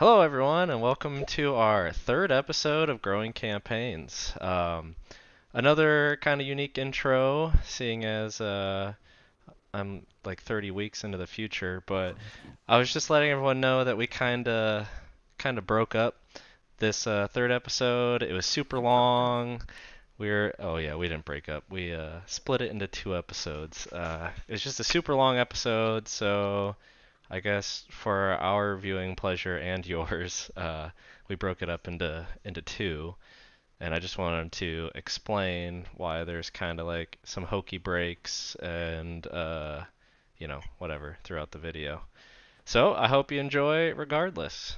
Hello, everyone, and welcome to our third episode of Growing Campaigns. Another kind of unique intro, seeing as I'm like 30 weeks into the future, but I was just letting everyone know that we kind of broke up this third episode. It was super long. Oh yeah, we didn't break up. We split it into two episodes. It was just a super long episode, so I guess for our viewing pleasure and yours, we broke it up into two, and I just wanted to explain why there's kind of like some hokey breaks and whatever throughout the video. So I hope you enjoy regardless.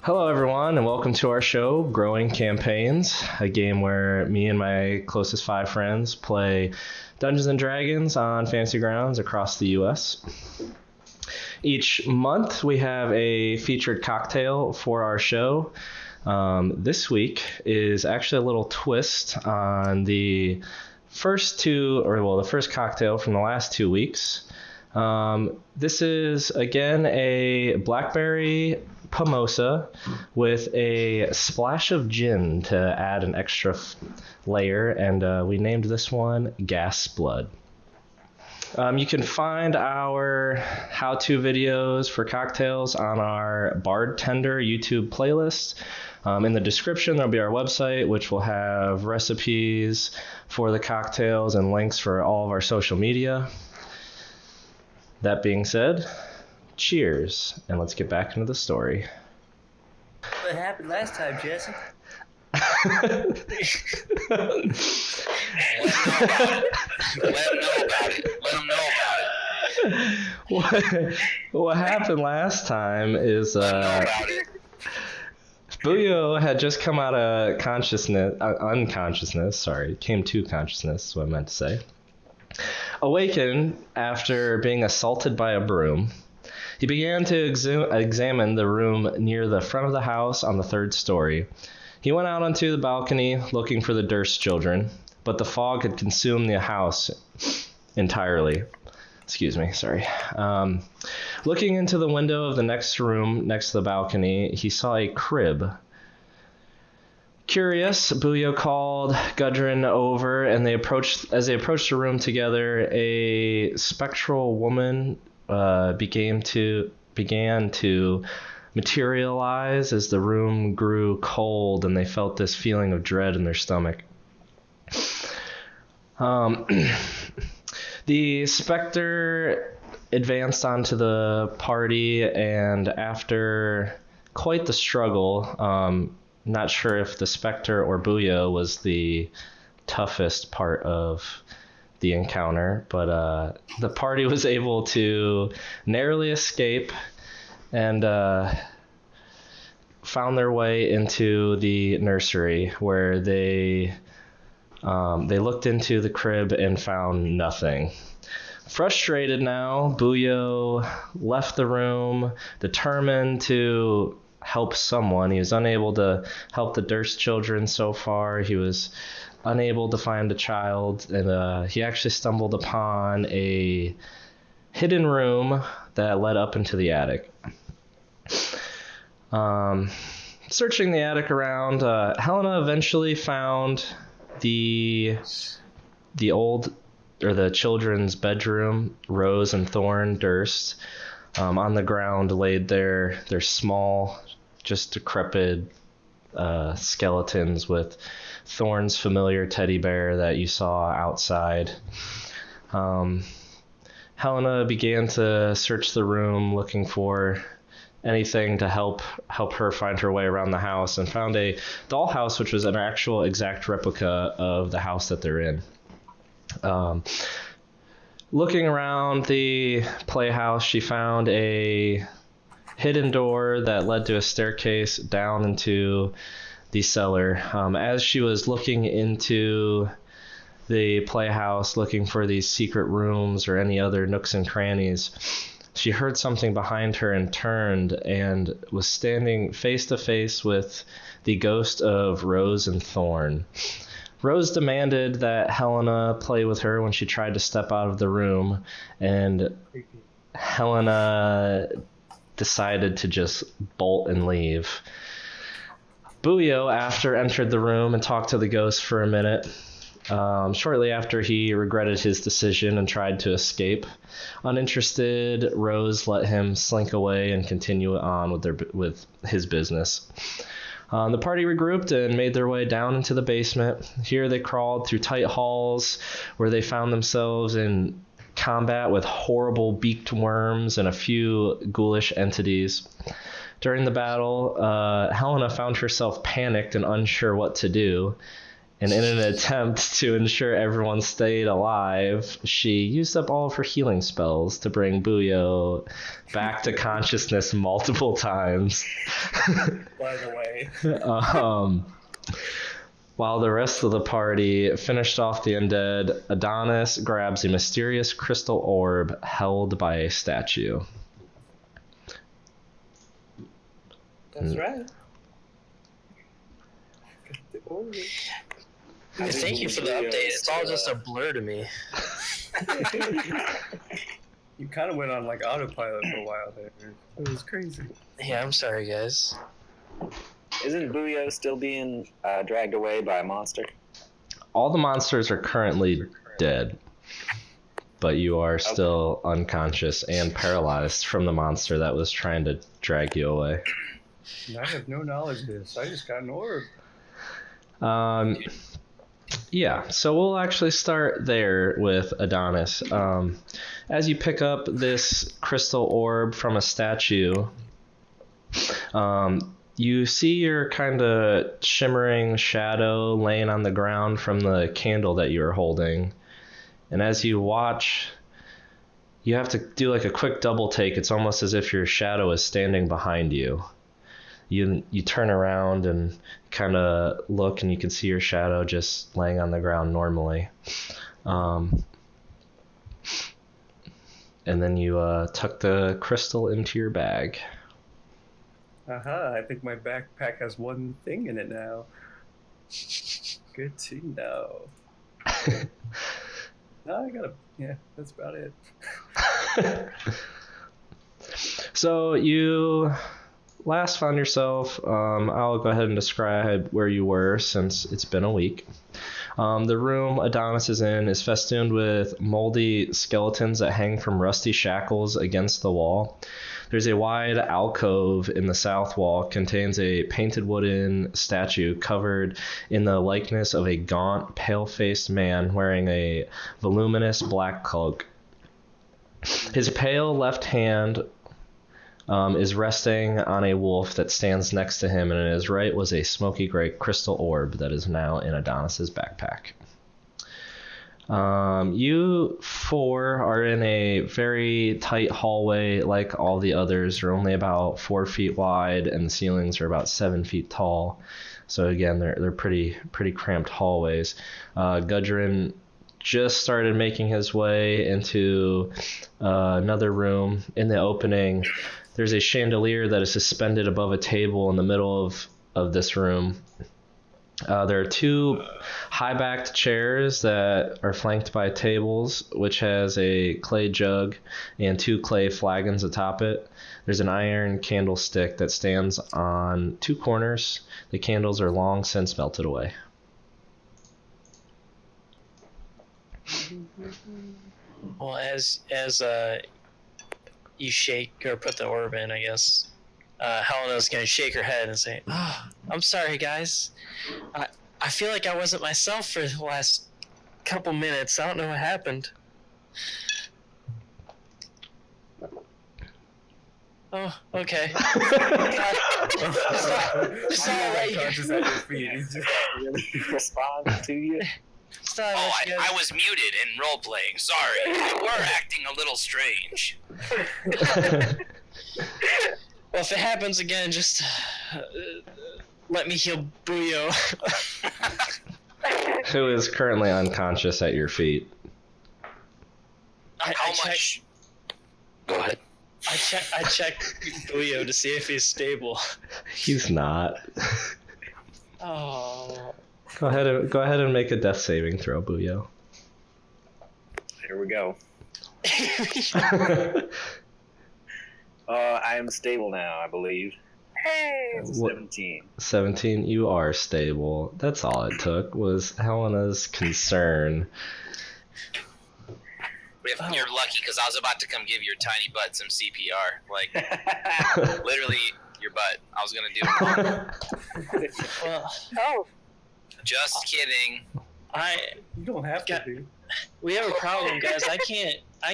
Hello, everyone, and welcome to our show, Growing Campaigns, a game where me and my closest five friends play Dungeons and Dragons on fantasy grounds across the U.S. Each month, we have a featured cocktail for our show. This week is actually a little twist on the the first cocktail from the last 2 weeks. This is, again, a blackberry pomosa with a splash of gin to add an extra layer, and we named this one Gas Blood. You can find our how-to videos for cocktails on our Bartender YouTube playlist. In the description, there'll be our website, which will have recipes for the cocktails and links for all of our social media. That being said, cheers, and let's get back into the story. What happened last time, Jesse? Let him know about it. Let him know about it. What happened last time is Let him know about it. Buio had just come out of unconsciousness, came to consciousness, is what I meant to say. Awakened after being assaulted by a broom, he began to examine the room near the front of the house on the third story. He went out onto the balcony looking for the Durst children, but the fog had consumed the house entirely. Excuse me, sorry. Looking into the window of the next room next to the balcony, he saw a crib. Curious, Buio called Gudrun over, and as they approached the room together, a spectral woman began to materialize as the room grew cold, and they felt this feeling of dread in their stomach. The specter advanced onto the party, and after quite the struggle, not sure if the Spectre or Buio was the toughest part of the encounter, but the party was able to narrowly escape and found their way into the nursery, where they looked into the crib and found nothing. Frustrated now, Buio left the room, determined to help someone. He was unable to help the Durst children so far. He was unable to find a child, and he actually stumbled upon a hidden room that led up into the attic. Searching the attic around, Helena eventually found the children's bedroom. Rose and Thorn Durst, on the ground, laid their small, just decrepit skeletons, with Thorn's familiar teddy bear that you saw outside. Helena began to search the room, looking for anything to help her find her way around the house, and found a dollhouse, which was an actual exact replica of the house that they're in. Looking around the playhouse, she found a hidden door that led to a staircase down into the cellar. As she was looking into the playhouse, looking for these secret rooms or any other nooks and crannies, she heard something behind her and turned and was standing face to face with the ghost of Rose and Thorn. Rose demanded that Helena play with her when she tried to step out of the room, and Helena decided to just bolt and leave. Buio, after, entered the room and talked to the ghost for a minute. Shortly after, he regretted his decision and tried to escape. Uninterested, Rose let him slink away and continue on with his business. The party regrouped and made their way down into the basement. Here they crawled through tight halls where they found themselves in combat with horrible beaked worms and a few ghoulish entities. During the battle, Helena found herself panicked and unsure what to do. And in an attempt to ensure everyone stayed alive, she used up all of her healing spells to bring Buio back to consciousness multiple times. By the way. While the rest of the party finished off the undead, Adonis grabs a mysterious crystal orb held by a statue. That's right. Thank you for the update. It's all just a blur to me. You kind of went on like autopilot for a while there. It was crazy. Yeah, I'm sorry, guys. Isn't Buio still being dragged away by a monster? All the monsters are currently dead, but you are still unconscious and paralyzed from the monster that was trying to drag you away. I have no knowledge of this. I just got an orb. Yeah, so we'll actually start there with Adonis. As you pick up this crystal orb from a statue, you see your kind of shimmering shadow laying on the ground from the candle that you're holding. And as you watch, you have to do like a quick double take. It's almost as if your shadow is standing behind you. You turn around and kind of look, and you can see your shadow just laying on the ground normally. And then you tuck the crystal into your bag. I think my backpack has one thing in it now. Good to know. Yeah, that's about it. So you last found yourself, I'll go ahead and describe where you were since it's been a week. The room Adonis is in is festooned with moldy skeletons that hang from rusty shackles against the wall. There's a wide alcove in the south wall, contains a painted wooden statue covered in the likeness of a gaunt, pale-faced man wearing a voluminous black cloak. His pale left hand is resting on a wolf that stands next to him, and in his right was a smoky gray crystal orb that is now in Adonis's backpack. You four are in a very tight hallway like all the others. They're only about 4 feet wide, and the ceilings are about 7 feet tall. So again, they're pretty cramped hallways. Gudrun just started making his way into another room. In the opening, there's a chandelier that is suspended above a table in the middle of this room. There are 2 high-backed chairs that are flanked by tables, which has a clay jug and 2 clay flagons atop it. There's an iron candlestick that stands on 2 corners. The candles are long since melted away. Well, as you shake or put the orb in, I guess, Helena's going to shake her head and say, "Oh, I'm sorry, guys. I feel like I wasn't myself for the last couple minutes. I don't know what happened." Oh, okay. Just Conscious at your feet. He's just Really respond to you? I was muted in role-playing. Sorry. We're acting a little strange. Well, if it happens again, just let me heal Buio. Who is currently unconscious at your feet. How much? Go ahead. I checked Buio to see if he's stable. He's not. Oh. Go ahead and make a death saving throw, Buio. Here we go. I am stable now, I believe. Hey! 17. 17, you are stable. That's all it took, was Helena's concern. You're lucky, because I was about to come give your tiny butt some CPR. Like, literally, your butt. I was going to do it. Well, Oh, Just kidding. You don't have to do. we have a problem, guys. I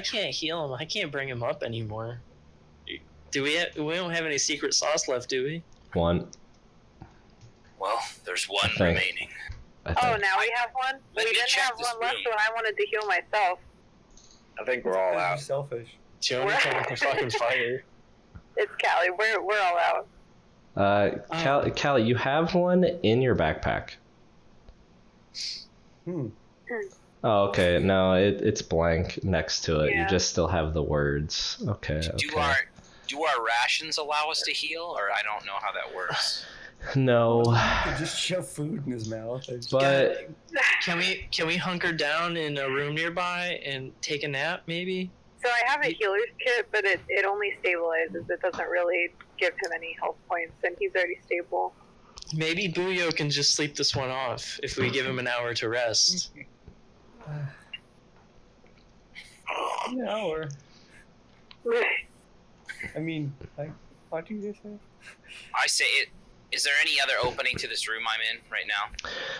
can't heal him. I can't bring him up anymore. We don't have any secret sauce left, do we? One. Well, there's one think. remaining. I think. oh, now we have one? Let We me didn't check have this one left room. when I wanted to heal myself. I think we're all You're out. selfish. Joni came with the fucking fire. It's Kallie. We're all out. Kallie, you have one in your backpack. Oh, okay. No, it's blank next to it. Yeah. You just still have the words. Okay. Do our rations allow us to heal, or I don't know how that works? No, You just shove food in his mouth. but Can we hunker down in a room nearby and take a nap, maybe? So I have a healer's kit, but it only stabilizes. It doesn't really give him any health points, and he's already stable. Maybe Buio can just sleep this one off if we give him an hour to rest. An hour. I mean, like, what do you say? I say it. Is there any other opening to this room I'm in right now?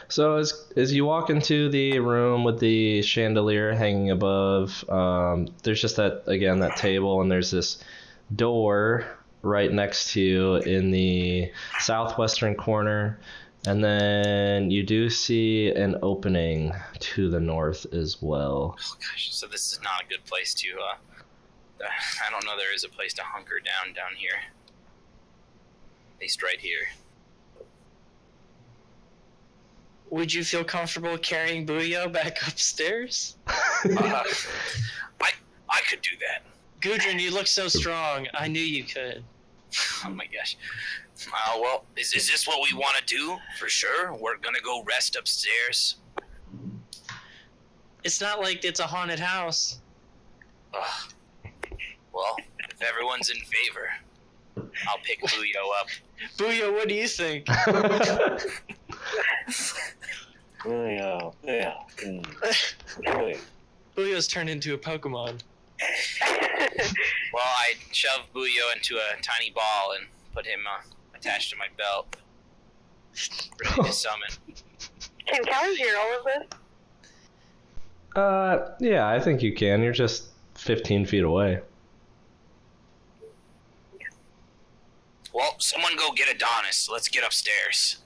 so as you walk into the room with the chandelier hanging above, there's just that table, and there's this door right next to you in the southwestern corner, and then you do see an opening to the north as well. Oh gosh, so this is not a good place to. I don't know. There is a place to hunker down here. At least right here. Would you feel comfortable carrying Buio back upstairs? I could do that. Gudrun, you look so strong. I knew you could. Oh my gosh. Well, is this what we want to do? For sure. We're gonna go rest upstairs. It's not like it's a haunted house. Ugh. Well, if everyone's in favor, I'll pick Buio up. Buio, what do you think? Yeah. Buio's turned into a Pokemon. Well, I shoved Buio into a tiny ball and put him attached to my belt, ready to summon. Can Kallie hear all of this? Yeah, I think you can. You're just 15 feet away. Well, someone go get Adonis. Let's get upstairs.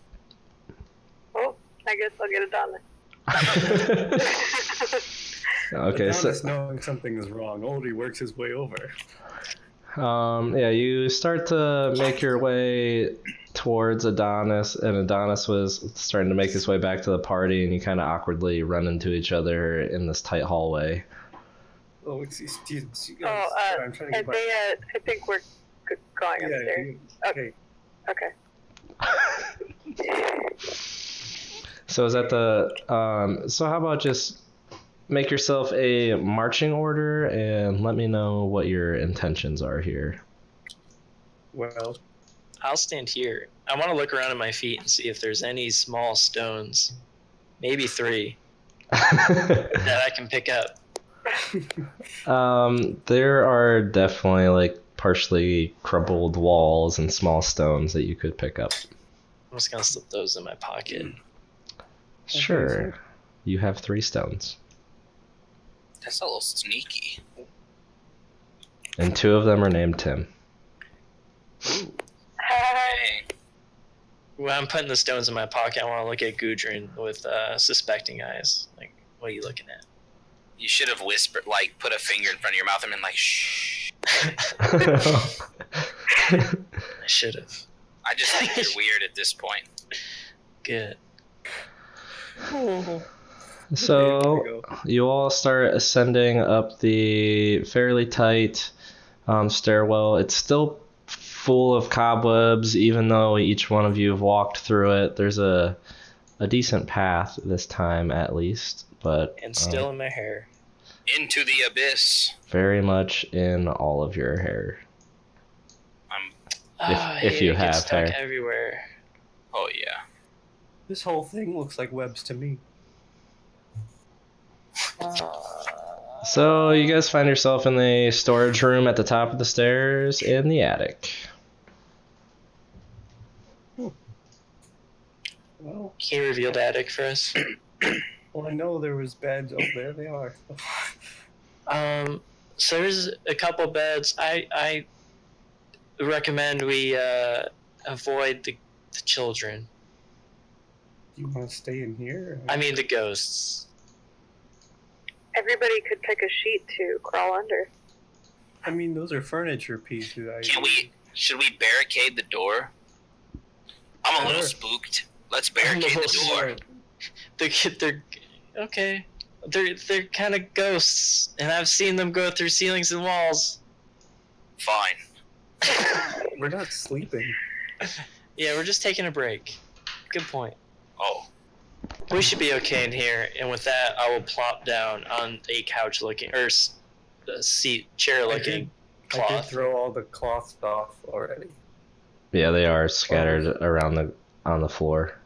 Well, I guess I'll get it done. Okay, Adonis knowing something is wrong. Oldie works his way over. yeah, you start to make your way towards Adonis, and Adonis was starting to make his way back to the party, and you kind of awkwardly run into each other in this tight hallway. Oh, excuse me. Oh, I'm trying to get my... I think we're going upstairs. Okay. Okay. So is that so how about just make yourself a marching order and let me know what your intentions are here. Well, I'll stand here. I want to look around at my feet and see if there's any small stones. Maybe 3 that I can pick up. There are definitely like partially crumpled walls and small stones that you could pick up. I'm just gonna slip those in my pocket. Sure. You have 3 stones. That's a little sneaky. And 2 of them are named Tim. Hey. When I'm putting the stones in my pocket, I want to look at Gudrun with suspecting eyes. Like, what are you looking at? You should have whispered, like, put a finger in front of your mouth and been like, shh. I should have. I just think you're weird at this point. Good. So you all start ascending up the fairly tight stairwell. It's still full of cobwebs, even though each one of you have walked through it. There's a decent path this time, at least, but And still in my hair. Into the abyss. very much in all of your hair. If you have stuck hair. everywhere. Oh yeah. This whole thing looks like webs to me. So you guys find yourself in the storage room at the top of the stairs in the attic. Well, Can you reveal the attic for us? well, I know there was beds. Oh, there they are. So there's a couple beds. I recommend we avoid the children. You want to stay in here? I mean the ghosts. Everybody could pick a sheet to crawl under. I mean, those are furniture pieces. Should we barricade the door? I'm a little Sure. spooked. Let's barricade the door. They're okay. They're kind of ghosts, and I've seen them go through ceilings and walls. Fine. We're not sleeping. Yeah, we're just taking a break. Good point. Oh. We should be okay in here, and with that, I will plop down on a couch-looking or seat chair-looking I did cloth. throw all the cloths off already. Yeah, they are scattered around on the floor.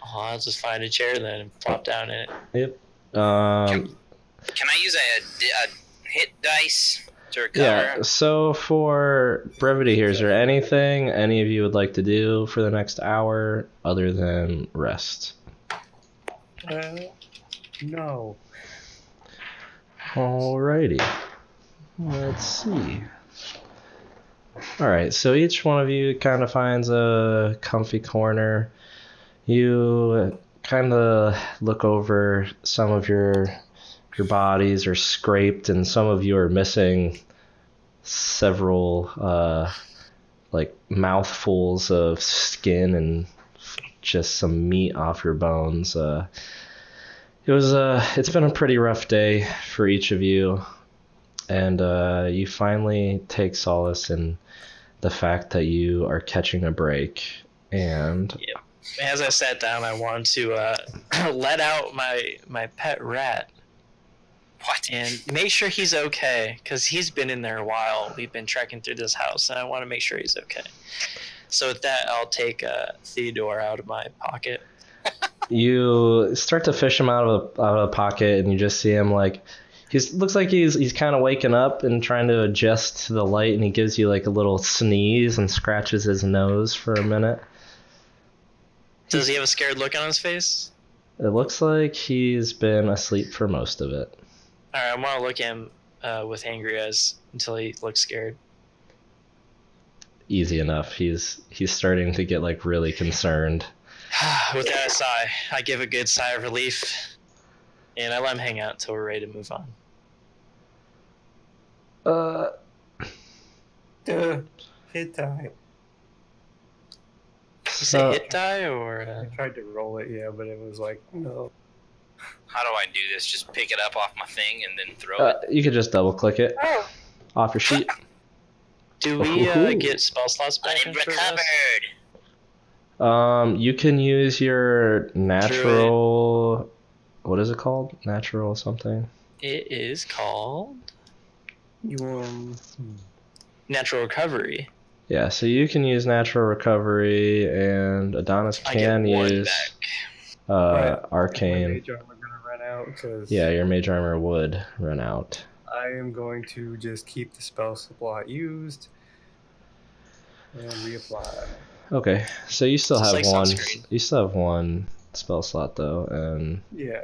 Oh, I'll just find a chair then and plop down in it. Yep. Can I use a hit dice to recover? Yeah, so for brevity here, is there anything any of you would like to do for the next hour other than rest? No. Alrighty. Let's see. Alright, so each one of you kind of finds a comfy corner. You kind of look over some of your bodies are scraped, and some of you are missing several like mouthfuls of skin and just some meat off your bones. It's been a pretty rough day for each of you, and you finally take solace in the fact that you are catching a break. And As I sat down, I wanted to let out my pet rat. What? And make sure he's okay, because he's been in there a while. We've been trekking through this house, and I want to make sure he's okay. So with that, I'll take Theodore out of my pocket. you start to fish him out of a pocket, and you just see him like looks like he's kind of waking up and trying to adjust to the light, and he gives you like a little sneeze and scratches his nose for a minute. Does he have a scared look on his face? It looks like he's been asleep for most of it. All right, I want to look at him with angry eyes until he looks scared. Easy enough. He's starting to get like really concerned. With that, a sigh. I give a good sigh of relief, and I let him hang out until we're ready to move on. Hit die. Is it hit die or? I tried to roll it, yeah, but it was like, no. How do I do this? Just pick it up off my thing and then throw it? You could just double click it Oh, off your sheet. Do we Ooh. get spell slots back in for this? Recovered. You can use your natural. What is it called? Natural something. It is called You natural recovery. Yeah, so you can use natural recovery, and Adonis I can get one use back. My arcane. mage armor gonna run out because Yeah, your mage armor would run out. I am going to just keep the spell slot used and reapply. Okay, so you still Just have like one. sunscreen. You still have one spell slot though, and Yeah.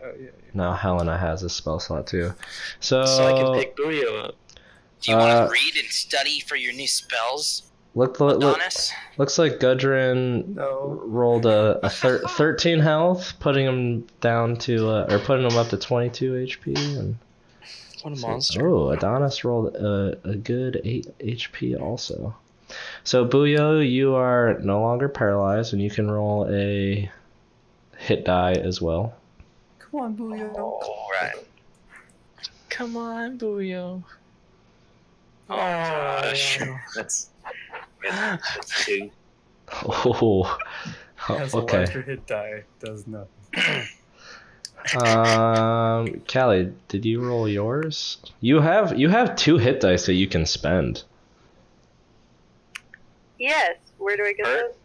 now Helena has a spell slot too. So So I can pick Buio up. Do you want to read and study for your new spells, Adonis? looks like Gudrun No. rolled a 13 health, putting him down to or putting him up to 22 HP. And What a monster. oh, Adonis rolled a good 8 HP also. So Buio, you are no longer paralyzed, and you can roll a hit die as well. Come on, Buio. All right. Come on, Buio. Oh, gosh. That's 2. Oh. Has a Okay. larger hit die. Does nothing. Kallie, did you roll yours? You have 2 hit dice that you can spend. Yes. Where do I get Hurt?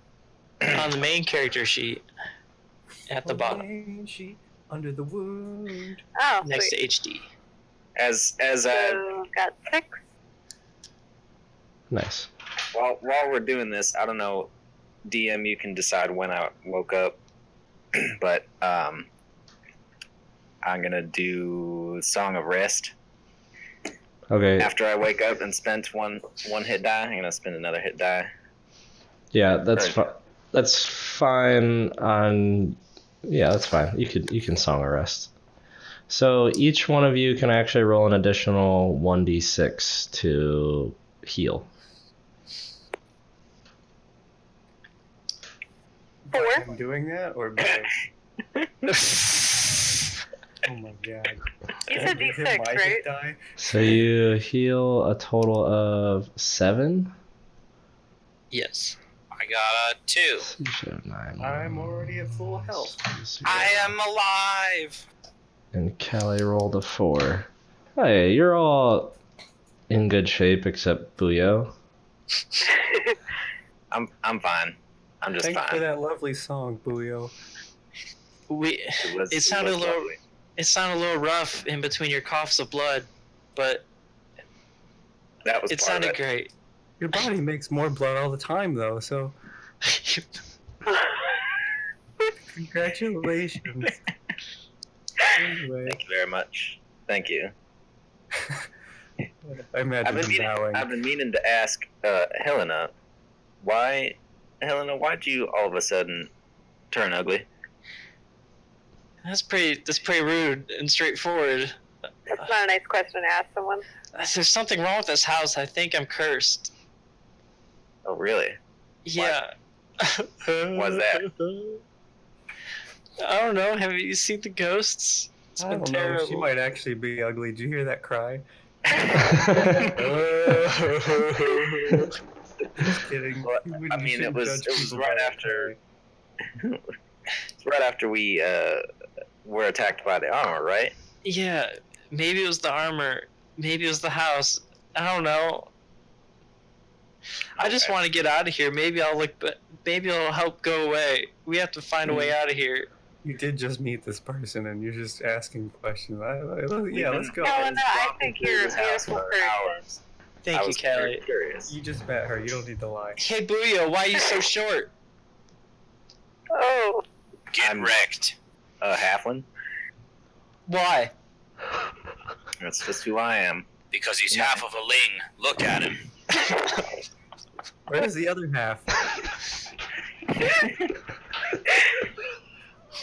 those? on the main character sheet at the bottom, Main sheet under the wound. Oh, next sweet. to HD. As So got 6. Nice. while we're doing this, I don't know, DM, you can decide when I woke up, but I'm gonna do Song of Rest. Okay. After I wake up and spent one hit die, I'm gonna spend another hit die. Yeah, that's Right. that's fine. That's fine. You can song a rest. So each one of you can actually roll an additional 1d6 to heal. 4. By him doing that, or by... Oh my god. You Can I said give him D6, my right? hit die? So you heal a total of 7. Yes. I got a 2. 6, 7, 9, I'm already at full health. I am alive. And Kallie rolled a 4. Hey, you're all in good shape except Buio. I'm fine. I'm just Thanks for fine. that lovely song, Buio. It sounded a little. lovely. It sounded a little rough in between your coughs of blood, but That was it part sounded of it. great. Your body makes more blood all the time, though, so congratulations. Anyway, Thank you very much. Thank you. I imagine him bowing. I've been meaning to ask Helena, why'd you all of a sudden turn ugly? That's pretty rude and straightforward. That's not a nice question to ask someone. There's something wrong with this house. I think I'm cursed. Oh, really? Yeah. Why's that? I don't know. Have you seen the ghosts? It's I been don't know. terrible. She might actually be ugly. Did you hear that cry? Just kidding. Well, You wouldn't- I you mean, it shouldn't was judge people right by after their it's right after we were attacked by the armor, right? Yeah, maybe it was the armor. Maybe it was the house. I don't know. I just Okay. want to get out of here. Maybe I'll look, but maybe it'll help go away. We have to find a way out of here. You did just meet this person, and you're just asking questions. Yeah, let's go. Helena, I think you're a This house beautiful for person. hours. Thank I you, was very Kallie. curious. You just met her. You don't need to lie. Hey, Buio, why are you so short? Oh, Get I'm- wrecked. Halfling? Why? That's just who I am. Because he's half of a ling. Look at him. Where's the other half?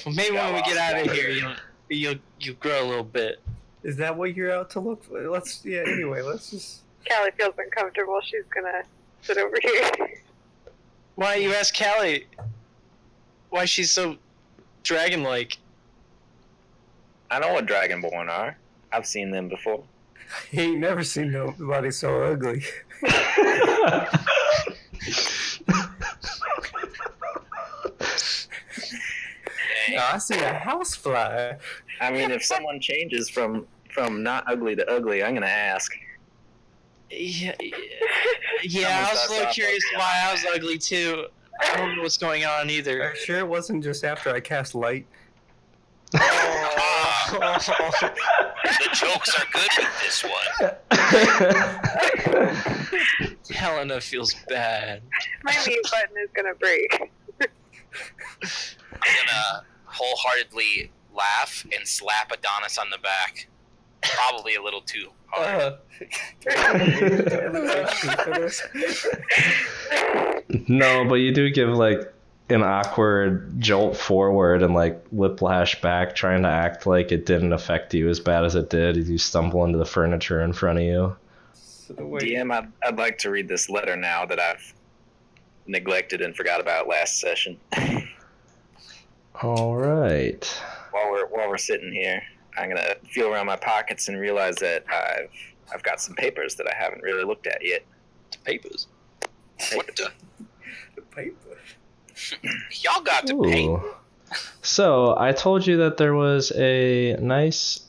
Well, maybe when we get out of here, you'll grow a little bit. Is that what you're out to look for? Anyway, let's just... Kallie feels uncomfortable. She's gonna sit over here. Why you ask Kallie? Why she's so dragon-like? I know what Dragonborn are. I've seen them before. He ain't never seen nobody so ugly. Dang. I see a housefly. I mean, if someone changes from not ugly to ugly, I'm gonna ask. Yeah, I was Someone a starts little off curious ugly. why I was ugly too. I don't know what's going on Are either. you sure it wasn't just after I cast light? The jokes are good with this one. Helena feels bad. My mute button is gonna break. I'm gonna wholeheartedly laugh and slap Adonis on the back. Probably a little too hard. No, but you do give like an awkward jolt forward and like whiplash back, trying to act like it didn't affect you as bad as it did as you stumble into the furniture in front of you. So, wait, DM, I'd like to read this letter now that I've neglected and forgot about last session. All right. While we're sitting here, I'm gonna feel around my pockets and realize that I've I've got some papers that I haven't really looked at yet. The papers. What the? The paper. Y'all got to pay. Ooh. So I told you that there was a nice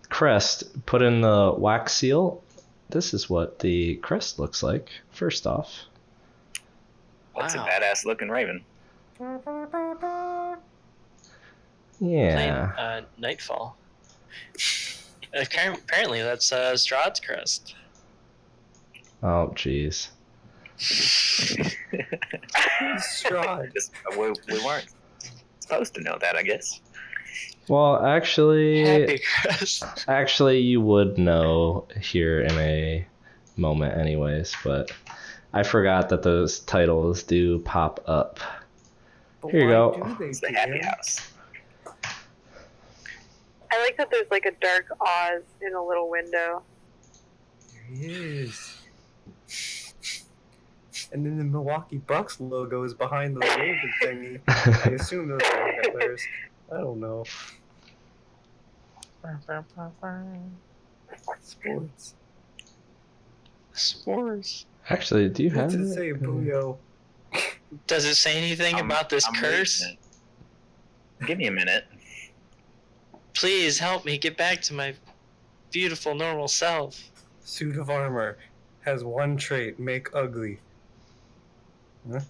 crest put in the wax seal. This is what the crest looks like. First off, That's Wow. a badass looking raven. yeah. Playing, Nightfall. Apparently, that's Strahd's crest. Oh, jeez. Strahd. We weren't supposed to know that, I guess. Well, Happy crest. actually, you would know here in a moment, anyways. But I forgot that those titles do pop up. But Here you why go. do they, It's the DM? Happy House. I like that there's like a dark Oz in a little window. There he is. And then the Milwaukee Bucks logo is behind the Raven thingy. I assume those are Hitlers. I don't know. Sports. Spores. Actually, do you What have does it it? say, Buio? Does it say anything about this I'm curse? reading it. Give me a minute. Please help me get back to my beautiful normal self. Suit of armor has one trait: make ugly. Huh?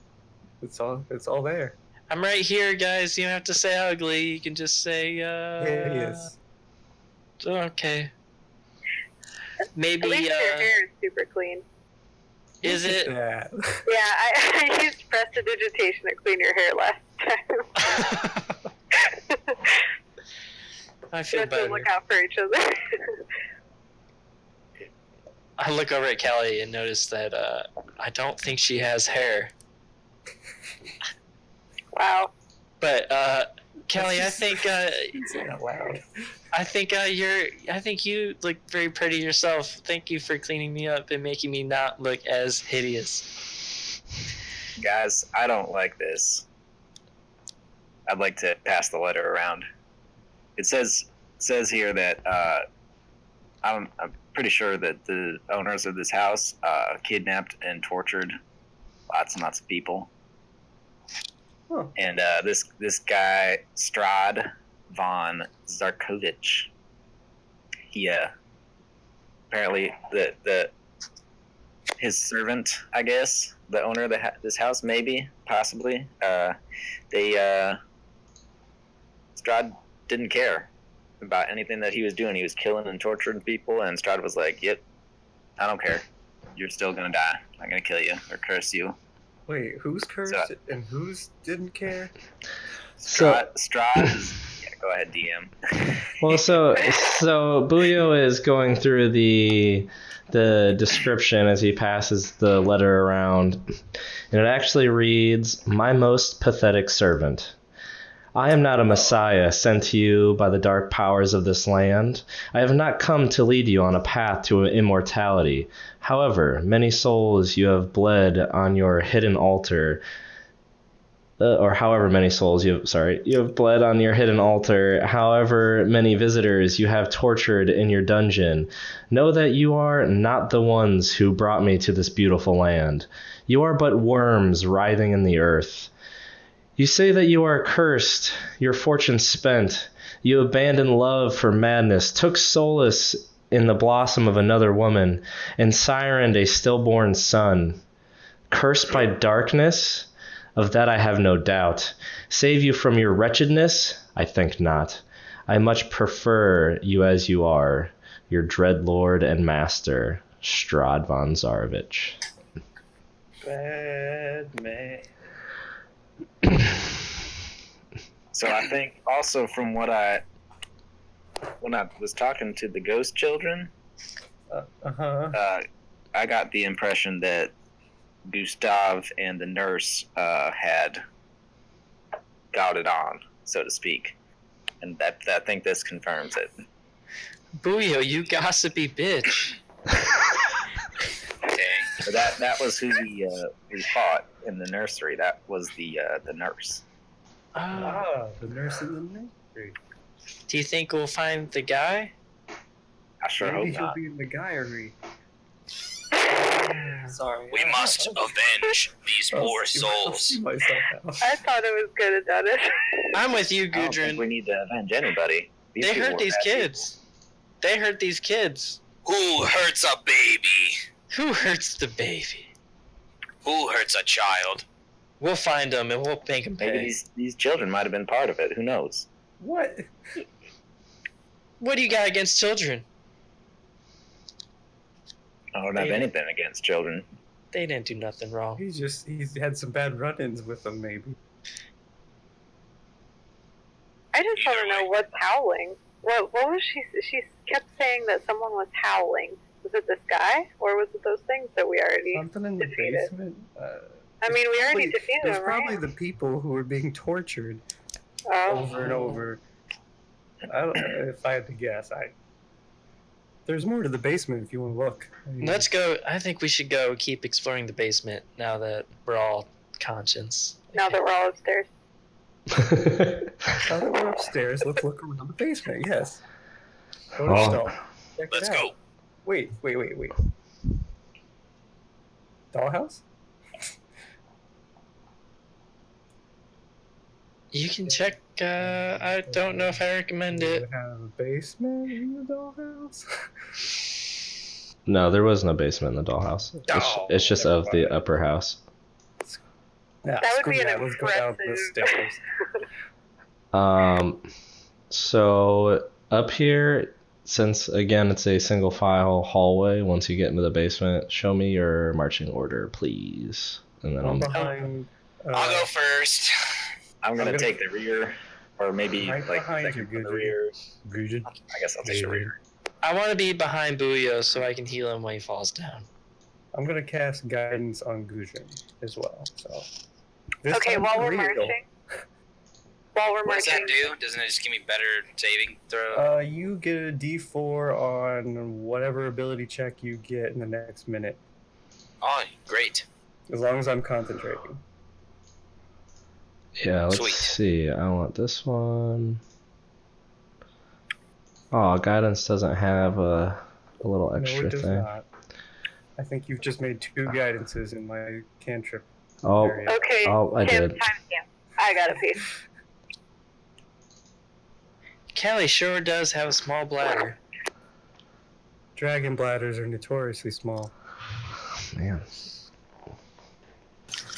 It's all there. I'm right here, guys. You don't have to say ugly. You can just say, Yeah, he is. Okay. At Maybe, least your hair is super clean. is Look it? at that. Yeah, I used prestidigitation to clean your hair last time. I We feel have to better. look out for each other. I look over at Kallie and notice that I don't think she has hair. Wow. But Kallie, I think Say it out loud. I think you look very pretty yourself. Thank you for cleaning me up and making me not look as hideous. Guys, I don't like this. I'd like to pass the letter around. It says here that I'm pretty sure that the owners of this house kidnapped and tortured lots and lots of people. Huh. And this guy Strahd von Zarkovich, he apparently his servant, I guess, the owner of this house, maybe, possibly, Strahd didn't care about anything that he was doing. He was killing and torturing people, and Strahd was like, "Yep, I don't care. You're still gonna die. I'm gonna kill you or curse you." Wait, who's cursed So- and who's didn't care? So, Strahd is, yeah, go ahead, DM. well, so Buio is going through the description as he passes the letter around, and it actually reads, "My most pathetic servant. I am not a messiah sent to you by the dark powers of this land. I have not come to lead you on a path to immortality. However, many souls you have bled on your hidden altar, however many souls you have bled on your hidden altar, however many visitors you have tortured in your dungeon. Know that you are not the ones who brought me to this beautiful land. You are but worms writhing in the earth. You say that you are cursed, your fortune spent. You abandoned love for madness, took solace in the blossom of another woman, and sirened a stillborn son. Cursed by darkness? Of that I have no doubt. Save you from your wretchedness? I think not. I much prefer you as you are, your dread lord and master, Strahd von Zarkovich." Bad man. So I think also from when I was talking to the ghost children, I got the impression that Gustav and the nurse had got it on, so to speak, and I think this confirms it. Buio, you gossipy bitch. So that was who we fought in the nursery. That was the nurse. Ah, the nurse in the nursery. Do you think we'll find the guy? I sure Maybe hope he'll not. be in the Guyry. Sorry. We must avenge these poor I'll souls. see myself out. I thought it was good, Adonis. I'm with you, I don't think we Gudrun. need to avenge anybody. These They people hurt are these bad kids. They hurt these kids. Who hurts a baby? Who hurts the baby? Who hurts a child? We'll find them and we'll make them people. Maybe pay. these children might have been part of it. Who knows? What? What do you got against children? I don't have They- anything against children. They didn't do nothing wrong. He's had some bad run-ins with them, maybe. I just want to know what's howling. What was she? She kept saying that someone was howling. Was it this guy, or was it those things that we already? Something in the defeated. basement. I mean, we already It defeated was him, probably right? the people who were being tortured Oh. over and over. I don't, if I had to guess, there's more to the basement if you want to look. I mean, Let's go. I think we should go keep exploring the basement now that we're all conscious. Now that we're all upstairs. now that we're upstairs, let's look around the basement. Yes. Go to Oh. stall. Check Let's it out. go. Wait. Dollhouse? You can check. I don't know if I recommend Do it. you have a basement in the dollhouse? No, there was no basement in the dollhouse. It's just never of the mind. upper house. Nah, That would screw be an that. Let's go down the impressive- stairs. So up here, since again it's a single file hallway, once you get into the basement, show me your marching order, please. And then I'm I'll... behind. I'll go first. I'm gonna gonna- take the rear, or maybe Right like behind second you, from the Gudrun. rear. Gudrun. I guess I'll take the rear. I want to be behind Buio so I can heal him when he falls down. I'm gonna cast guidance on Gudrun as well. So. This Okay, time while for we're real. marching. While we're What does that marching. do? Doesn't it just give me better saving throw? You get a D4 on whatever ability check you get in the next minute, Oh, great. as long as I'm concentrating. Yeah, let's Sweet. see. I want this one. Oh, guidance doesn't have a little extra no, it does thing. not. I think you've just made 2 guidances in my cantrip. Oh, area. Okay, oh, I Tim, did. timestamp. I got a piece. Kallie sure does have a small bladder. Dragon bladders are notoriously small. Man.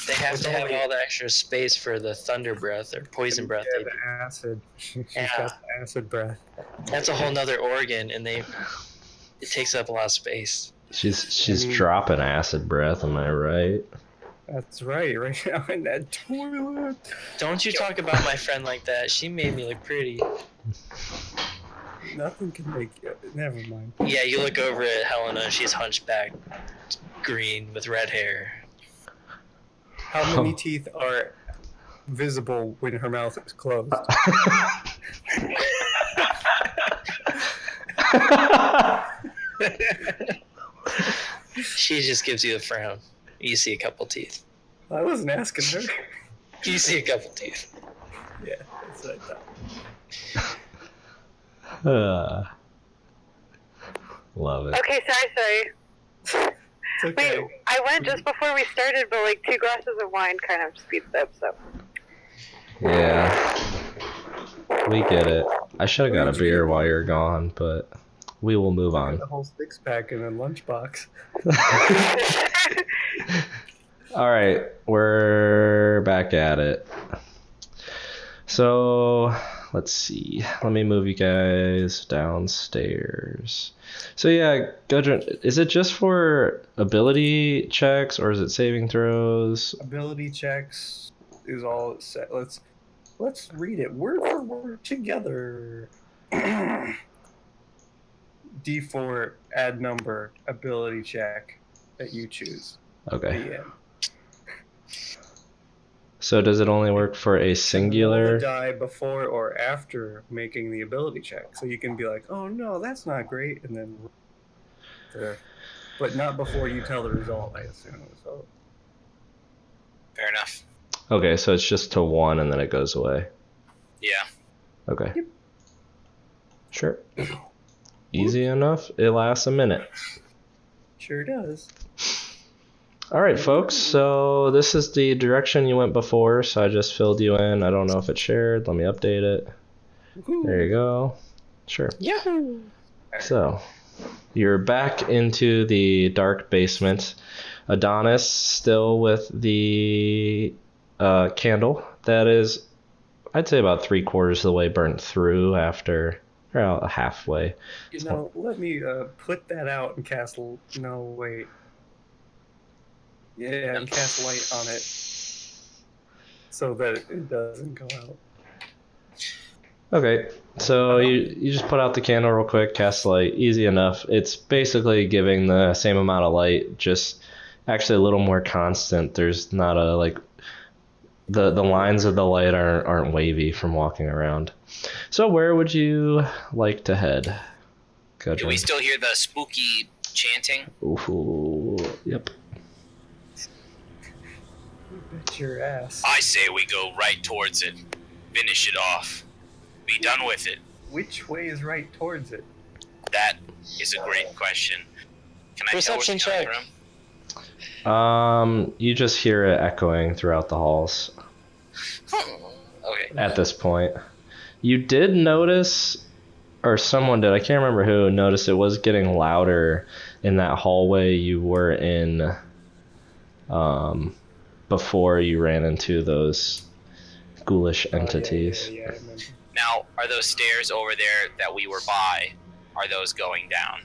They have It's to have only- all the extra space for the thunder breath or poison breath. Yeah, they the do. acid. She's Yeah. got the acid breath. That's a whole nother organ, and it takes up a lot of space. She's I mean- dropping acid breath, am I right? That's right now in that toilet. Don't you talk about my friend like that. She made me look pretty. Nothing can make you. Never mind. Yeah, you look over at Helena, she's hunchback, green with red hair. How many teeth are visible when her mouth is closed? She just gives you a frown. You see a couple teeth. I wasn't asking her. You see a couple teeth. Yeah, that's what I thought. Love it. Okay, sorry. It's okay. Wait, I went just before we started, but like 2 glasses of wine kind of speeds it up, so. Yeah. We get it. I should have got a beer while you're gone, but we will move on. The whole 6-pack in a lunchbox. All right, we're back at it. So, let's see. Let me move you guys downstairs. So yeah, Gudrun, is it just for ability checks or is it saving throws? Ability checks is all it said. Let's read it word for word together. D4 add number ability check that you choose. Okay. The end. So does it only work for a Roll singular? the die before or after making the ability check, so you can be like, "Oh no, that's not great," and then, but not before you tell the result. I assume. So Fair enough. Okay, so it's just to 1 and then it goes away. Yeah. Okay. Sure. Easy enough. It lasts a minute. Sure does. All right, folks. So this is the direction you went before. So I just filled you in. I don't know if it's shared. Let me update it. Woohoo. There you go. Sure. Yahoo! So you're back into the dark basement. Adonis still with the candle that is, I'd say, about 3/4 of the way burnt through after, or halfway. Let me put that out and cast. No, wait. Yeah, and cast light on it so that it doesn't go out. Okay, so you just put out the candle real quick, cast light, easy enough. It's basically giving the same amount of light, just actually a little more constant. There's not a the lines of the light aren't wavy from walking around. So where would you like to head? Gudrun? Do we still hear the spooky chanting? Ooh, yep. Bet your ass. I say we go right towards it. Finish it off. Be done with it. Which way is right towards it? That is a great question. Can I Perception tell where it's check. coming from? You just hear it echoing throughout the halls Okay. at this point. You did notice, or someone did, I can't remember who, noticed it was getting louder in that hallway you were in before you ran into those ghoulish entities. Yeah, I remember. Now, are those stairs over there that we were by, are those going down?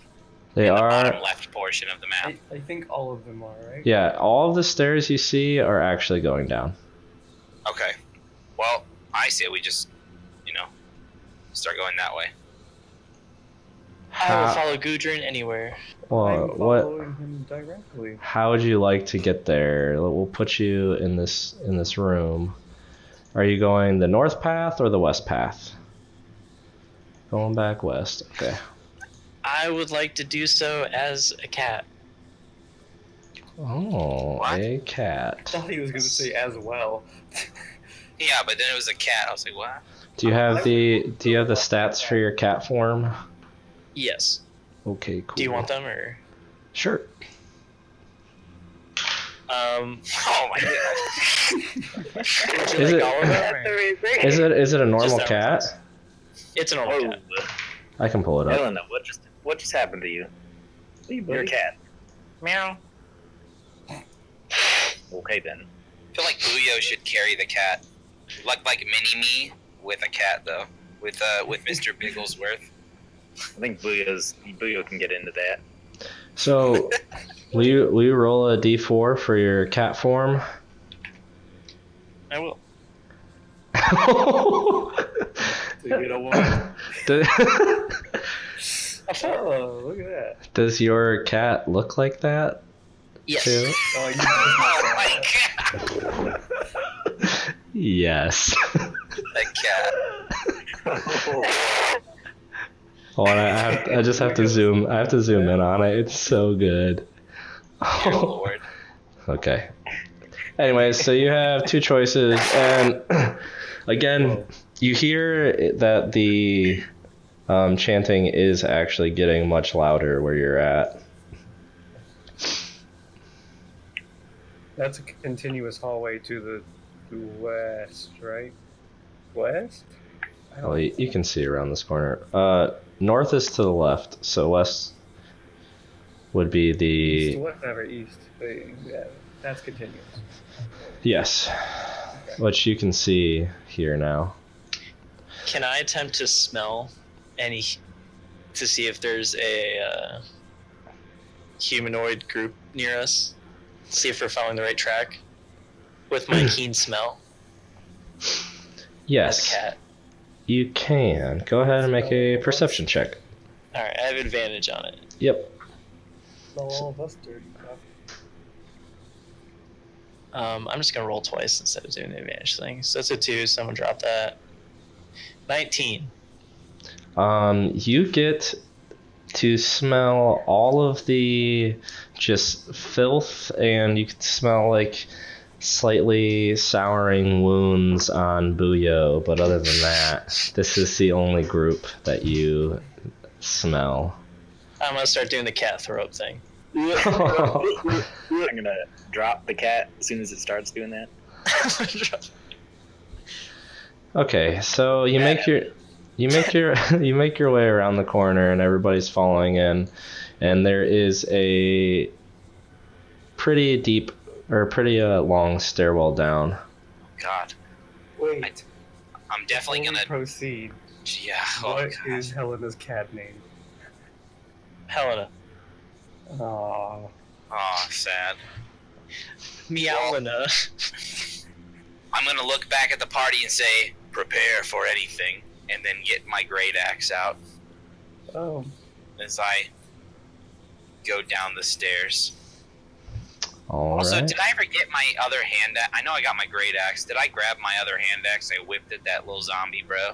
They in the are. bottom left portion of the map. I think all of them are, right? Yeah, all of the stairs you see are actually going down. Okay. Well, I say we just, start going that way. I will follow Gudrun anywhere. Well, I'm what? following him directly. How would you like to get there? We'll put you in this room. Are you going the north path or the west path? Going back west. Okay. I would like to do so as a cat. Oh, What? a I cat. thought he was going to say as well. Yeah, but then it was a cat. I was like, what? Do you have the stats for your cat form? Yes. Okay, cool. Do you want them or? Sure. Oh my god. Would you Is like it- all of them? That's Or? amazing. Is it a normal Just that cat? one. It's a normal cat. I can pull it up. Helena, what just happened to you? You're a cat. Meow. Okay then. I feel like Buio should carry the cat. Like mini-me with a cat, though. With Mr. Bigglesworth. I think Buio can get into that. So, will you roll a d4 for your cat form? I will. To get a one. Oh, look at that. Does your cat look like that? Yes. Too? Oh, you Oh my god! Yes. That cat. Hold on, I just have to zoom. I have to zoom in on it. It's so good. Dear Lord. Okay. Anyways, so you have two choices, and again, you hear that the chanting is actually getting much louder where you're at. That's a continuous hallway to the west, right? West? Well, you can see around this corner. North is to the left, so west would be East, the... whatever, east. But, yeah, that's continuous. Yes, which you can see here now. Can I attempt to smell any to see if there's a humanoid group near us? See if we're following the right track with my keen smell as Yes, a cat. you can. Go ahead and make a perception check. All right, I have advantage on it. Yep. Smell all of us dirty stuff. I'm just gonna roll twice instead of doing the advantage thing. So it's a 2. So I'm gonna drop that. 19. You get to smell all of the just filth, and you can smell like slightly souring wounds on Buio, but other than that, this is the only group that you smell. I'm gonna start doing the cat throw up thing. I'm gonna drop the cat as soon as it starts doing that. Okay, so you make your you make your way around the corner, and everybody's following in, and there is a pretty deep or pretty long stairwell down. God. Wait. I'm definitely Before we gonna. proceed. Yeah. What is Helena's cat name? Helena. Oh. Oh, sad. Meowlina. I'm gonna look back at the party and say, "Prepare for anything," and then get my great axe out Oh. as I go down the stairs. All Also, right. did I ever get my other hand axe? I know I got my great axe. Did I grab my other hand axe? I whipped at that little zombie, bro.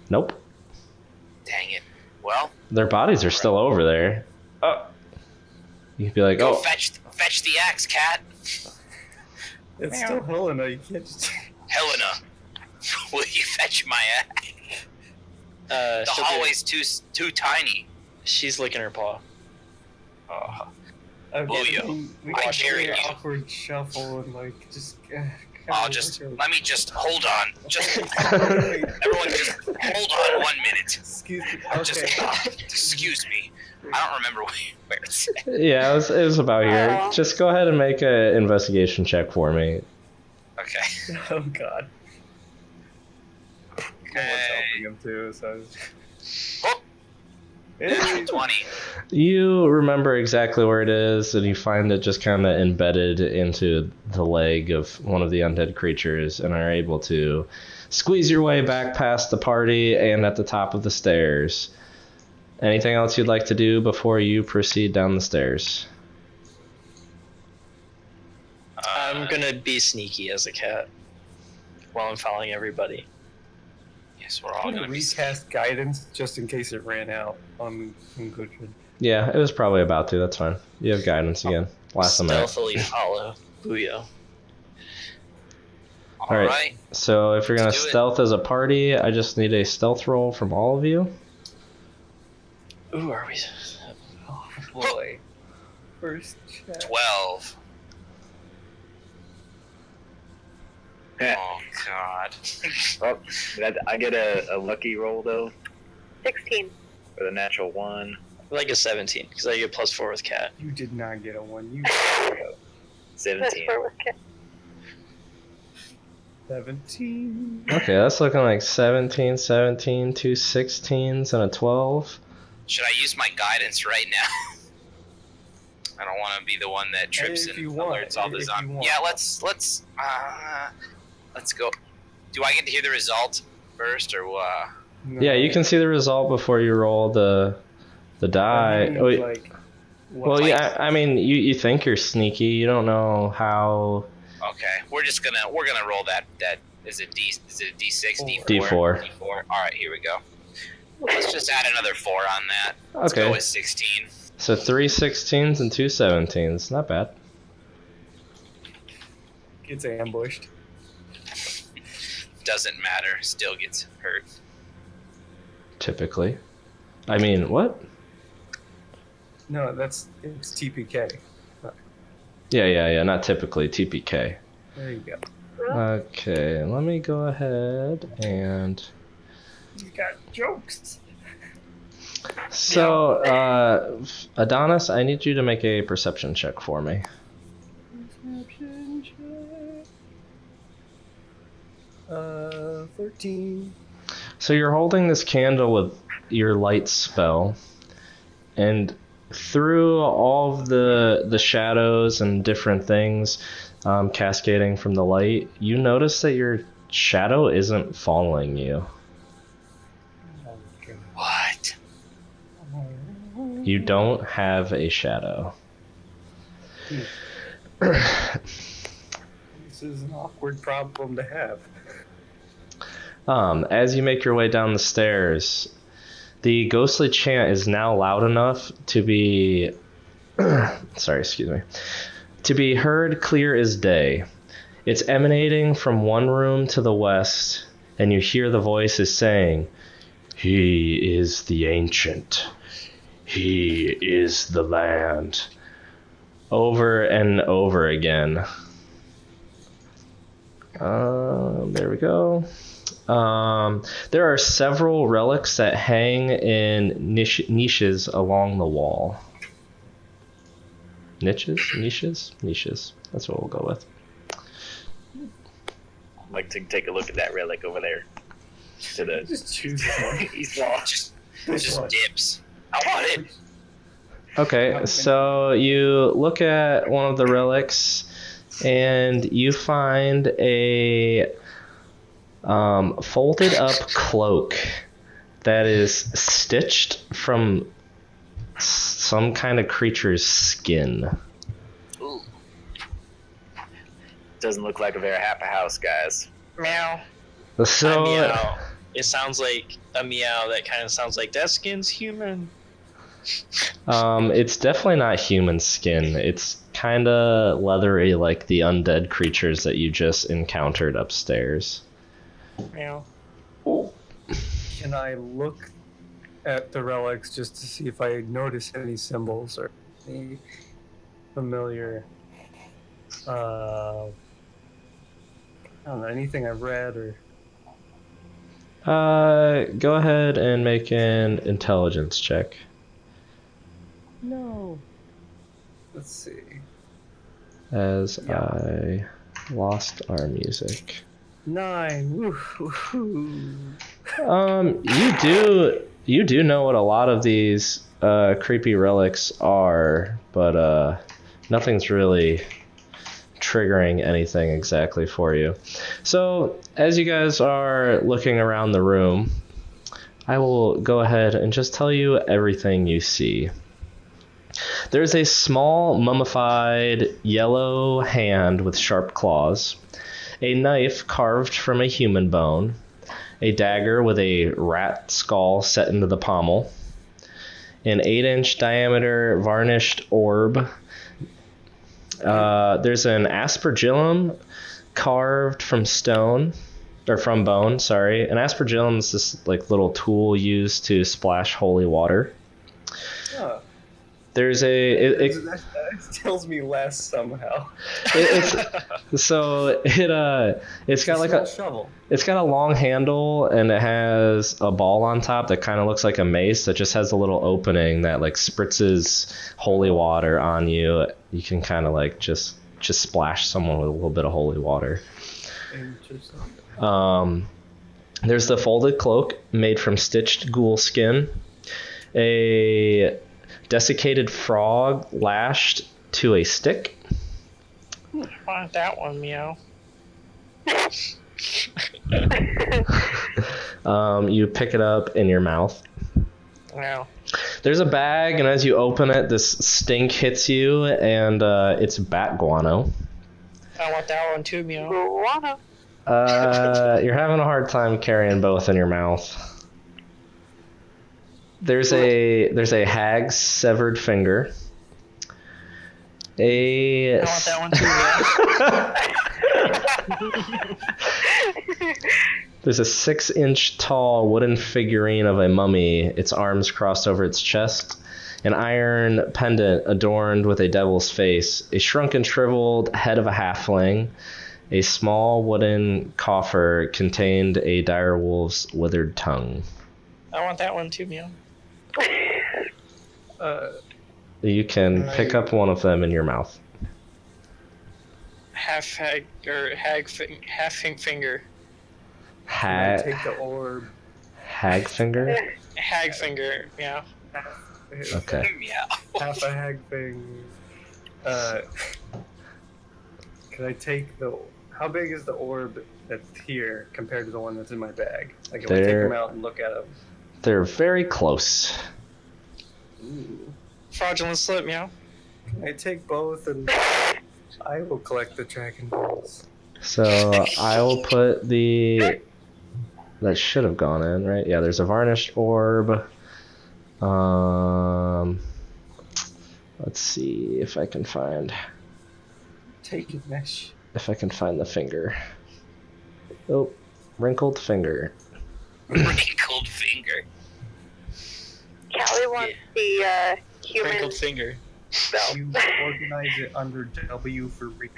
Nope. Dang it. Well, Their bodies are still over there. Oh. You could be like, go oh. fetch the axe, cat. It's still Helena. You can't just. Helena, will you fetch my axe? The she'll do- hallway's too tiny. She's licking her paw. Oh. Buio, we I can carry do an you. awkward shuffle and like just. I'll just let me just hold on. Just everyone, just hold on 1 minute. Excuse me. Just excuse me. I don't remember where it's at. Yeah, it was about here. Aw. Just go ahead and make an investigation check for me. Okay. Oh God. Someone's Okay. helping him too, so. Oh. Hey. 20. You remember exactly where it is, and you find it just kind of embedded into the leg of one of the undead creatures, and are able to squeeze your way back past the party and at the top of the stairs. Anything else you'd like to do before you proceed down the stairs? I'm gonna be sneaky as a cat while I'm following everybody. Yes, we're all I'm gonna gonna be. recast guidance just in case it ran out on Gudrun. Yeah, it was probably about to. That's fine. You have guidance again. Last time out. Stealthily follow Buio. All Alright. right. So if you're gonna Let's do it. stealth as a party, I just need a stealth roll from all of you. Ooh, are we? Oh boy. First check. 12. Oh God. Oh, I get a lucky roll though 16. for the natural 1. Like a 17, because I get +4 with cat. You did not get a 1. You That's 17. where we're kidding. 17. Okay, that's looking like 17, 17, 2 16s, and a 12. Should I use my guidance right now? I don't want to be the one that trips If and you want, alerts all the if you zombies. want. Yeah, let's go. Do I get to hear the result first, or what? No. Yeah, you can see the result before you roll the die. I mean, Wait, like, well, yeah, I mean, you think you're sneaky. You don't know how. Okay, we're gonna roll that. Is it a D6, D4? D4. D4. All right, here we go. Let's just add another 4 on that. Let's go Okay, with 16. so 3 16s and 2 17s. Not bad. Gets ambushed. Doesn't matter. Still gets hurt. Typically. I mean, what? No, it's TPK. Yeah. Not typically. TPK. There you go. Okay, let me go ahead and. You got jokes. So, Adonis, I need you to make a perception check for me. Perception check. 13. So you're holding this candle with your light spell, and through all of the shadows and different things cascading from the light, you notice that your shadow isn't following you. What? You don't have a shadow. This is an awkward problem to have. As you make your way down the stairs, the ghostly chant is now loud enough to be to be heard clear as day. It's emanating from one room to the west, and you hear the voices saying, He is the ancient. He is the land. Over and over again. There we go. There are several relics that hang in niches along the wall. Niches. That's what we'll go with. I'd like to take a look at that relic over there. To the Just choose one. he's lost. Just dips. I want it. Okay, so you look at one of the relics, and you find a folded up cloak that is stitched from some kind of creature's skin. Ooh. Doesn't look like a very happy house, guys. Meow. So, A meow. It sounds like a meow that kind of sounds like that skin's human. it's definitely not human skin. It's kind of leathery, like the undead creatures that you just encountered upstairs. Meow. Can I look at the relics just to see if I notice any symbols or any familiar, I don't know, anything I've read or... Go ahead and make an intelligence check. No. Let's see. As I lost our music. 9. Woo-hoo-hoo. You do know what a lot of these creepy relics are, but nothing's really triggering anything exactly for you. So as you guys are looking around the room, I will go ahead and just tell you everything you see. There's a small mummified yellow hand with sharp claws, a knife carved from a human bone, a dagger with a rat skull set into the pommel, an 8-inch diameter varnished orb. There's an aspergillum carved from stone, or from bone, sorry. An aspergillum is this like little tool used to splash holy water. Oh. There's That tells me less somehow. it's got like a shovel. It's got a long handle, and it has a ball on top that kind of looks like a mace that just has a little opening that like spritzes holy water on you. You can kind of like just splash someone with a little bit of holy water. Interesting. There's the folded cloak made from stitched ghoul skin, a desiccated frog lashed to a stick. I want that one, meow. You pick it up in your mouth. Meow. There's a bag, and as you open it, this stink hits you, and it's bat guano. I want that one too, meow. Guano. You're having a hard time carrying both in your mouth. There's a hag's severed finger. I want that one too, meow. There's a 6-inch tall wooden figurine of a mummy, its arms crossed over its chest, an iron pendant adorned with a devil's face, a shrunken, shriveled head of a halfling, a small wooden coffer contained a dire wolf's withered tongue. I want that one too, meow. You can pick up one of them in your mouth. Half finger. Hag. Take the orb. Hag finger? Hag finger, meow. Okay. Yeah. Half a hag thing. Can I take the... How big is the orb that's here compared to the one that's in my bag? Like, if I take them out and look at them. They're very close. Ooh. Fraudulent slip, meow. Can I take both and I will collect the dragon balls. So I will put the... That should have gone in, right? Yeah, there's a varnished orb. Let's see if I can find... Take it, Mesh. If I can find the finger. Oh, wrinkled finger. Wrinkled crinkled finger. Callie wants the human Crinkled finger. belt. You organize it under W for ring,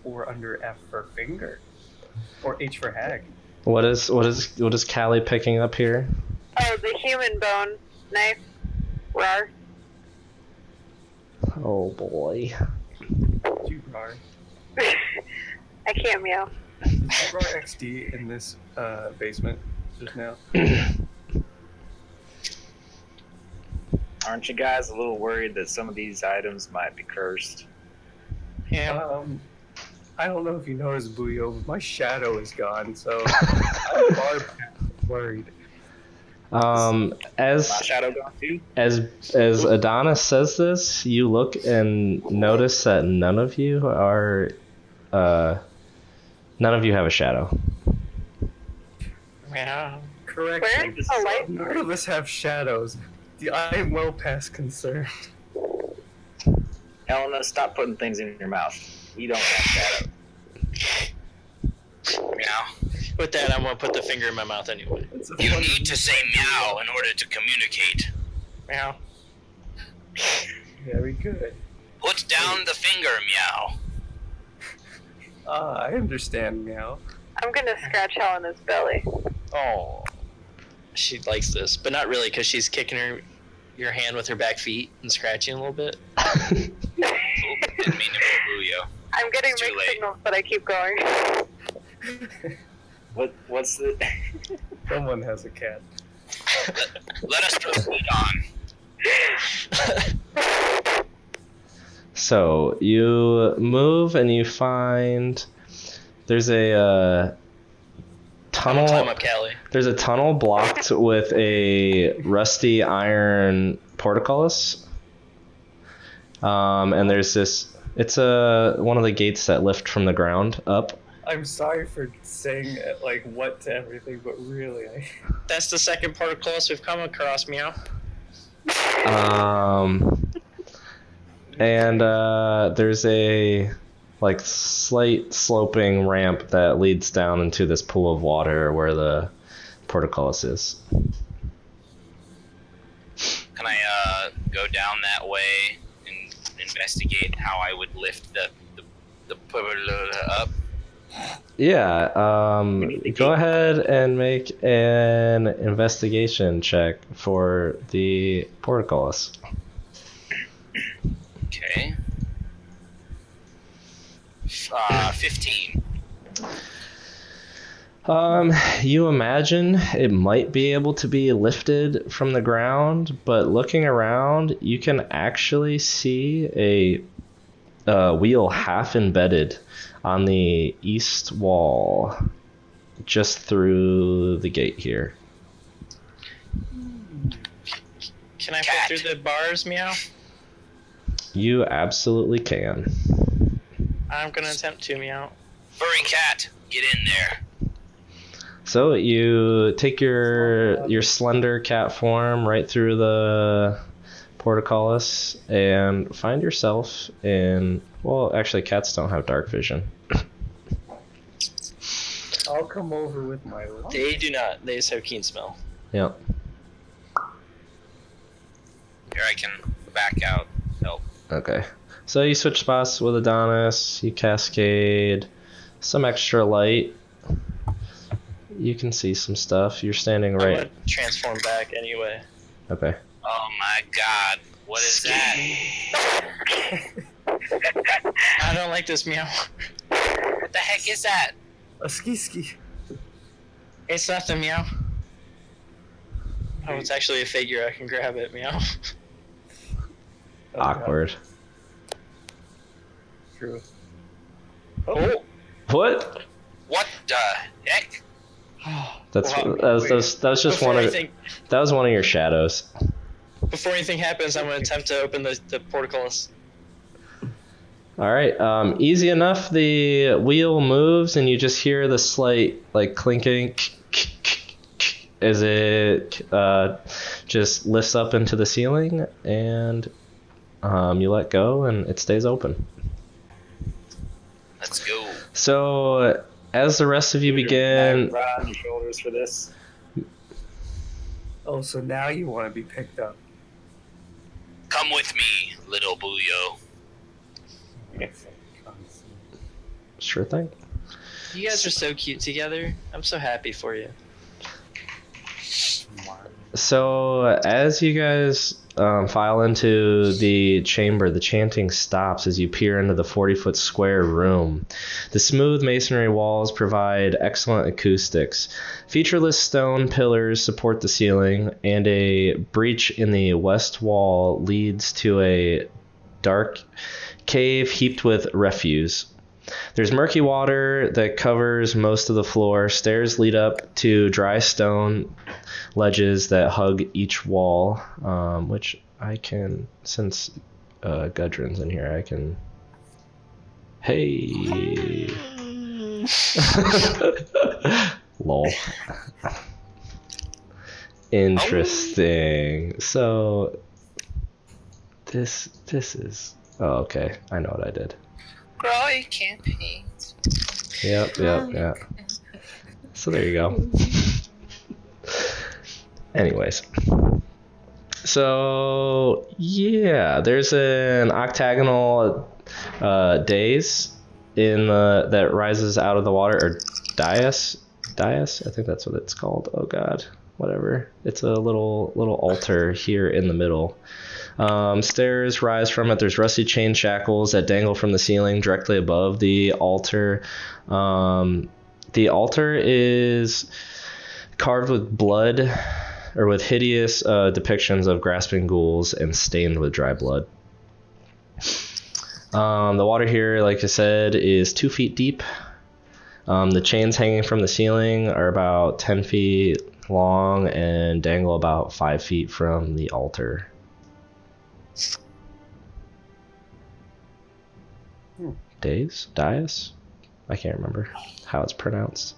or under F for finger, or H for hag. What is Kallie picking up here? Oh, the human bone knife. Rar. Oh boy. You are. I can't meow. Did you roll XD in this basement just now? Aren't you guys a little worried that some of these items might be cursed? Yeah. I don't know if you noticed, Buio, but my shadow is gone, so I'm worried. My As shadow gone too? as Adonis says this, you look and notice that none of you have a shadow. Yeah. Correction. Where? Oh, light. None of us have shadows. I am well past concerned. Helena, stop putting things in your mouth. You don't have shadow. Meow. With that, I'm gonna put the finger in my mouth anyway. It's a You funny- need to say meow in order to communicate. Meow. Very good. Put down the finger, meow. I understand, meow. I'm gonna scratch Helena's belly. Oh. She likes this, but not really, because she's kicking your hand with her back feet and scratching a little bit. Oop, didn't mean to move Buio. I'm getting It's too mixed late. signals, but I keep going. What's the... Someone has a cat. Let us proceed on. So you move and you find there's a I'm gonna climb tunnel. up Callie. There's a tunnel blocked with a rusty iron portcullis. And there's this. It's one of the gates that lift from the ground up. I'm sorry for saying like what to everything, but really, That's the second portcullis we've come across, meow. And there's a like slight sloping ramp that leads down into this pool of water where the portcullis is. Can I go down that way and investigate how I would lift the up? Yeah, go ahead and make an investigation check for the portcullis. Okay. 15. You imagine it might be able to be lifted from the ground, but looking around, you can actually see a wheel half embedded on the east wall, just through the gate here. Can I Cat. fit through the bars, meow? You absolutely can. I'm gonna attempt to, meow. Furry cat, get in there. So you take your slender cat form right through the portcullis and find yourself in, well, actually cats don't have dark vision. I'll come over with my light. They do not. They just have keen smell. Yep. Here I can back out. Help. Okay. So you switch spots with Adonis, you cascade some extra light. You can see some stuff. You're standing I'm right. gonna transform back anyway. Okay. Oh my god. What is that? I don't like this, meow. What the heck is that? A ski. It's nothing, meow. Oh, it's actually a figure. I can grab it, meow. Awkward. True. Oh. What? What the heck? That was just Before one of anything, that was one of your shadows. before anything happens, I'm gonna attempt to open the portcullis. All right. Easy enough. The wheel moves, and you just hear the slight like clinking as it just lifts up into the ceiling, and you let go, and it stays open. Let's go. So as the rest of you begin, Right on your shoulders for this. Oh, so now you want to be picked up. Come with me, little Buio. Sure thing. You guys are so cute together. I'm so happy for you. So as you guys file into the chamber, the chanting stops as you peer into the 40-foot square room. The smooth masonry walls provide excellent acoustics. Featureless stone pillars support the ceiling, and a breach in the west wall leads to a dark cave heaped with refuse. There's murky water that covers most of the floor. Stairs lead up to dry stone ledges that hug each wall, which I can, since Gudrun's in here, I can... Hey! Lol. Interesting. So, this is... Oh, okay. I know what I did. Grow campaigns. Yep. So there you go. Anyways. So, yeah, there's an octagonal dais that rises out of the water, or dais? I think that's what it's called. Oh god, whatever. It's a little altar here in the middle. Stairs rise from it. There's rusty chain shackles that dangle from the ceiling directly above the altar. The altar is carved with blood, or with hideous depictions of grasping ghouls and stained with dry blood. The water here, like I said, is 2 feet deep. The chains hanging from the ceiling are about 10 feet long and dangle about 5 feet from the altar. Dais? I can't remember how it's pronounced.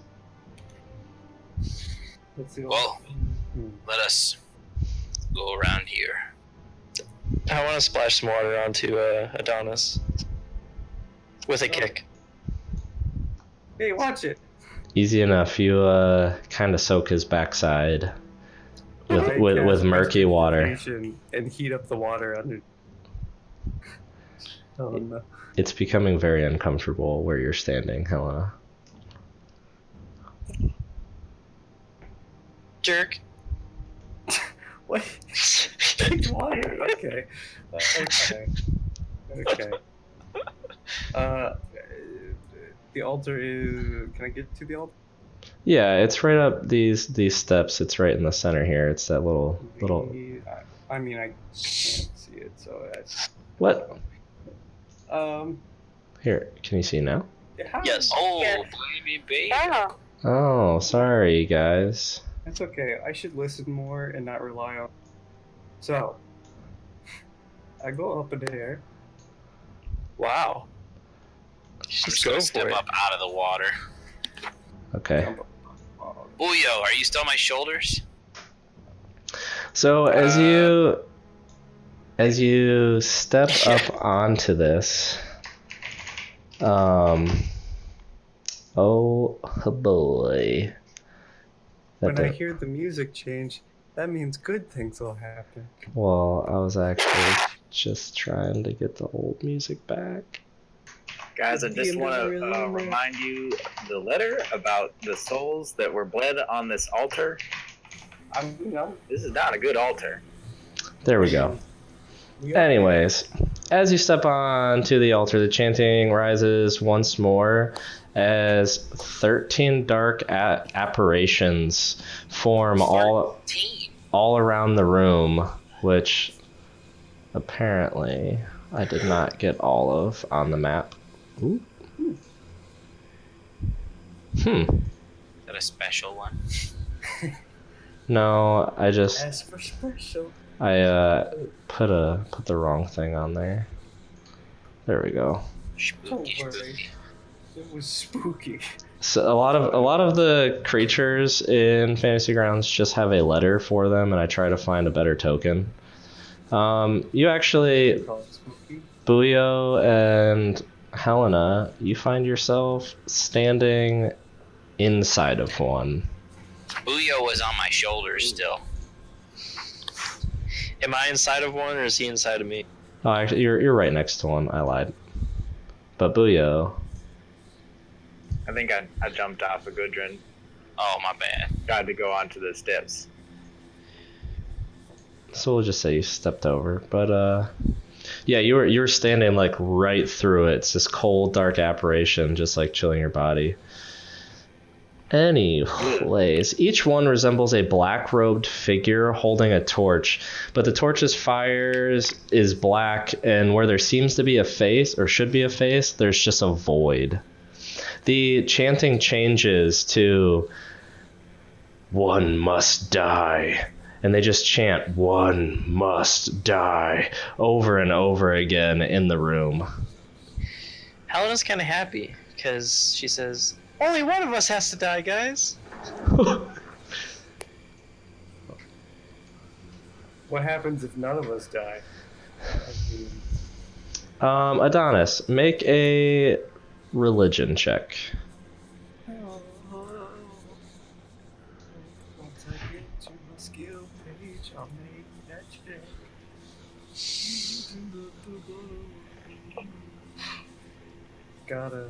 Well, let us go around here. I want to splash some water onto Adonis with a kick. Hey, watch it. Easy enough. You kind of soak his backside with murky water. And heat up the water under. Oh no. It's becoming very uncomfortable where you're standing, Helena. Jerk. What? Water. Okay. The altar is. Can I get to the altar? Yeah, it's right up these steps. It's right in the center here. It's that little. I mean, I can't see it, so that's. What? Um. Here, can you see now? Yes. Oh, Yes. baby. Oh, Oh, sorry, guys. That's okay. I should listen more and not rely on. So, I go up in the air. Wow. I'm Just just go gonna for step it. up out of the water. Okay. Jump up. Buio, are you still on my shoulders? So as you step up onto this, oh boy. When I hear the music change, that means good things will happen. Well, I was actually just trying to get the old music back. Guys, I just want to remind you the letter about the souls that were bled on this altar. This is not a good altar. There we go. Anyways, as you step onto the altar, the chanting rises once more as 13 dark apparitions form all around the room, which apparently I did not get all of on the map. Ooh. Is that a special one? No, I just As for special. put the wrong thing on there. There we go. Don't Spooky, worry. spooky. It was spooky. So a lot of the creatures in Fantasy Grounds just have a letter for them, and I try to find a better token. You actually, Call it spooky. Buio and Helena, you find yourself standing inside of one. Buio was on my shoulders still. Am I inside of one, or is he inside of me? Oh, actually, you're right next to one. I lied. But Buio. I think I jumped off of Gudrun. Oh, my bad. Tried to go onto the steps. So we'll just say you stepped over. But yeah, you were standing like right through it. It's this cold, dark apparition, just like chilling your body. Anyways, each one resembles a black-robed figure holding a torch, but the torch's fire is black, and where there seems to be a face, or should be a face, there's just a void. The chanting changes to "One must die," and they just chant "One must die" over and over again in the room. Helena's kind of happy because she says, "Only one of us has to die, guys." What happens if none of us die? Adonis, make a religion check. Once I get to my skill page, I'll make that check. Got a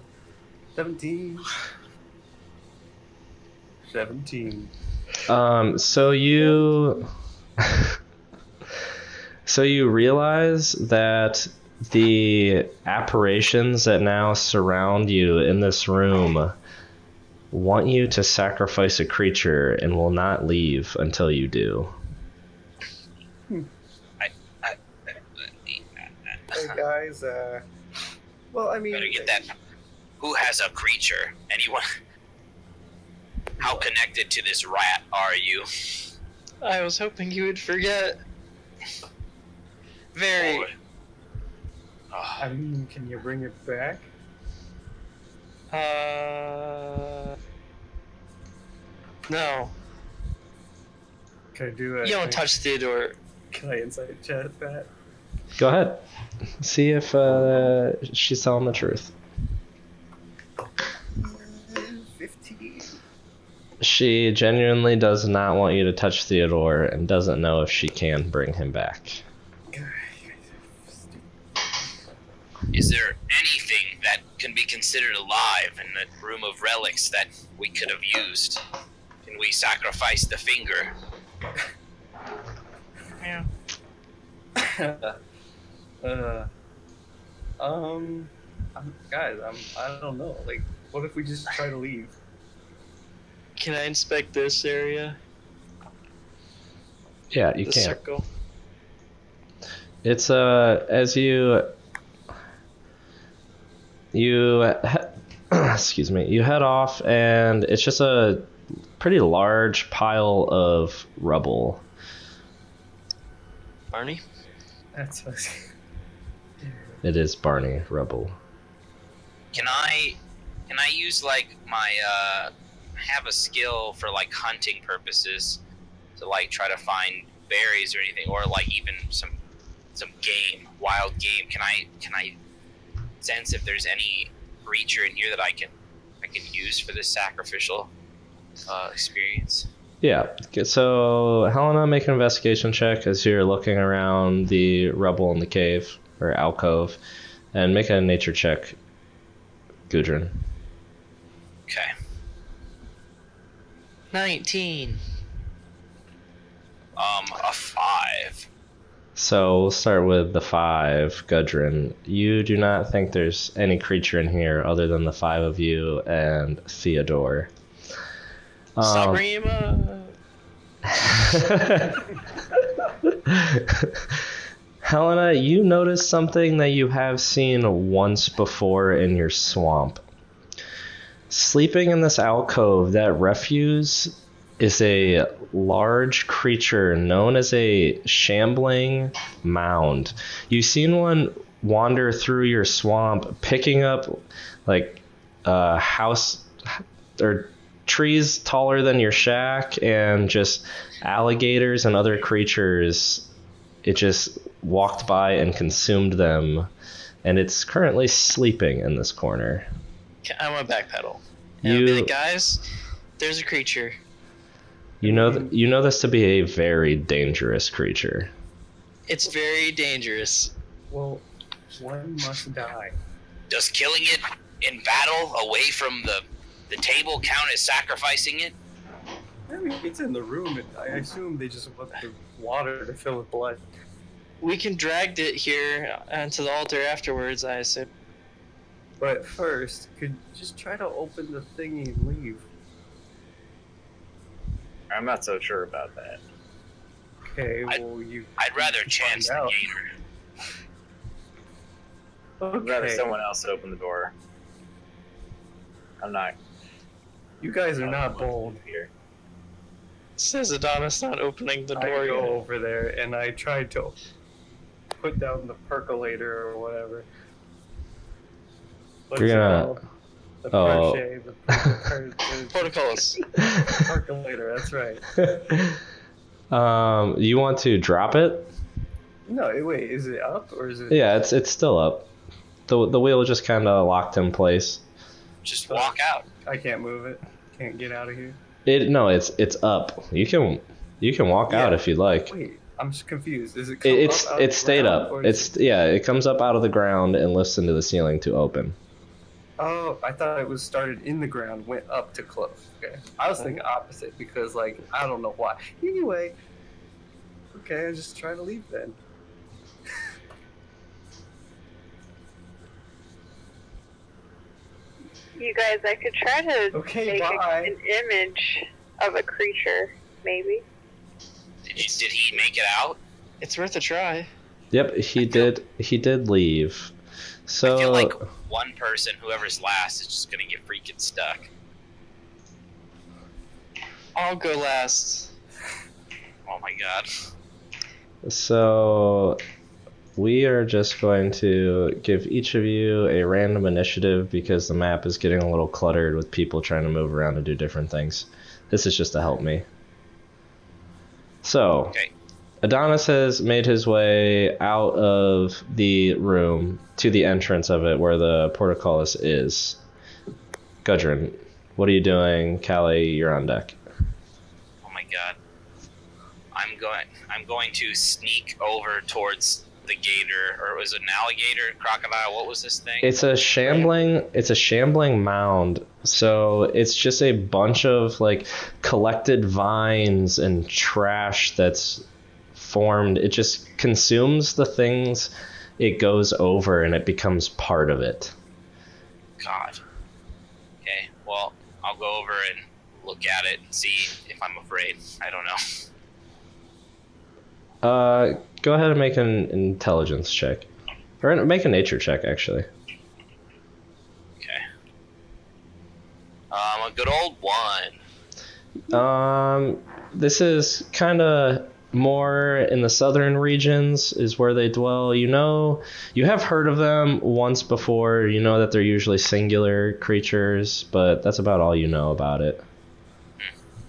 17. 17. So you realize that the apparitions that now surround you in this room want you to sacrifice a creature and will not leave until you do. Hey guys, well, I mean, Better get that. Who has a creature? Anyone? How connected to this rat are you? I was hoping you would forget. Very. I mean, can you bring it back? No. Can I do it? You don't touch Theodore. Can I insight chat that? Go ahead. See if she's telling the truth. 15. She genuinely does not want you to touch Theodore and doesn't know if she can bring him back. Is there anything that can be considered alive in the room of relics that we could have used? Can we sacrifice the finger? Yeah. Guys, I don't know. Like, what if we just try to leave? Can I inspect this area? Yeah, you The can. circle. It's as you excuse me, you head off, and it's just a pretty large pile of rubble. Barney? That's what It is Barney rubble. Can I use like my have a skill for like hunting purposes to like try to find berries or anything, or like even some game, wild game? Can I sense if there's any creature in here that I can use for this sacrificial experience? Yeah. So Helena, make an investigation check as you're looking around the rubble in the cave or alcove, and make a nature check, Gudrun. Okay. 19. A 5. So we'll start with the 5, Gudrun. You do not think there's any creature in here other than the 5 of you and Theodore. Stop bringing him up. Helena, you notice something that you have seen once before in your swamp. Sleeping in this alcove, that refuse is a large creature known as a shambling mound. You've seen one wander through your swamp, picking up like house or trees taller than your shack, and just alligators and other creatures. It just walked by and consumed them, and it's currently sleeping in this corner. I want to backpedal. And I'll be like, guys, there's a creature. You know this to be a very dangerous creature. It's very dangerous. Well, one must die. Does killing it in battle away from the table count as sacrificing it? I mean, it's in the room. I assume they just want the water to fill with blood. We can drag it here onto the altar afterwards, I assume. But first, could you just try to open the thingy and leave? I'm not so sure about that. Okay, well, you... I'd rather chant the out. gator. I'd rather Okay, someone else open the door. I'm not. you guys are not bold. Here. Says Adonis not opening the I door go yet. over there and I tried to put down the percolator or whatever. What's You're it gonna- called? The Oh. crochet, the Protocols. percolator, that's right. You want to drop it? No, wait, is it up or is it... Yeah, it's still up. The wheel just kind of locked in place. Just walk out. I can't move it. Can't get out of here. It's up. You can walk out Yeah. if you'd like. Wait, I'm just confused. Is it come It's up out of the stayed ground, up. or is It comes up out of the ground and lifts into the ceiling to open. Oh, I thought it was started in the ground, went up to close. Okay. I was thinking opposite because, like, I don't know why. Anyway, okay, I just try to leave then. You guys, I could try to Okay, make bye. an image of a creature, maybe. Did he make it out? It's worth a try. Yep, he did leave. So I feel like one person, whoever's last, is just gonna get freaking stuck. I'll go last. Oh my god. So we are just going to give each of you a random initiative because the map is getting a little cluttered with people trying to move around and do different things. This is just to help me. So, Okay. Adonis has made his way out of the room to the entrance of it where the portcullis is. Gudrun, what are you doing? Kallie, you're on deck. Oh my god. I'm going to sneak over towards the gator, or was it an alligator, crocodile? What was this thing? It's a shambling mound. So it's just a bunch of like collected vines and trash that's formed. It just consumes the things it goes over and it becomes part of it. God. Okay, well, I'll go over and look at it and see if I'm afraid. I don't know. Go ahead and make an intelligence check. Or make a nature check, actually. Okay. A good old 1. This is kind of more in the southern regions is where they dwell. You know, you have heard of them once before. You know that they're usually singular creatures, but that's about all you know about it.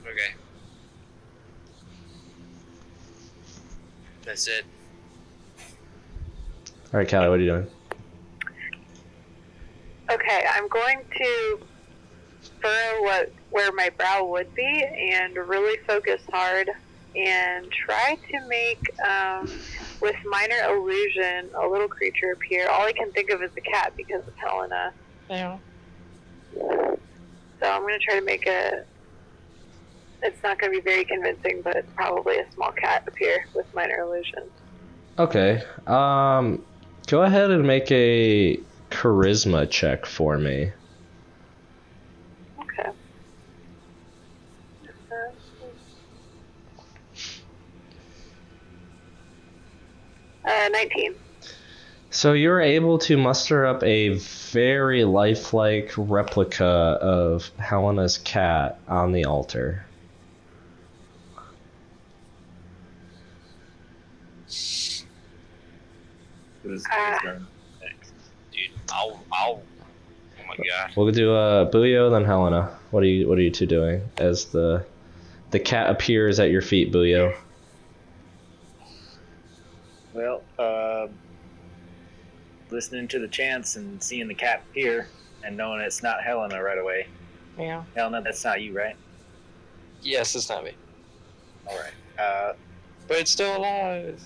Okay. That's it. All right, Kallie, what are you doing? Okay, I'm going to furrow where my brow would be and really focus hard and try to make, with minor illusion, a little creature appear. All I can think of is the cat because of Helena. Yeah. So I'm going to try to make it's not going to be very convincing, but probably a small cat appear with minor illusion. Okay. Go ahead and make a charisma check for me. Okay. 19. So you're able to muster up a very lifelike replica of Helena's cat on the altar. Who's Ah. turn next? Dude, I'll oh my god. We'll do Buio, then Helena. What are you two doing as the cat appears at your feet, Buio? Well, listening to the chants and seeing the cat appear and knowing it's not Helena right away. Yeah. Helena, that's not you, right? Yes, it's not me. All right. But it's still alive.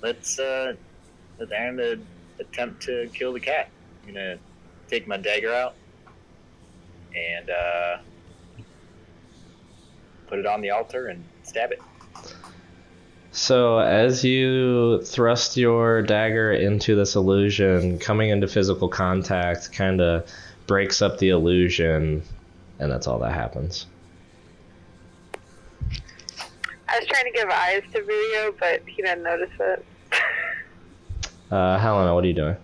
let's Aaron attempt to kill the cat. I'm gonna take my dagger out and put it on the altar and stab it. So as you thrust your dagger into this illusion, coming into physical contact kind of breaks up the illusion, and that's all that happens. I was trying to give eyes to Buio, but he didn't notice it. Helena, what are you doing?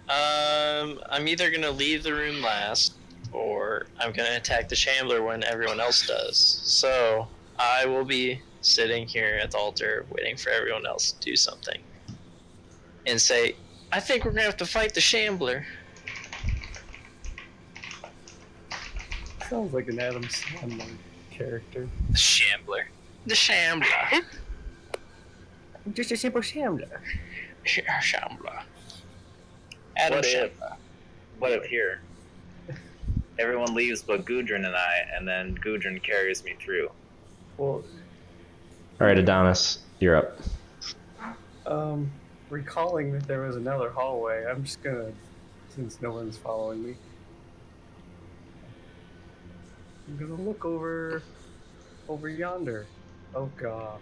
I'm either gonna leave the room last, or I'm gonna attack the Shambler when everyone else does. So I will be sitting here at the altar waiting for everyone else to do something. And say, I think we're gonna have to fight the Shambler. Sounds like an Adam Sandler character. The Shambler. The Shambler. Just a simple Shambler. Shambler. Adam What if- Shambler. What if here? Everyone leaves but Gudrun and I, and then Gudrun carries me through. Well, All right, Adonis, you're up. recalling that there was another hallway, I'm just gonna, since no one's following me, I'm gonna look over yonder. Oh god.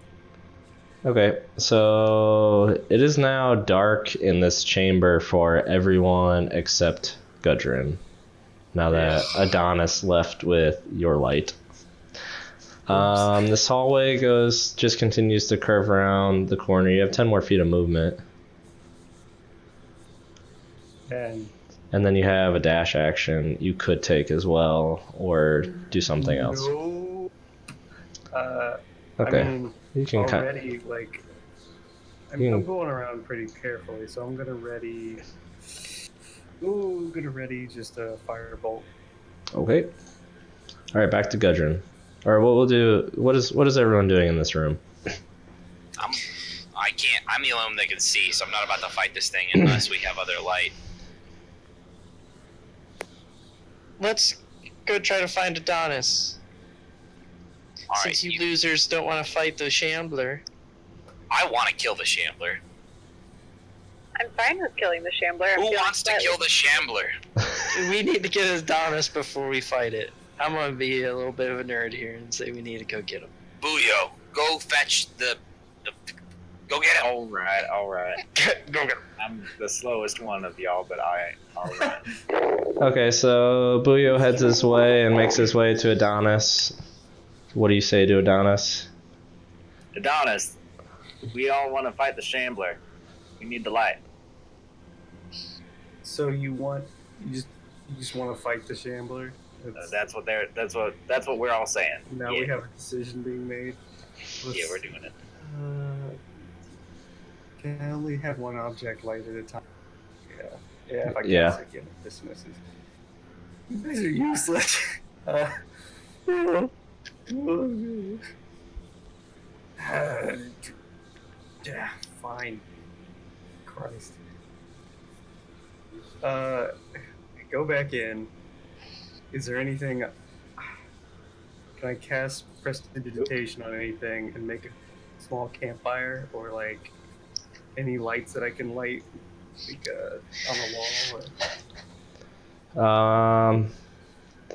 Okay, so it is now dark in this chamber for everyone except Gudrun, now that Adonis left with your light. This hallway just continues to curve around the corner. You have 10 more feet of movement. And And then you have a dash action you could take as well, or do something else. no. Okay. I mean, You can cut. already, like, I'm going around pretty carefully, so I'm gonna ready. Ooh, I'm gonna ready just a firebolt. Okay. All right, back to Gudrun. All right, what we'll do. What is everyone doing in this room? I can't. I'm the only one that can see, so I'm not about to fight this thing unless we have other light. Let's go try to find Adonis. All Since right, you losers don't want to fight the Shambler. I want to kill the Shambler. I'm fine with killing the Shambler. I'm Who feeling wants to slightly- kill the Shambler? We need to get Adonis before we fight it. I'm gonna be a little bit of a nerd here and say we need to go get him. Buio, go fetch the go get him. All right. Go get him. I'm the slowest one of y'all, but I'll run. Okay, so Buio heads his way and makes his way to Adonis. What do you say to Adonis? Adonis, we all want to fight the Shambler. We need the light. So you just want to fight the Shambler? That's what we're all saying. Now we have a decision being made. Yeah, we're doing it. Can I only have one object light at a time? Yeah, if I can Yeah. again, this misses. You guys are useless. Yeah, fine. Christ. Go back in. Is there anything? Can I cast prestidigitation on anything and make a small campfire, or like any lights that I can light, like on the wall?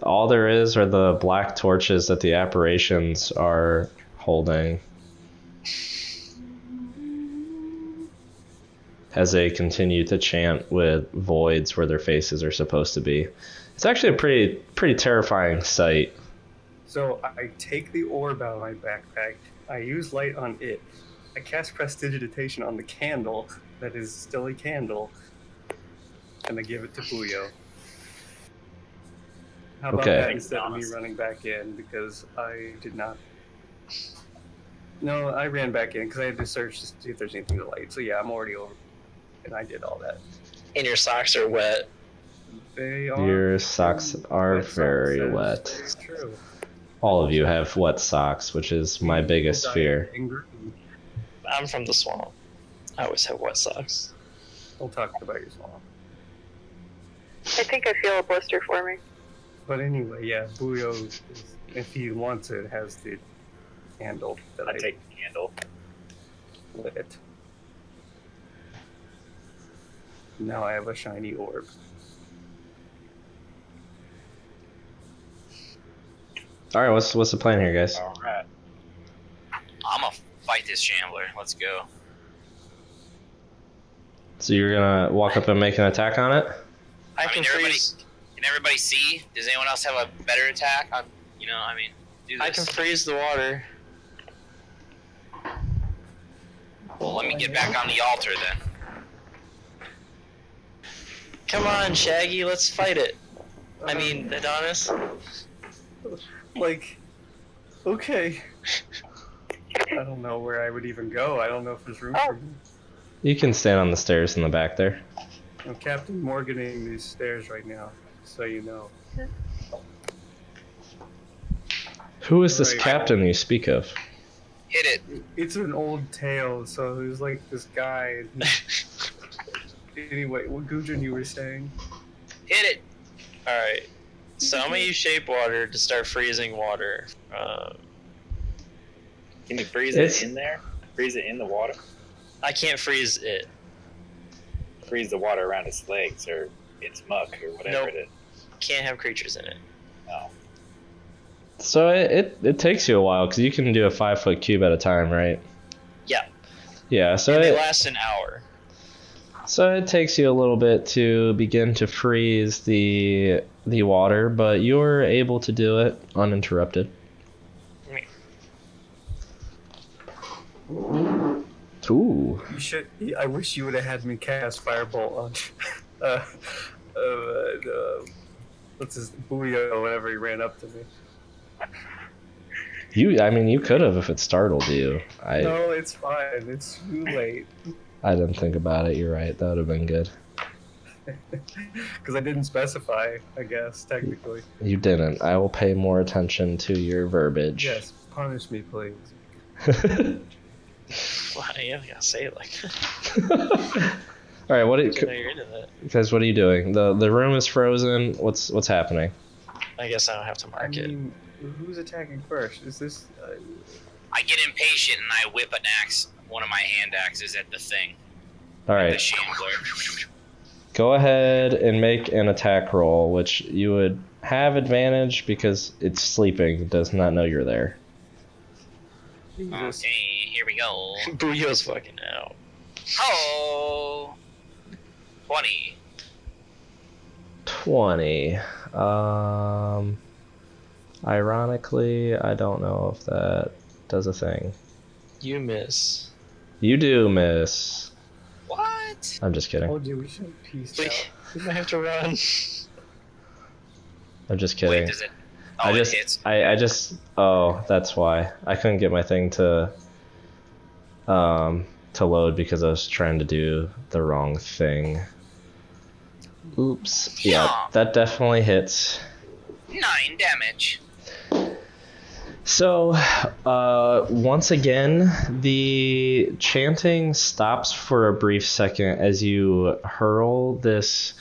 All there is are the black torches that the apparitions are holding as they continue to chant with voids where their faces are supposed to be. It's actually a pretty terrifying sight. So I take the orb out of my backpack. I use light on it. I cast prestidigitation on the candle that is still a candle, and I give it to Buio. How about Okay. that instead of me running back in, because I did not. No, I ran back in because I had to search to see if there's anything to light. So yeah, I'm already over, and I did all that. And your socks are wet. They are. Your socks are wet socks, very that is wet. very true. All of you have wet socks, which is my biggest fear. I'm from the swamp. I always have wet socks. We'll talk about your swamp. I think I feel a blister forming. But anyway, yeah, Buio, if he wants it, has the candle that I take the candle. lit. Now I have a shiny orb. All right, what's the plan here, guys? All right. I'm gonna fight this Shambler. Let's go. So you're gonna walk up and make an attack on it? I can freeze. Can everybody see? Does anyone else have a better attack? Do this. I can freeze the water. Well, let me get back on the altar then. Come on, Shaggy, let's fight it. I mean, Adonis. Like, okay. I don't know where I would even go. I don't know if there's room for me. You can stand on the stairs in the back there. I'm Captain Morganing these stairs right now, so you know. Who is this Right. captain you speak of? Hit it. It's an old tale, so there's like this guy. And anyway, what Gudrun you were saying? Hit it. Alright. So I'm gonna use shape water to start freezing water. Can you freeze It's- it in there? Freeze it in the water? I can't freeze it. Freeze the water around its legs or its muck or whatever Nope. it is. Can't have creatures in it. No. So it takes you a while because you can do a 5-foot cube at a time, right? Yeah. Yeah. So And they it, last an hour. so it takes you a little bit to begin to freeze the water, but you're able to do it uninterrupted. Ooh. You should. I wish you would have had me cast Firebolt on. What's his Buio? Whenever he ran up to me. You could have if it startled you. No, it's fine. It's too late. I didn't think about it. You're right. That would have been good. Because I didn't specify. I guess technically. You didn't. I will pay more attention to your verbiage. Yes. Punish me, please. Why you gotta say it like that? All right. What I know you're into that. guys? What are you doing? The room is frozen. What's happening? I guess I don't have to I mark it. mean, who's attacking first? Is this? I get impatient and I whip an axe, one of my hand axes at the thing. All The right. Shambler. Go ahead and make an attack roll, which you would have advantage because it's sleeping. It does not know you're there. Jesus. Okay, here we go. Buio's fucking out. Oh, 20. 20. Ironically, I don't know if that does a thing. You miss. You do miss. What? I'm just kidding. Oh, dude, we should peace We, out. we might have to run. I'm just kidding. Wait, does it? Oh, it hits. I just oh, that's why. I couldn't get my thing to load because I was trying to do the wrong thing. Oops. Yeah, Yeah. that definitely hits. 9 damage. So, once again, the chanting stops for a brief second as you hurl this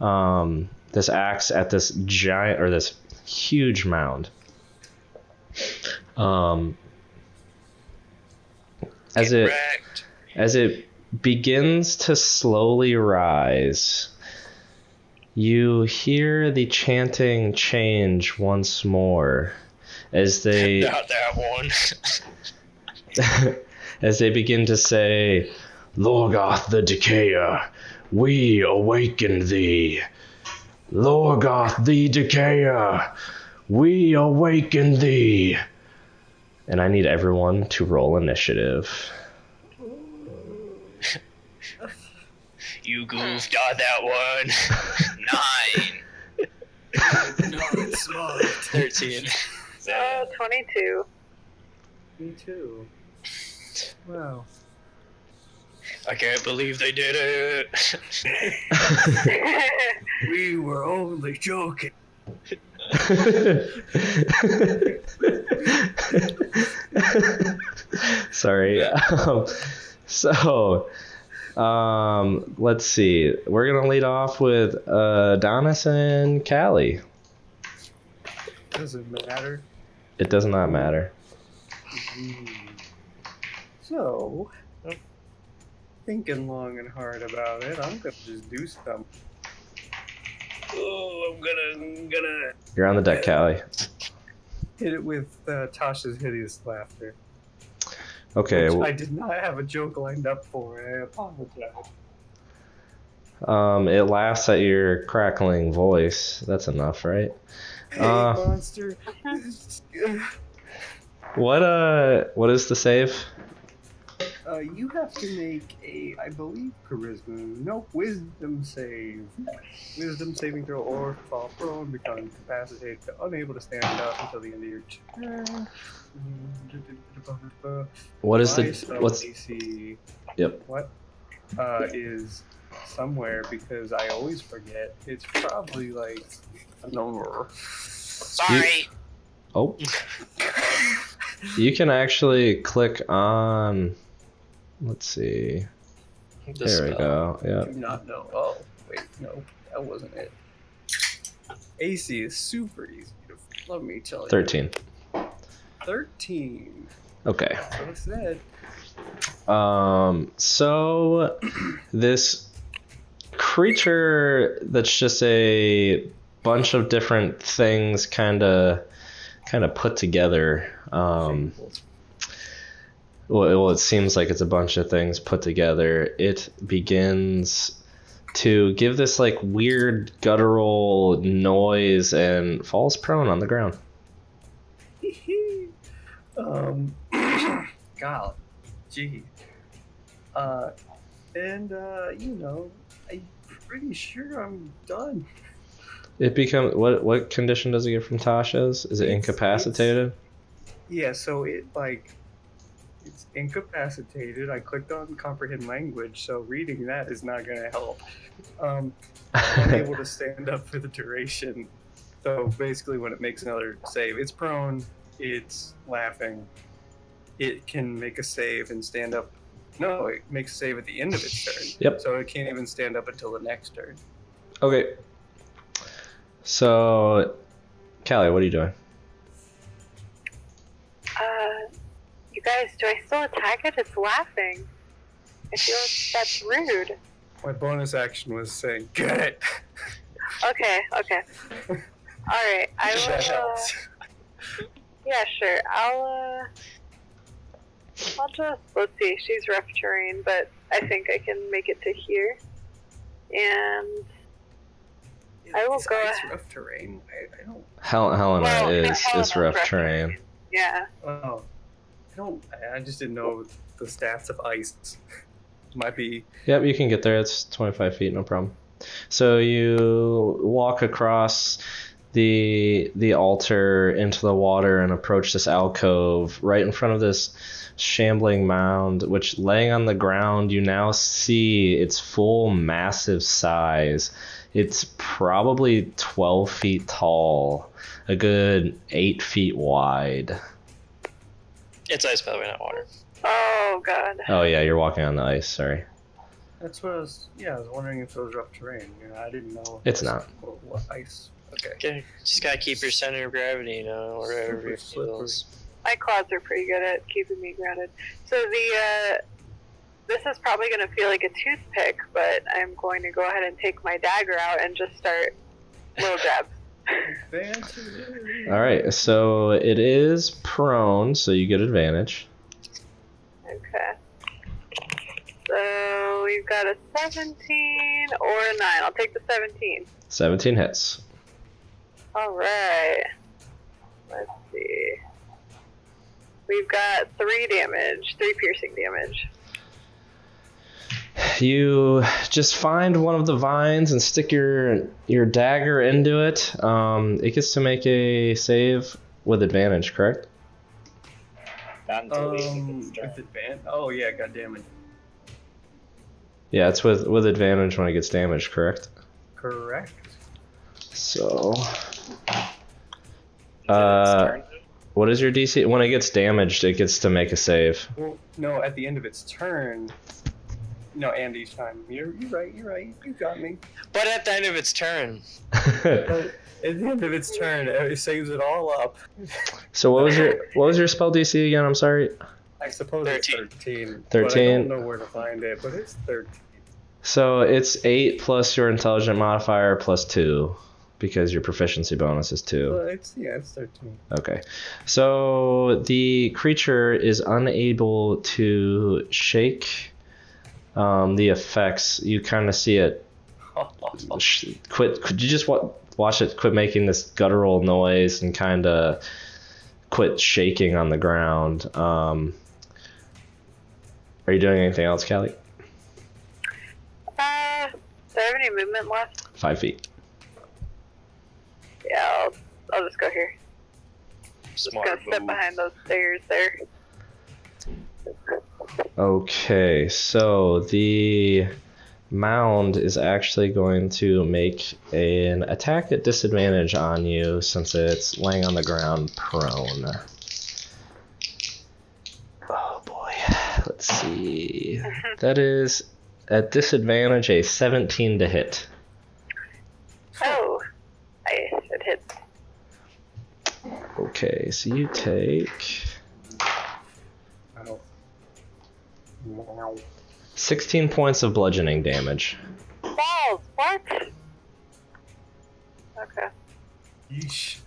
axe at this giant or this huge mound. As Get it wrecked. as it begins to slowly rise, you hear the chanting change once more as they Not that one. as they begin to say, Lorgoth the Decayer, we awaken thee. Lorgoth the Decayer, we awaken thee. And I need everyone to roll initiative. You goofed on that one. 9. No, it's smart. 13. 22. Me too. Wow. I can't believe they did it. We were only joking. Sorry. Let's see. We're gonna lead off with Adonis and Kallie. Does it matter? It does not matter. So, thinking long and hard about it, I'm gonna just do something. Oh, I'm gonna You're on the deck, Kallie. hit it with Tasha's hideous laughter. Okay. Which I did not have a joke lined up for. I apologize. It laughs at your crackling voice. That's enough, right? Hey, monster. What is the save? You have to make a, I believe, wisdom save. Wisdom saving throw or fall prone, become incapacitated, unable to stand up until the end of your turn. What's AC? Yep. What is somewhere because I always forget. It's probably like a number. Sorry. Oh. You can actually click on. Let's see. There we go. I Yeah. do not know. Oh, wait, no, that wasn't it. AC is super easy to, let me tell you. 13. 13. Okay. That's what it said. So this creature that's just a bunch of different things kind of put together. Well, it seems like it's a bunch of things put together. It begins to give this like weird guttural noise and falls prone on the ground. God, gee. And you know, I'm pretty sure I'm done. It becomes what condition does it get from Tasha's? Is it incapacitated? Yeah, so it it's incapacitated. I clicked on comprehend language, so reading that is not going to help. Unable to stand up for the duration. So basically, when it makes another save, it's prone. It's laughing. It can make a save and stand up. No, it makes a save at the end of its turn. Yep. So it can't even stand up until the next turn. Okay. So, Kallie, what are you doing? You guys, do I still attack it? It's laughing. I feel like that's rude. My bonus action was saying, "Get it." Okay. Alright, I will, That helps. yeah, sure. I'll just, let's see, she's rough terrain, but I think I can make it to here. And I will go Besides ahead. rough terrain. I don't. Helena Well, is Helena's rough terrain. Yeah. Oh, I just didn't know the stats of ice. Might be. Yep, you can get there. It's 25 feet, no problem. So you walk across the altar into the water and approach this alcove right in front of this shambling mound, which laying on the ground you now see its full massive size. It's probably 12 feet tall, a good 8 feet wide. It's ice, by the way, not water. Oh, God. Oh yeah, you're walking on the ice, sorry. That's what I was. Yeah, I was wondering if it was rough terrain. You know, I didn't know. It's not. What ice? Okay. Okay, just gotta keep your center of gravity, you know, wherever Super it feels. My claws are pretty good at keeping me grounded. So this is probably going to feel like a toothpick, but I'm going to go ahead and take my dagger out and just start little jabs. Fancy. All right, so it is prone, so you get advantage. Okay. So we've got a 17 or a 9. I'll take the 17. 17 hits. All right. Let's see. We've got 3 damage, 3 piercing damage. You just find one of the vines and stick your dagger into it. It gets to make a save with advantage, correct? Not until With it's turn. advantage. Oh yeah, got damage. Yeah, it's with advantage when it gets damaged, correct? Correct. So, Is it its turn? what is your DC? When it gets damaged, it gets to make a save. Well, no, at the end of its turn, No, and each time. You're right. You got me. But at the end of its turn, But at the end of its turn, it saves it all up. So what was your spell DC again? I'm sorry. I suppose 13. it's 13. 13. But I don't know where to find it, but it's 13. So it's 8 plus your intelligent modifier plus 2, because your proficiency bonus is 2. Well, it's 13. Okay. So the creature is unable to shake the effects. You kind of see it quit. Could you just watch it quit making this guttural noise and kind of quit shaking on the ground? Are you doing anything else, Kallie? Do I have any movement left? 5 feet. Yeah, I'll just go here. smart Just gonna step behind those stairs there. Okay, so the mound is actually going to make an attack at disadvantage on you since it's laying on the ground prone. Oh boy, let's see. That is at disadvantage a 17 to hit. Oh, nice, it hits. Okay, so you take Wow. 16 points of bludgeoning damage. Balls, what? Okay. Yeesh.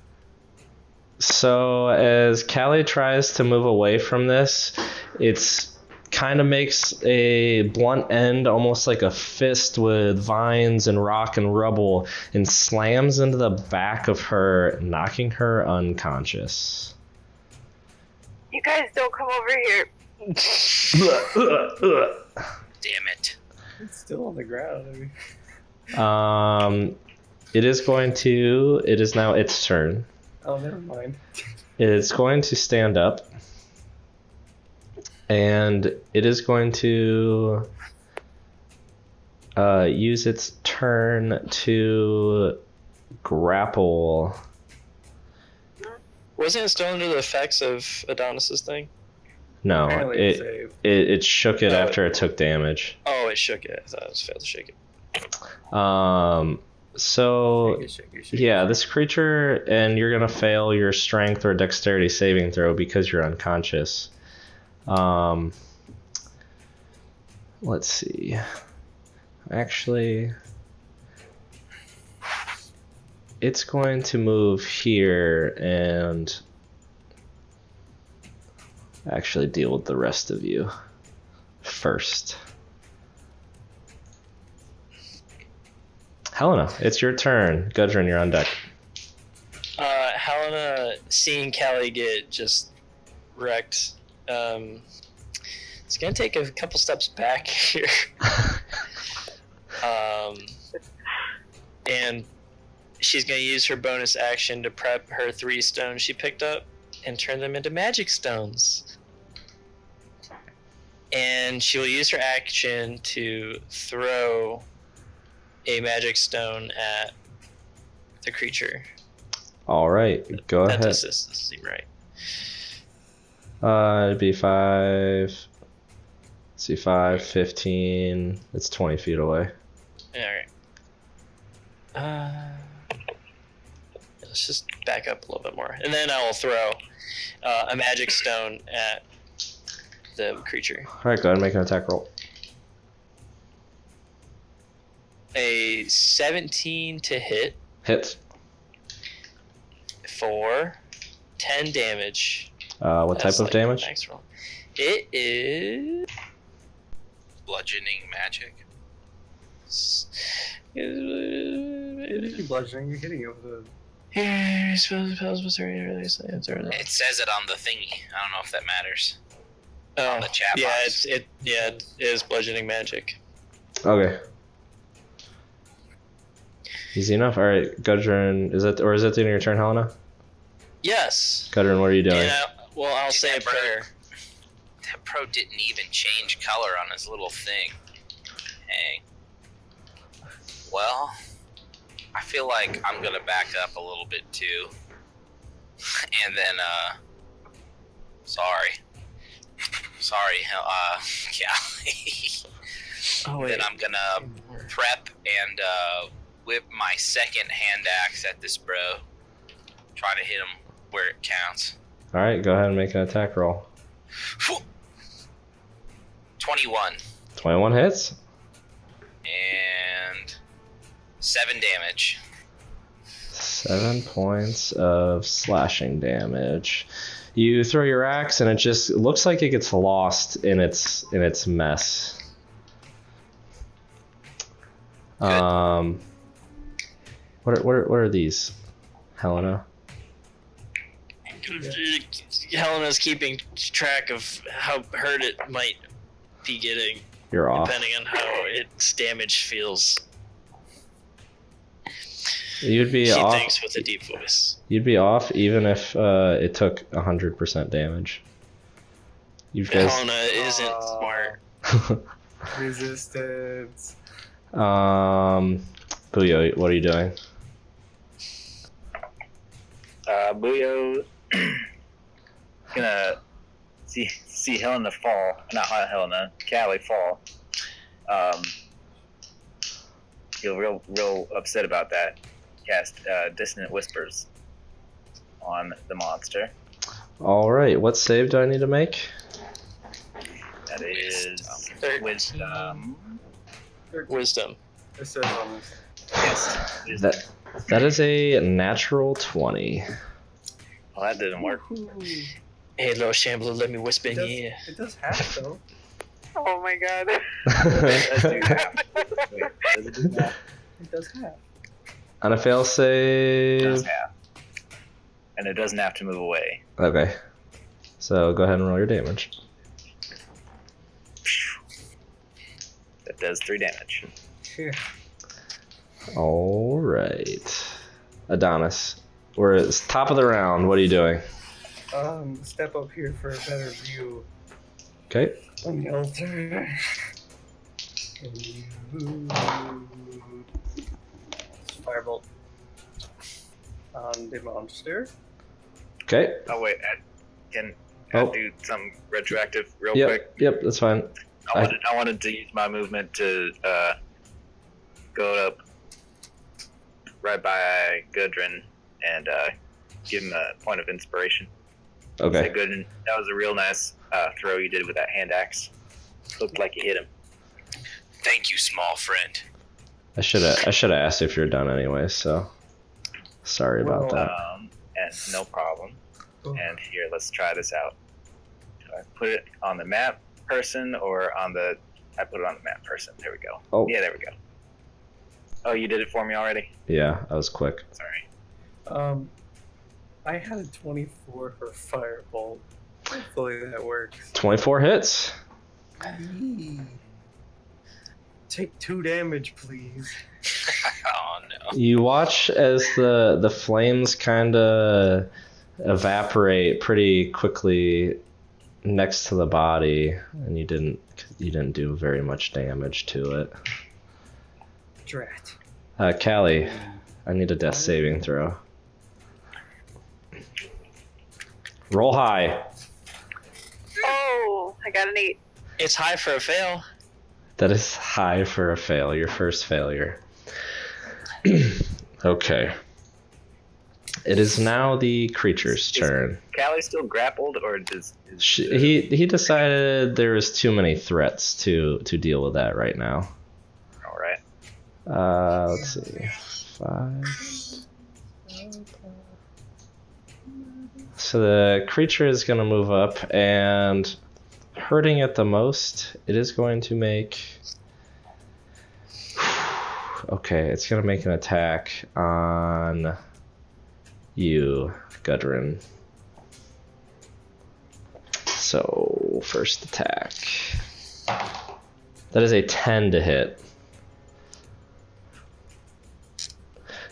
So as Kallie tries to move away from this, it's kind of makes a blunt end, almost like a fist with vines and rock and rubble, and slams into the back of her, knocking her unconscious. You guys don't come over here. Damn it. It's still on the ground. It is now its turn. Oh, never mind. It's going to stand up, and it is going to use its turn to grapple. Wasn't it still under the effects of Adonis's thing? No, Apparently it's saved. it shook it after it took damage. Oh, it shook it. I thought it was failed to shake it. So Shake it. yeah, this creature, and you're gonna fail your strength or dexterity saving throw because you're unconscious. Let's see. Actually, it's going to move here and actually deal with the rest of you first. Helena, it's your turn. Gudrun, you're on deck. Helena, seeing Kallie get just wrecked, it's gonna take a couple steps back here. And she's gonna use her bonus action to prep her 3 stones she picked up and turn them into magic stones. And she will use her action to throw a magic stone at the creature. All right, go ahead. That doesn't seem right. It'd be 5. Let's see, 5, 15. It's 20 feet away. Alright. Let's just back up a little bit more. And then I will throw a magic stone at the creature. All right, go ahead and make an attack roll. A 17 to hit Hits. for 10 damage. What type That's of like damage? max roll. It is... Bludgeoning magic. Bludgeoning, you're hitting it with a... It says it on the thingy. I don't know if that matters. Oh, the chat yeah, box. it is bludgeoning magic. Okay. Easy enough. All right, Gudrun, is it the end of your turn, Helena? Yes. Gudrun, what are you doing? And I'll say a prayer. That pro didn't even change color on his little thing. Hey. Well, I feel like I'm gonna back up a little bit too. And then, sorry, Kallie. Oh Then wait. I'm gonna prep and whip my second hand axe at this bro. Try to hit him where it counts. All right, go ahead and make an attack roll. 21 21 hits. and 7 damage. 7 points of slashing damage. You throw your axe, and it just looks like it gets lost in its mess. Good. What are these, Helena? Helena's keeping track of how hurt it might be getting, You're off. depending on how its damage feels. You'd be She off. thinks with a deep voice. You'd be off even if it took 100% damage. You guys. Helena isn't smart. Resistance. Buio, what are you doing? Buio gonna see Helena fall. Not Helena, Kallie fall. Feel real upset about that. Cast Dissonant Whispers on the monster. All right, what save do I need to make? That is 13. Wisdom. Wisdom. It says on this. Yes. Wisdom. That is a natural 20. Well, that didn't work. Hey, little Shambler, let me whisper in your ear. It does half though. Oh my god. Let's do that. Wait, does it do that? It does half. On a fail It does save. have. And it doesn't have to move away. Okay. So go ahead and roll your damage. That does 3 damage. Yeah. All right. Adonis, we're at the top of the round. What are you doing? Step up here for a better view Okay. on the altar. And you... Firebolt on the monster. Okay. Oh wait, can Oh. I do something retroactive real Yep. quick? Yep. That's fine. I wanted to use my movement to go up right by Gudrun and give him a point of inspiration. Say, Okay. Gudrun, that was a real nice throw you did with that hand axe. Looked like you hit him. Thank you, small friend. I should have asked if you're done anyway. So sorry about that. And no problem. And here, let's try this out. Do I put it on the map person or on the... I put it on the map person. There we go. Oh. Yeah, there we go. Oh, you did it for me already? Yeah, I was quick. Sorry. I had a 24 for Firebolt. Hopefully that works. 24 hits. Take 2 damage, please. Oh no. You watch as the flames kind of evaporate pretty quickly next to the body, and you didn't do very much damage to it. Drat. Kallie, I need a death saving throw. Roll high. Oh, I got an 8. It's high for a fail. That is high for a fail, your first failure. Okay. It is now the creature's turn. Kallie still grappled, or does... He decided there was too many threats to deal with that right now. Alright. Let's see. 5. So the creature is going to move up, and hurting it the most, it is going to make... Okay, it's going to make an attack on you, Gudrun. So, first attack. That is a 10 to hit.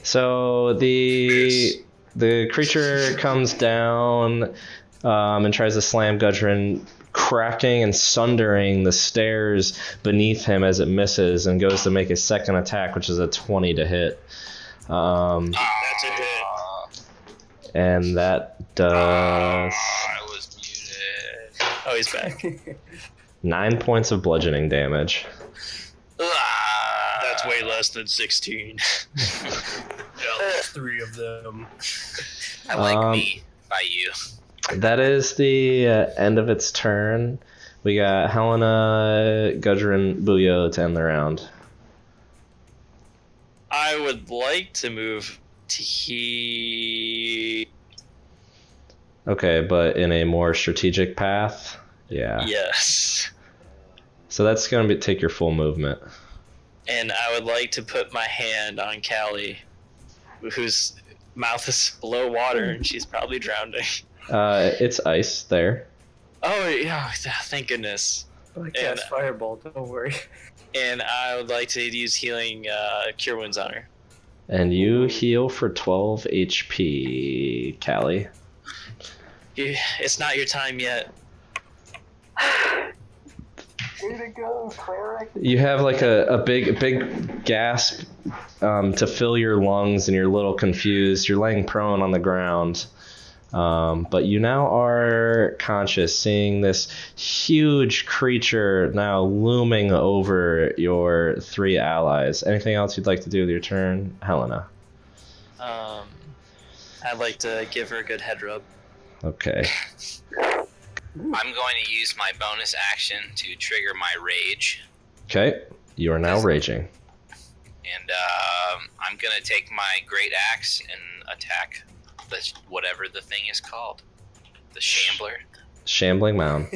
So the creature comes down and tries to slam Gudrun, cracking and sundering the stairs beneath him as it misses, and goes to make a second attack, which is a 20 to hit. That's a hit. And that does I was muted. Oh, he's back. 9 points of bludgeoning damage. That's way less than 16. There's 3 of them. I like me by you. That is the end of its turn. We got Helena, Gudrun, Buio to end the round. I would like to move to here. Okay, but in a more strategic path? Yeah. Yes. So that's going to take your full movement. And I would like to put my hand on Kallie, whose mouth is below water and she's probably drowning. It's ice there. Oh, yeah, thank goodness. I cast Fireball, don't worry. And I would like to use healing Cure Wounds on her. And you heal for 12 HP, Kallie. It's not your time yet. Way to go, cleric. You have like a big gasp to fill your lungs, and you're a little confused. You're laying prone on the ground. But you now are conscious, seeing this huge creature now looming over your 3 allies. Anything else you'd like to do with your turn, Helena? I'd like to give her a good head rub. Okay. I'm going to use my bonus action to trigger my rage. Okay. You are now raging. And I'm going to take my great axe and attack whatever the thing is called. The Shambler. Shambling Mound.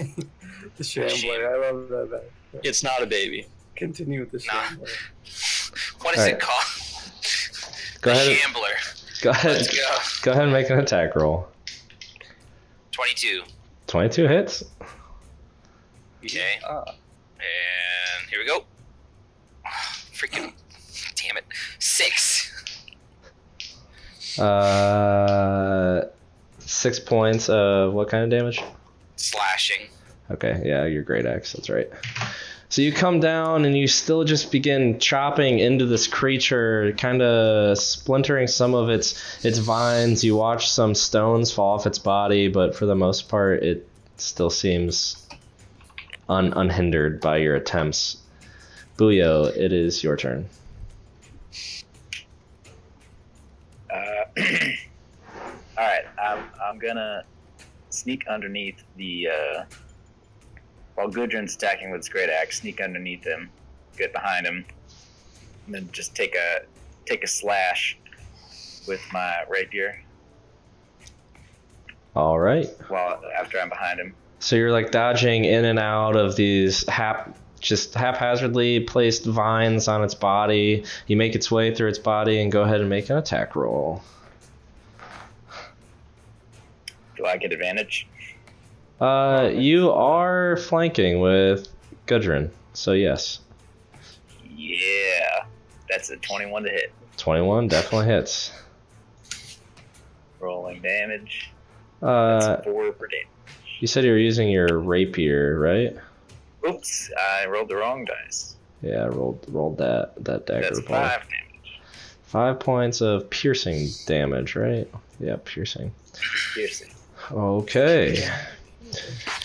The Shambler, I love that. It's not a baby. Continue with the Shambler. What is it called? Go the ahead. Shambler. Go ahead. Let's go. Go ahead and make an attack roll. 22. 22 hits. Okay. And here we go. Freaking damn it. 6. 6 points of what kind of damage? Slashing. Okay, yeah, your great axe, that's right. So you come down and you still just begin chopping into this creature, kind of splintering some of its vines. You watch some stones fall off its body, but for the most part, it still seems unhindered by your attempts. Buio, it is your turn. All right, I'm gonna sneak underneath the. While Gudrun's attacking with his great axe, sneak underneath him, get behind him, and then just take a slash with my rapier. All right. After I'm behind him. So you're like dodging in and out of these just haphazardly placed vines on its body. You make its way through its body and go ahead and make an attack roll. Do I get advantage? You are flanking with Gudrun, so yes. Yeah, that's a 21 to hit. 21 definitely hits. Rolling damage. That's 4 per damage. You said you were using your rapier, right? Oops, I rolled the wrong dice. Yeah, rolled that dagger. That's 5 damage. 5 points of piercing damage, right? Yeah, piercing. Piercing. Okay.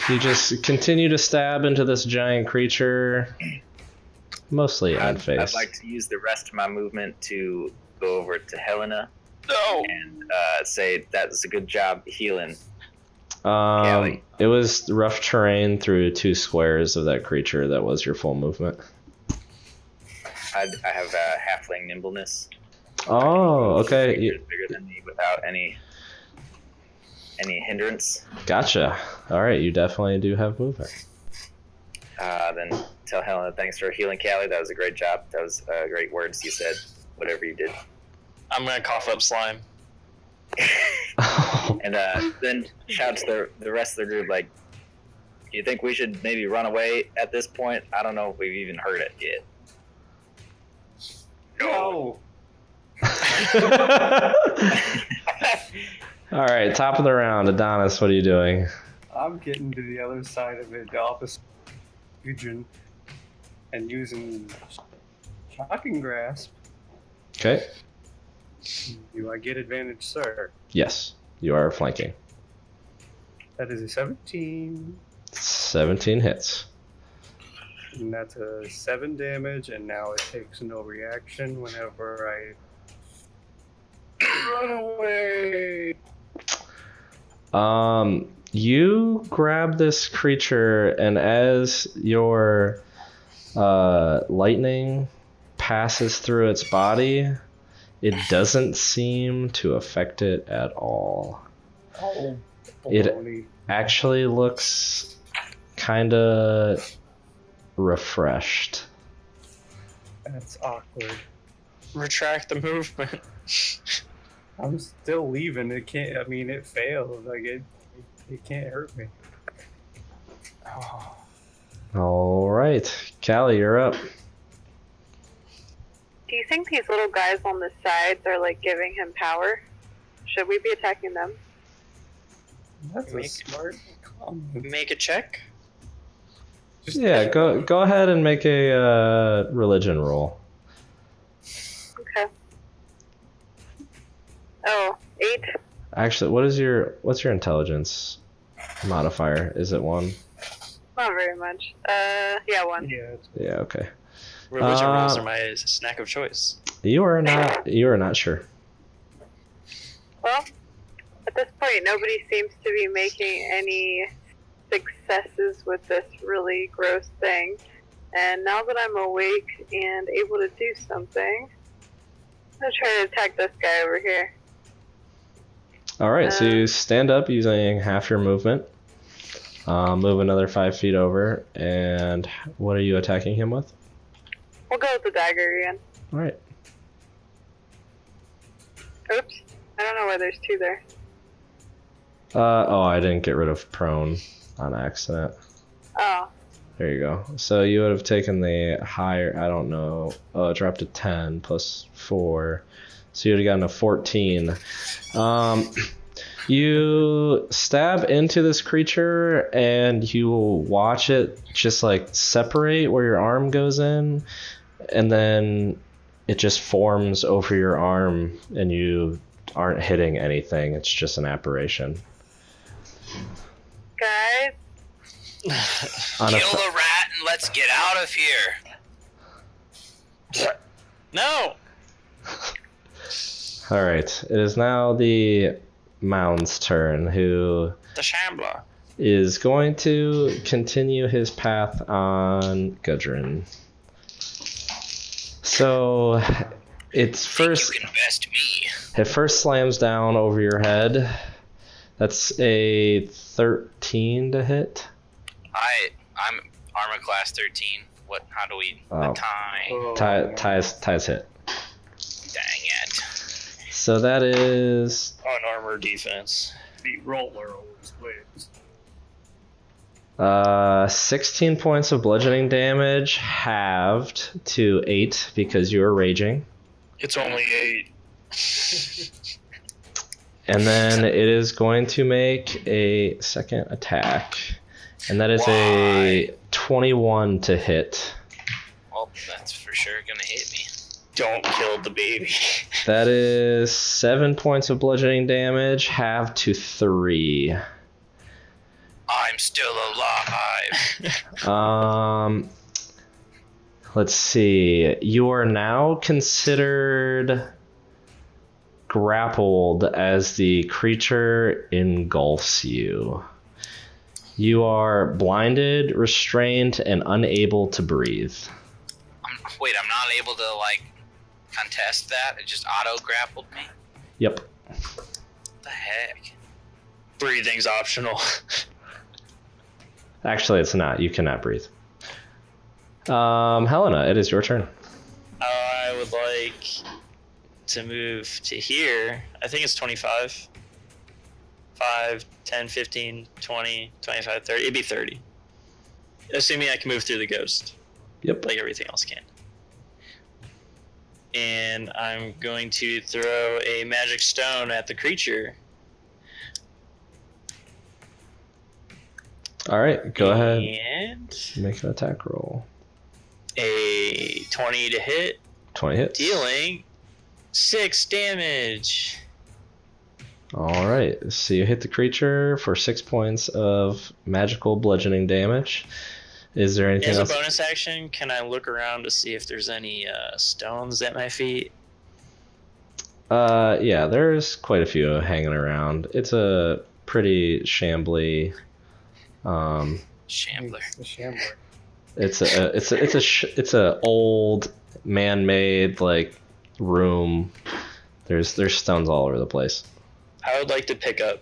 You just continue to stab into this giant creature, mostly on face. I'd like to use the rest of my movement to go over to Helena. No. And say that was a good job healing. Kallie. It was rough terrain through 2 squares of that creature. That was your full movement. I have a halfling nimbleness. Oh, okay. Bigger than me without any hindrance. Gotcha. All right, you definitely do have movement. Then tell Helena thanks for healing Kallie. That was a great job. That was great words you said. Whatever you did. I'm gonna cough up slime. And then shout to the rest of the group, like, you think we should maybe run away at this point? I don't know if we've even heard it yet. No! All right, top of the round. Adonis, what are you doing? I'm getting to the other side of it, the opposite region, and using Shocking Grasp. Okay. Do I get advantage, sir? Yes, you are flanking. That is a 17. 17 hits. And that's a 7 damage, and now it takes no reaction whenever I run away. You grab this creature, and as your lightning passes through its body, it doesn't seem to affect it at all. Oh, It baloney. actually looks kind of refreshed. That's awkward. Retract the movement. I'm still leaving. It can't. I mean, it failed. Like it can't hurt me. Oh. All right, Kallie, you're up. Do you think these little guys on the sides are like giving him power? Should we be attacking them? That's a Make- smart comment. Make a check. Just- Yeah, go ahead and make a religion roll. Okay. Oh, 8. Actually, what's your intelligence modifier? Is it 1? Not very much. Yeah, 1. Yeah, it's Yeah, okay. Religion rolls are my snack of choice. You are not sure. Well, at this point, nobody seems to be making any successes with this really gross thing. And now that I'm awake and able to do something, I'm going to try to attack this guy over here. All right, so you stand up using half your movement. Move another 5 feet over, and what are you attacking him with? We'll go with the dagger again. All right. Oops. I don't know why there's 2 there. I didn't get rid of prone on accident. Oh. There you go. So you would have taken the higher, I don't know, it dropped to 10 plus 4. So you would have gotten a 14. You stab into this creature, and you will watch it just like separate where your arm goes in, and then it just forms over your arm, and you aren't hitting anything. It's just an apparition. Guys, On Kill a, the rat and let's get out of here. No! all right, it is now the Mound's turn, who The Shambler. is going to continue his path on Gudrun. So it's first. You can best me. It first slams down over your head. That's a 13 to hit. I'm armor class 13. What? How do we Oh. tie? Oh, Ties hit. Dang it! So that is On armor defense. the roller always wins. 16 points of bludgeoning damage, halved to 8 because you are raging. It's only 8. And then it is going to make a second attack. And that is a 21 to hit. Well, that's for sure gonna hit me. Don't kill the baby. That is 7 points of bludgeoning damage, halved to 3. I'm still alive. Let's see. You are now considered grappled as the creature engulfs you. You are blinded, restrained, and unable to breathe. Wait, I'm not able to contest that. It just auto grappled me. Yep. What the heck? Breathing's optional. Actually, it's not. You cannot breathe. Helena, it is your turn. I would like to move to here. I think it's 25. 5, 10, 15, 20, 25, 30. It'd be 30. Assuming I can move through the ghost, Yep. like everything else can. And I'm going to throw a magic stone at the creature. All right, go ahead. And Make an attack roll. a 20 to hit, 20 hits. dealing 6 damage. All right, so you hit the creature for 6 points of magical bludgeoning damage. Is there anything As a else? bonus action, can I look around to see if there's any stones at my feet? Yeah, there's quite a few hanging around. It's a pretty shambly. Shambler. The Shambler. It's a old man-made like room. There's stones all over the place. I would like to pick up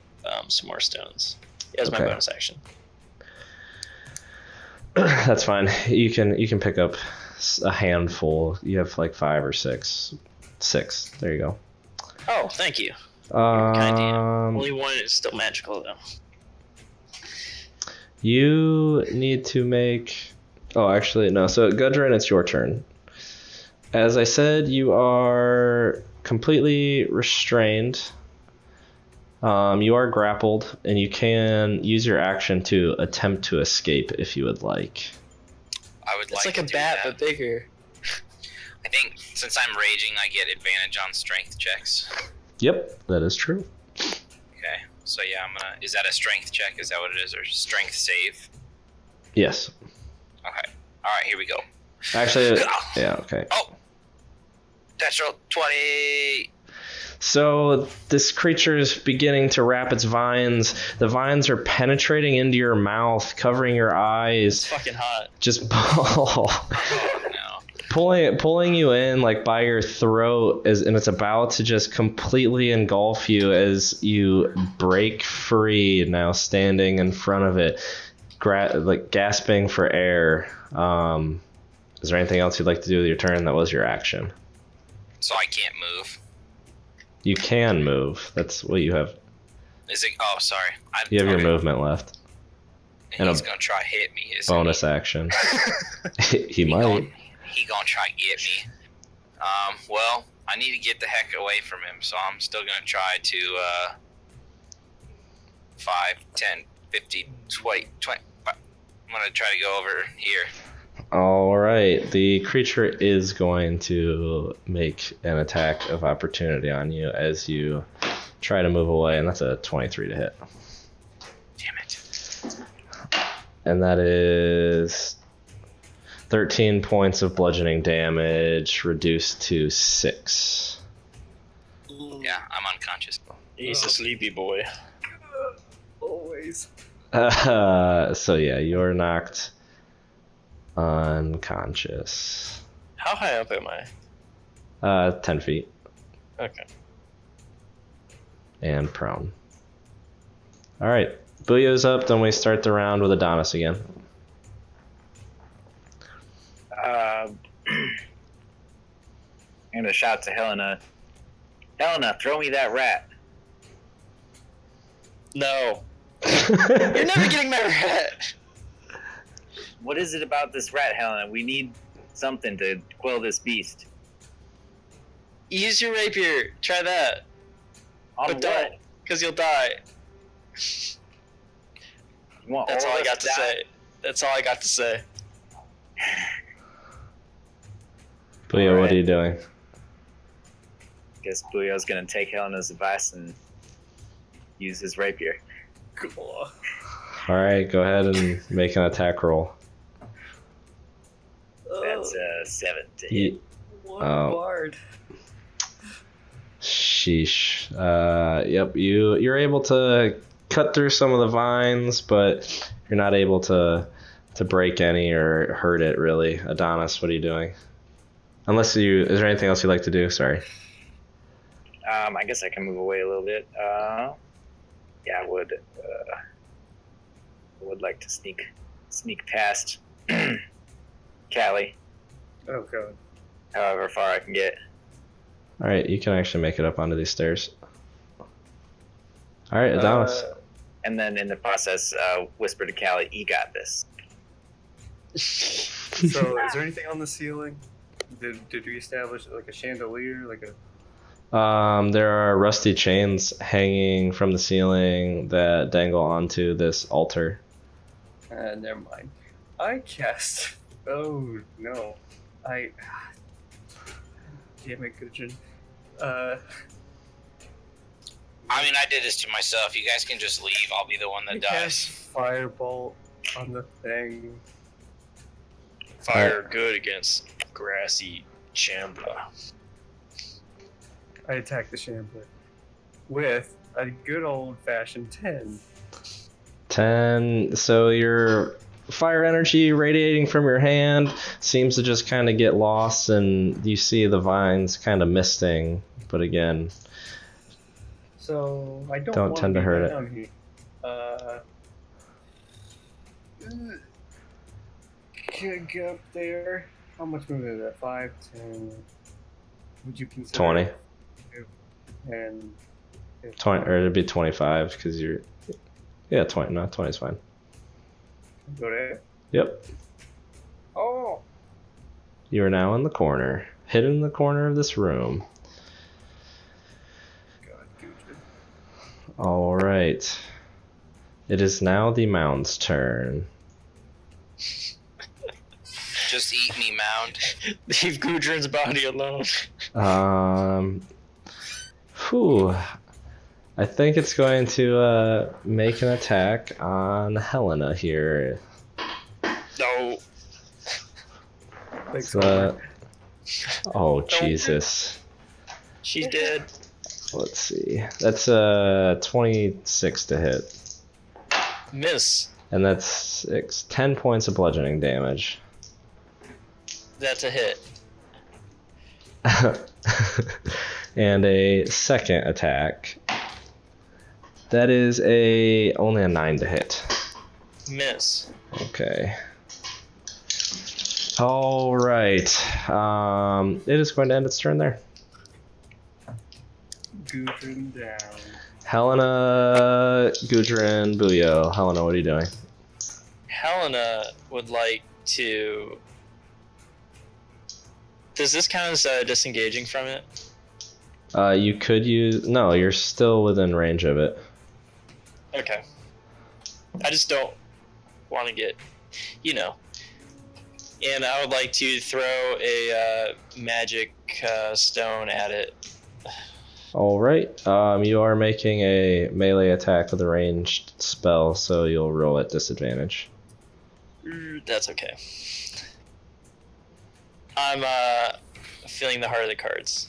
some more stones as my Okay. bonus action. That's fine. You can pick up a handful. You have like 5 or 6. 6. There you go. Oh, thank you. Kind of. Um, Only one is still magical though. you need to make. Oh, actually, no. So, Gudrun, it's your turn. As I said, you are completely restrained. You are grappled, and you can use your action to attempt to escape if you would like. I would It's like like a to do bat, that. but bigger. I think since I'm raging, I get advantage on strength checks. Yep, that is true. Okay, so yeah, I'm gonna. Is that a strength check? Is that what it is, or strength save? Yes. Okay. All right, here we go. Actually, yeah, okay. Oh, natural 20. So this creature is beginning to wrap its vines. The vines are penetrating into your mouth, covering your It's eyes, fucking hot. just Oh no. pulling you in like by your throat, and it's about to just completely engulf you as you break free. Now standing in front of it, like gasping for air. Is there anything else you'd like to do with your turn? That was your action. So I can't move. You can move. That's what you have. Is it? Oh, sorry. You have your okay. movement left. And and he's a gonna try hit me. Isn't Bonus he? action. he He might. gonna try get me. Well, I need to get the heck away from him, so I'm still gonna try to 5, 10, 15, 20. I'm gonna try to go over here. All right. The creature is going to make an attack of opportunity on you as you try to move away, and that's a 23 to hit. Damn it. And that is 13 points of bludgeoning damage reduced to 6. Yeah, I'm unconscious. He's a sleepy boy. Always. So yeah, you're knocked unconscious. How high up am I? 10 feet Okay. and prone. All right, Buio's up. Then we start the round with Adonis again. I'm gonna shout to Helena. Helena, throw me that rat. No. You're never getting my rat. What is it about this rat, Helena? We need something to quell this beast. Use your rapier. Try that. On But what? don't, because you'll die. You want That's all I Orla got to die? say. That's all I got to say. Buio, what Alright. are you doing? Guess Buio's gonna take Helena's advice and use his rapier. Cool. All right, go ahead and make an attack roll. That's 7 to hit. Ye- One Oh. bard. Sheesh. Yep, you're able to cut through some of the vines, but you're not able to break any or hurt it really. Adonis, what are you doing? Is there anything else you'd like to do? Sorry. I guess I can move away a little bit. Yeah, I would. I would like to sneak past Kallie, Oh god. however far I can get. All right, you can actually make it up onto these stairs. All right, Adonis. And then in the process, whisper to Kallie, "You got this." So, is there anything on the ceiling? Did we establish like a chandelier, like a? There are rusty chains hanging from the ceiling that dangle onto this altar. Never mind. I cast. Oh no, Damn it, Gudrun. I mean, I did this to myself. You guys can just leave. I'll be the one I that cast dies. firebolt on the thing. Fire good against grassy Shambler. I attack the Shambler with a good old-fashioned 10. 10. So your fire energy radiating from your hand seems to just kind of get lost, and you see the vines kind of misting. But again, So I don't, Don't want tend to be hurt it. down here. Can get up there. How much movement is that? 5, 10. Would you consider 20. And 20, or it'd be 25 because you're. Yeah, 20. No, 20 is fine. go there. Yep. Oh, You are now in the corner, hidden in the corner of this room. God, Gudrun. All right. It is now the mound's turn. Just eat me, mound. Leave Gudrun's body alone. Whew. I think it's going to make an attack on Helena here. No. Thanks, So, Homer. oh, Jesus. She's dead. Let's see. That's 26 to hit. Miss. And that's 10 points of bludgeoning damage. That's a hit. And a second attack. That is only a 9 to hit. Miss. Okay. All right. It is going to end its turn there. Gudrun down. Helena, Gudrun, Buio. Helena, what are you doing? Helena would like to. Does this count as disengaging from it? You could use. No, you're still within range of it. Okay. I just don't want to get, And I would like to throw a magic stone at it. All right. You are making a melee attack with a ranged spell, so you'll roll at disadvantage. That's okay. I'm feeling the heart of the cards.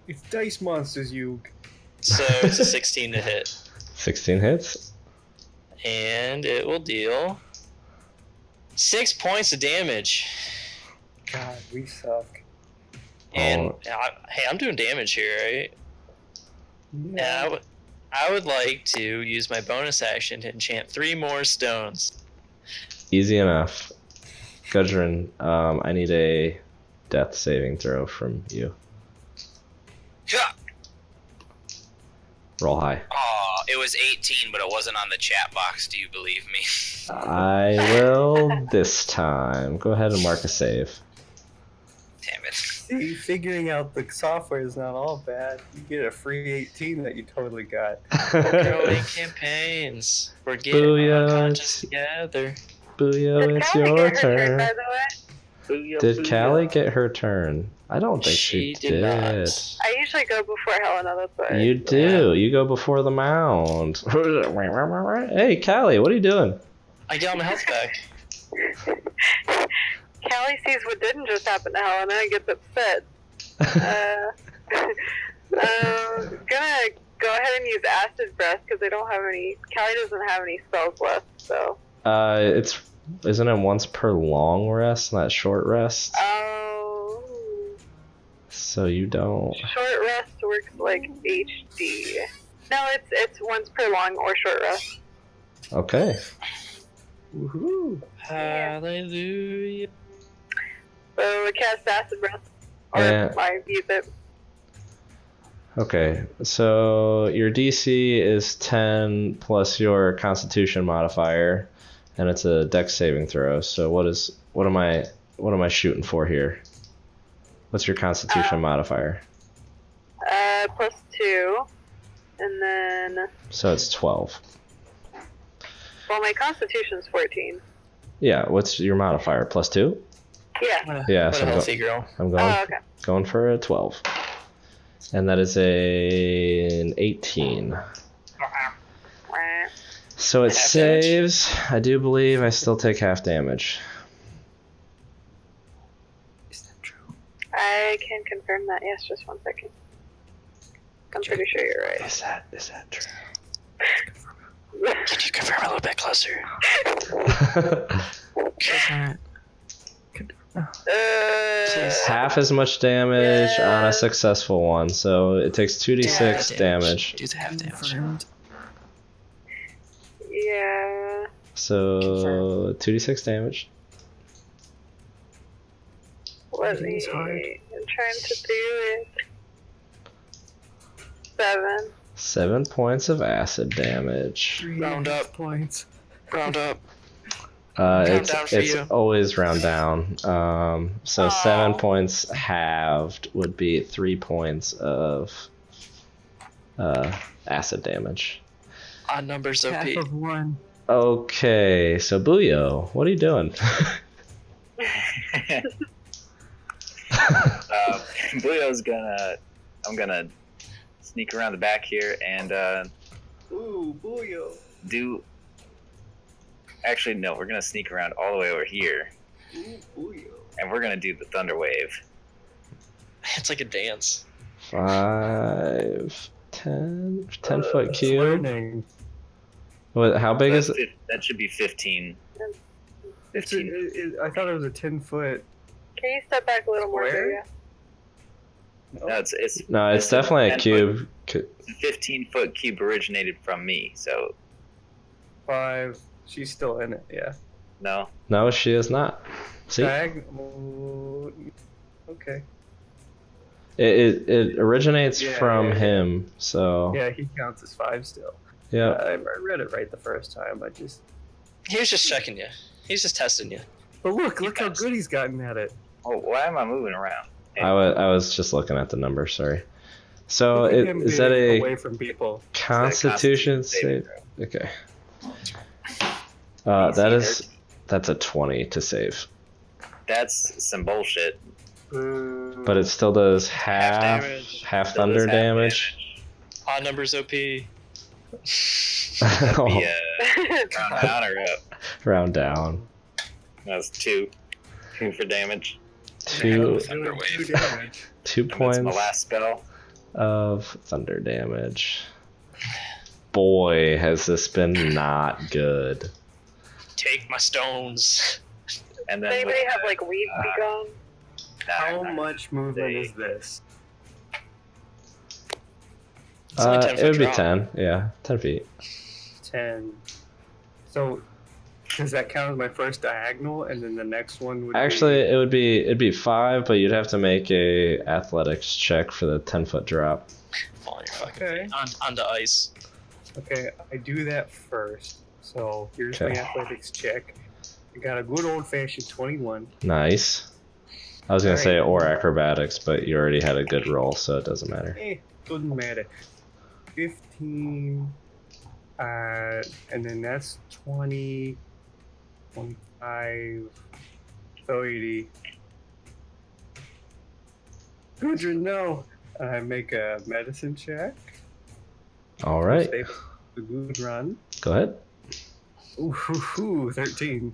It's dice monsters, you. So it's a 16 to hit. 16 hits. And it will deal 6 points of damage. God, we suck. And Oh. hey, I'm doing damage here, right? And I would like to use my bonus action to enchant 3 more stones. Easy enough. Gudrun, I need a death saving throw from you. Yeah. Roll high. Oh, it was 18, but it wasn't on the chat box. Do you believe me? I will this time. Go ahead and mark a save. Damn it. See, figuring out the software is not all bad. You get a free 18 that you totally got. Growing campaigns. We're getting Booyah. unconscious together. Buio, Did it's Kallie your get her turn, by turn. the way? Did Kallie get her turn? I don't think she did. not. I usually go before Helena, that's why. You do. You go before the mound. Hey, Kallie, what are you doing? I got my health back. Kallie sees what didn't just happen to Helena and gets upset. Gonna go ahead and use acid breath because I don't have any. Kallie doesn't have any spells left, so. Isn't it once per long rest, not short rest? Oh. So you don't. Short rest works like HD. No, it's once per long or short rest. Okay. Woohoo! Hallelujah. So I cast acid breath. Or Yeah. I use it. Okay. So your DC is 10 plus your Constitution modifier, and it's a Dex saving throw. So what am I shooting for here? What's your Constitution modifier? +2. And then, So it's 12. well, my Constitution's 14. Yeah. What's your modifier? +2? Yeah. Yeah. What So a healthy girl. I'm going. Oh, okay. Going for a 12. And that is an 18. Right. So it Half damage? saves. I do believe I still take half damage. Is that true? I can confirm that. Yes, just 1 second. I'm pretty sure you're right. Is that true? Can you confirm a little bit closer? Half as much damage on a successful one, so it takes 2d6 Yeah, damage. Do the half damage. Yeah. So 2d6 damage. Let me. Everything's hard. I'm trying to do it. 7. 7 points of acid damage. Round up. Points. Round up. Round It's down for you. always round down. So 7 points halved would be 3 points of acid damage. Odd numbers OP. Half of 1. Okay, so Buio, what are you doing? Buio's I'm gonna sneak around the back here and Ooh, Buio. Actually, no, we're gonna sneak around all the way over here, Ooh, Buio. and we're gonna do the thunder wave. It's like a dance. 5, 10 foot cube. Learning. What? How big is it? That should be 15. I thought it was a 10-foot. Can you step back a little more? Square? Julia? No, it's No, it's definitely a 10 cube. 15-foot cube originated from me, so 5. She's still in it, yeah. no. No, she is not. See, Diagonal. Okay. it originates Yeah, from yeah, yeah. him. So Yeah, he counts as 5 still. yeah. I read it right the first time. He was just checking you. He's just testing you. But look how passed. good he's gotten at it. Oh, why am I moving around? I was just looking at the number. Sorry. So Look at him is that being a away from people? Constitution save? Okay. That's a 20 to save, That's some bullshit. but it still does half damage. half Still thunder does half damage. Odd numbers OP. That'd be round down or up. Round down. That's 2. 2 for damage. Two Thunder Doing wave. 2 damage. two And that's my points last spell. of thunder damage. Boy, has this been not good. Take my stones. And Does then anybody with have like weed be gone? How much movement They- is this? It's only 10 It foot would be drop. 10. Yeah, 10 feet. 10. So, does that count as my first diagonal, and then the next one would Actually, be... it'd be 5, but you'd have to make a athletics check for the 10-foot drop. Fall on your fucking Okay. onto ice. Okay, I do that first. So, here's my Okay. athletics check. I got a good old-fashioned 21. Nice. I was gonna say or acrobatics, but you already had a good roll, so it doesn't matter. Doesn't matter. 15, and then that's 20, 25, 30. Gudrun, no. I make a medicine check. All right, Save the good run. go ahead. Ooh, 13.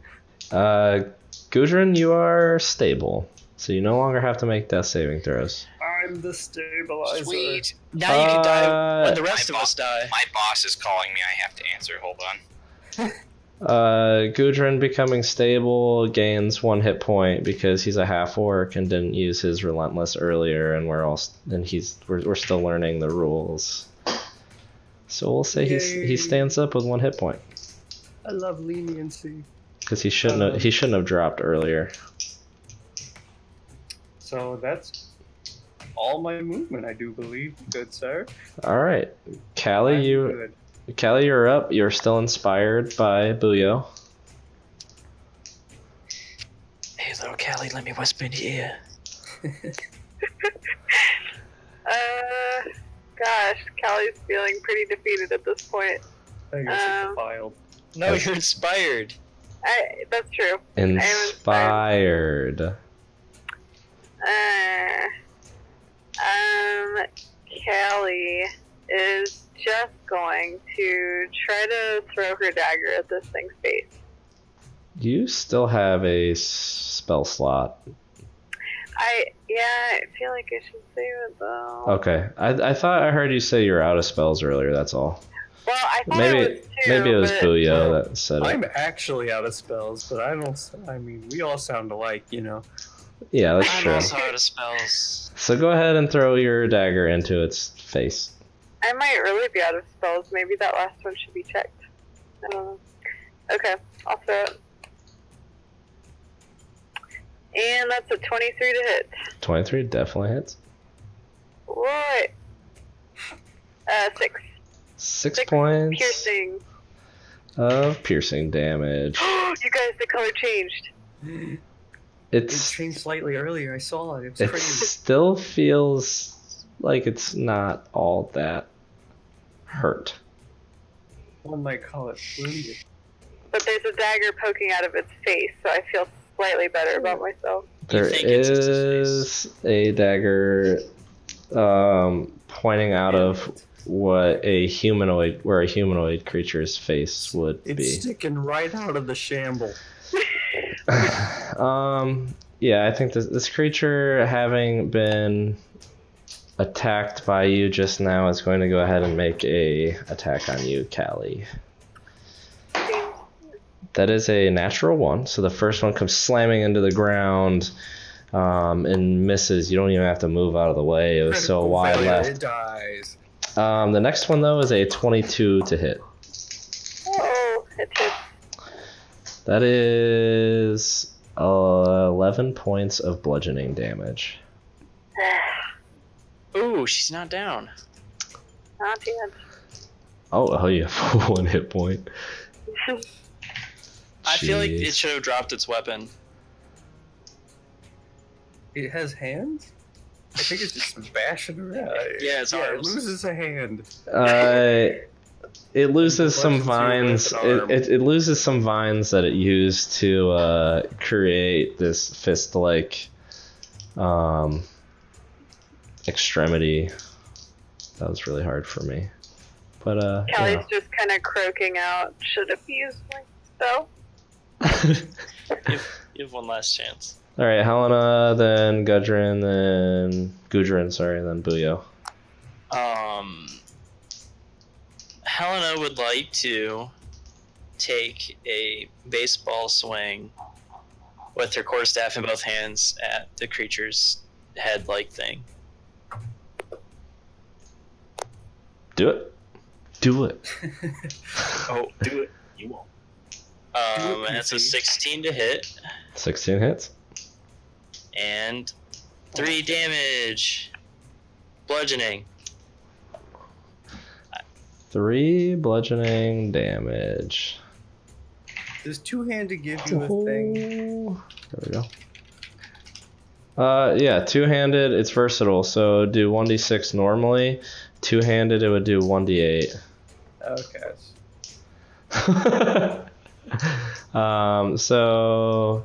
Gudrun, you are stable, so you no longer have to make death saving throws. I'm the stabilizer. Sweet. Now you can die when the rest of My us die. My boss is calling me. I have to answer. Hold on. Gudrun becoming stable gains 1 hit point because he's a half orc and didn't use his relentless earlier, and we're still learning the rules. So we'll say he Yay. stands up with 1 hit point I love leniency. because he shouldn't have dropped earlier. So that's all my movement, I do believe, good sir. All right, Kallie, I'm you're good. up. You're still inspired by Buio. Hey, little Kallie, let me whisper in your ear. Gosh, Callie's feeling pretty defeated at this point. I guess it's defiled. No, you're inspired. That's true. Inspired. Callie is just going to try to throw her dagger at this thing's face. You still have a spell slot. I feel like I should save it though. Okay. I thought I heard you say you were out of spells earlier, that's all. Well, I thought Maybe it was two, maybe it was but Buio that said it. I'm actually out of spells, but I mean, we all sound alike, you know. Yeah, that's I'm true. also out of spells. So go ahead and throw your dagger into its face. I might really be out of spells. Maybe that last one should be checked. I don't know. Okay, I'll throw it. And that's a 23 to hit. 23 definitely hits. What? 6. 6 points Piercing. of piercing damage. You guys, the color changed. It It's changed slightly earlier. I saw it. It was it crazy. still feels like it's not all that hurt. One might call it blue. But there's a dagger poking out of its face, so I feel slightly better about myself. There think it's just is a dagger pointing out of where a humanoid creature's face would It's be. sticking right out of the shamble. Yeah, I think this creature, having been attacked by you just now, is going to go ahead and make a attack on you, Kallie. That is a natural 1, so the first one comes slamming into the ground and misses. You don't even have to move out of the way. It was so wide Failure, left. It dies. The next one, though, is a 22 to hit. Oh, it hits. That is 11 points of bludgeoning damage. Ooh, she's not down. Not yet. Oh, you have 1 hit point. I feel like Jeez. it should have dropped its weapon. It has hands? I think it's just bashing around. Yeah, it's It arms. loses a hand. It loses some Bludgeons vines. you with an arm. It loses some vines that it used to create this fist-like extremity. That was really hard for me. But Callie's just kind of croaking out. Should have used my spell. You have one last chance. All right, Helena, then Gudrun, then Buio. Helena would like to take a baseball swing with her quarterstaff in both hands at the creature's head-like thing. Do it. Do it. Oh, do it. You won't. And it's a 16 to hit 16 hits. and 3 damage. Bludgeoning. 3 bludgeoning damage. Does two-handed give you a thing? There we go. Yeah, two-handed, it's versatile. So do 1d6 normally. Two-handed, it would do 1d8. Okay. So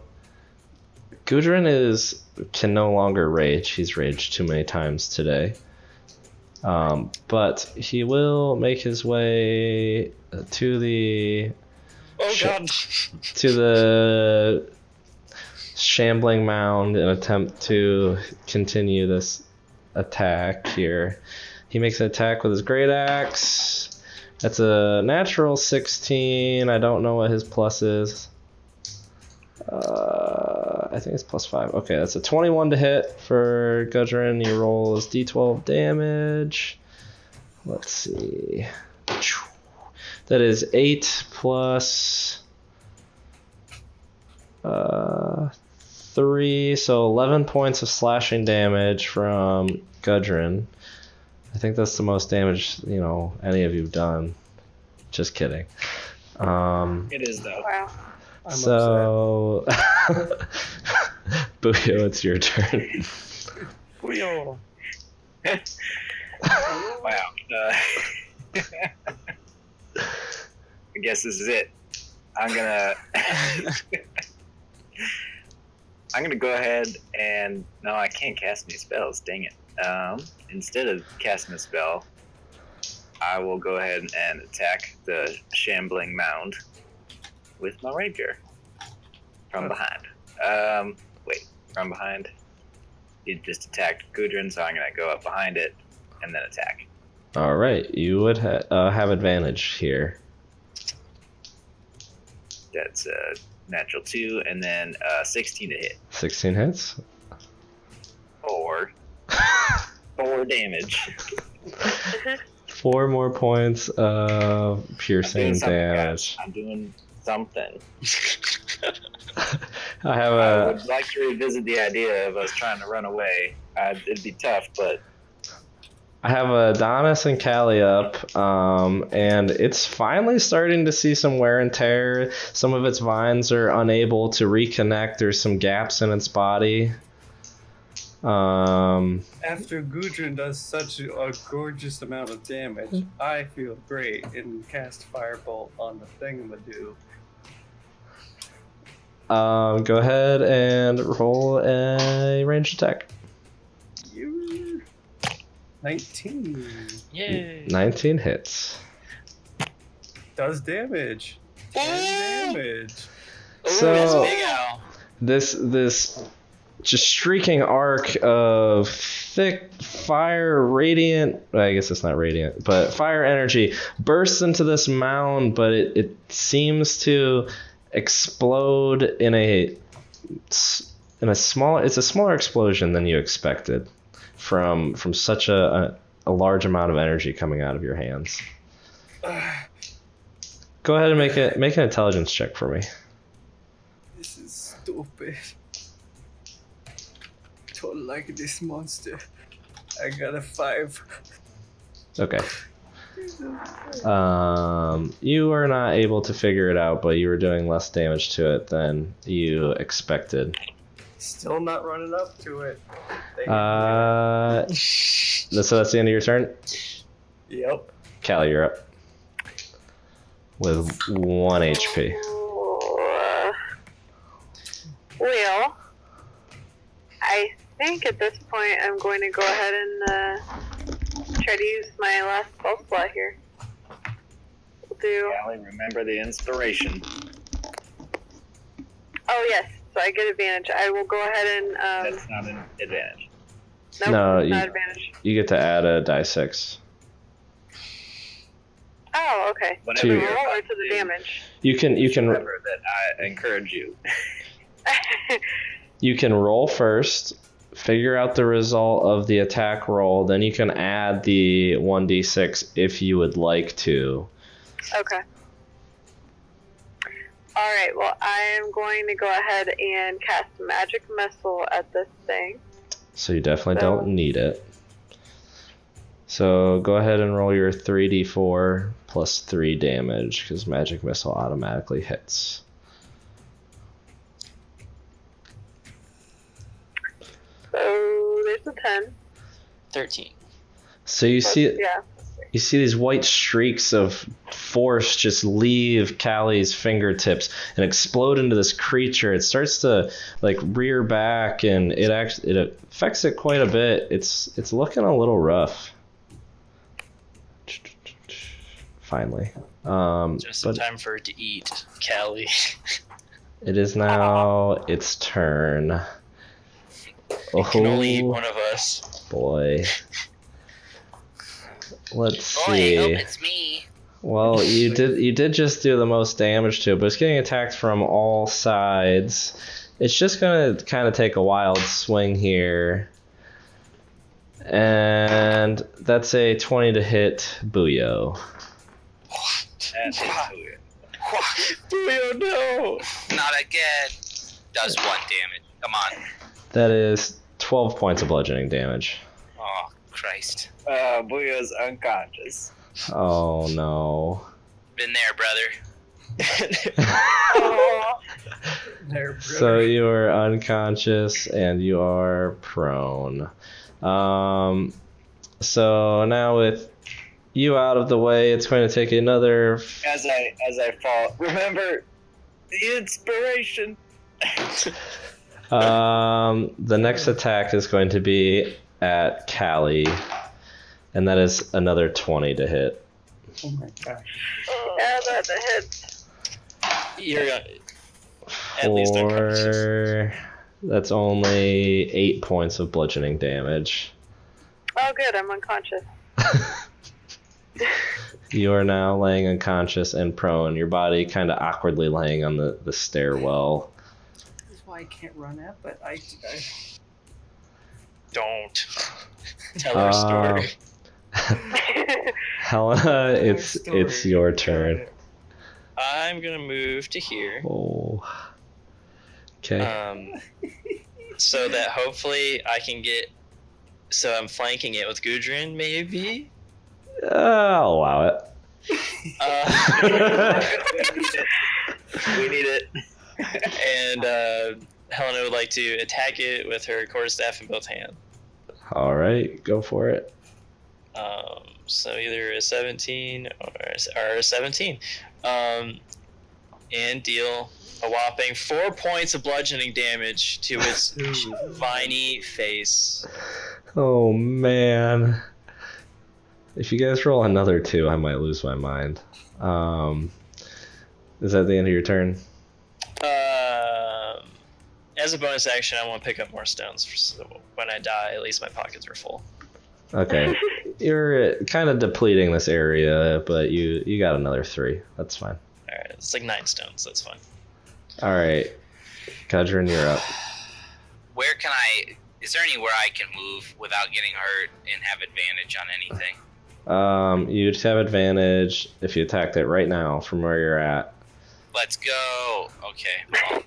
Gudrun can no longer rage. He's raged too many times today. But he will make his way to the Oh god. to the shambling mound and attempt to continue this attack here. He makes an attack with his great axe. That's a natural 16. I don't know what his plus is. I think it's +5. Okay, that's a 21 to hit for Gudrun. He rolls d12 damage. Let's see. That is 8 plus 3, so 11 points of slashing damage from Gudrun. I think that's the most damage, any of you've done. Just kidding. It is, though. Wow. I'm So, Buio, it's your turn. Buio. Wow. I guess this is it. I'm gonna go ahead and no, I can't cast any spells. Dang it! Instead of casting a spell, I will go ahead and attack the shambling mound with my rapier from behind. From behind. You just attacked Gudrun, so I'm going to go up behind it and then attack. All right, you would have advantage here. That's a natural 2, and then 16 to hit. 16 hits. 4 damage. 4 more points of piercing damage. I'm doing something. I would like to revisit the idea of us trying to run away. It'd be tough, but I have Adonis and Kallie up, and it's finally starting to see some wear and tear. Some of its vines are unable to reconnect. There's some gaps in its body. After Gudrun does such a gorgeous amount of damage, I feel great and cast Firebolt on the thingamadoo. Go ahead and roll a ranged attack. 19. Yay. 19 hits. Does damage. 10 damage. Ooh, So- that's Big Al. This just streaking arc of thick fire, radiant, I guess it's not radiant, but fire energy bursts into this mound, but it seems to explode in it's a smaller explosion than you expected from such a large amount of energy coming out of your hands. Go ahead and make an intelligence check for me. This is stupid. Don't like this monster. I got a 5. Okay. You are not able to figure it out, but you were doing less damage to it than you expected. Still not running up to it. So that's the end of your turn? Yep. Kallie, you're up. With 1 HP. Well, I think at this point I'm going to go ahead and try to use my last spell slot here. We'll do. Kallie, remember the inspiration. Oh yes, so I get advantage. I will go ahead and. That's not an advantage. Nope, No, not advantage. You get to add a die 6. Oh, okay. Whatever To- you're Roll or about to the do, damage. You can remember that I encourage you. you can roll first, figure out the result of the attack roll, then you can add the 1d6 if you would like to. Okay. All right. Well, I am going to go ahead and cast Magic Missile at this thing. So you definitely don't need it. So go ahead and roll your 3d4 plus 3 damage, because Magic Missile automatically hits. So there's a 10. 13. So you see Yeah. you see these white streaks of force just leave Kallie's fingertips and explode into this creature. It starts to like rear back, and it affects it quite a bit. It's looking a little rough. Finally, Just in but time for it to eat Kallie. it is now its turn. It can only eat one of us. Boy. Let's Boy, I see. hope it's me. Well, you did just do the most damage to it, but it's getting attacked from all sides. It's just gonna kind of take a wild swing here. And that's a 20 to hit Buio. That's it. Buio, no! Not again. Does 1 damage. Come on. That is 12 points of bludgeoning damage. Oh, Christ. Buio's unconscious. Oh no. Been there, brother. There, So you are unconscious and you are prone. So now with you out of the way, it's going to take another. As I fall, remember the inspiration. The next attack is going to be at Kallie, and that is another 20 to hit. Oh my gosh. Yeah, that hits. You're at least unconscious. 4. That's only 8 points of bludgeoning damage. Oh, good. I'm unconscious. You are now laying unconscious and prone, your body kind of awkwardly laying on the stairwell. This is why I can't run up, but I Don't tell her story. Helena, it's your turn. I'm gonna move to here. Oh. Okay. So that hopefully I can get. So I'm flanking it with Gudrun, maybe. I'll allow it. We need it. And Helena would like to attack it with her quarterstaff in both hands. All right, go for it. So either a 17 or a 17. And deal a whopping 4 points of bludgeoning damage to its viney face. Oh man. If you guys roll another 2, I might lose my mind. Is that the end of your turn? As a bonus action, I want to pick up more stones so when I die, at least my pockets are full. Okay. You're kind of depleting this area, but you got another 3. That's fine. Alright, it's like 9 stones, that's fine. All right. Gudrun, you're up. Where can I? Is there anywhere I can move without getting hurt and have advantage on anything? You'd have advantage if you attacked it right now from where you're at. Let's go. Okay. Well,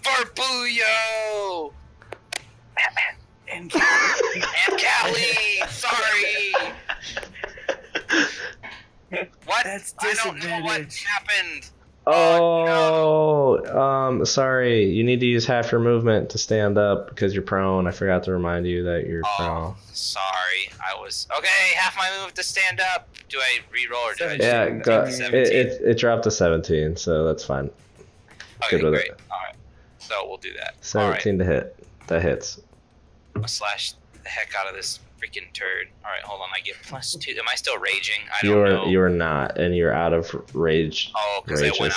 for Buio and Kallie. Sorry. What? That's I don't know what disadvantage. happened. Sorry. You need to use half your movement to stand up because you're prone. I forgot to remind you that you're prone. Sorry. I was okay. Half my move to stand up. Do I re-roll or do I? Yeah, just go, take 17? it dropped to 17, so that's fine. Okay, good with great. it. All right. So we'll do that. 17 to hit. That hits. I'll slash the heck out of this freaking turd. All right, hold on. I get +2. Am I still raging? I don't know. You're not, and you're out of rage. Oh, because I went rages.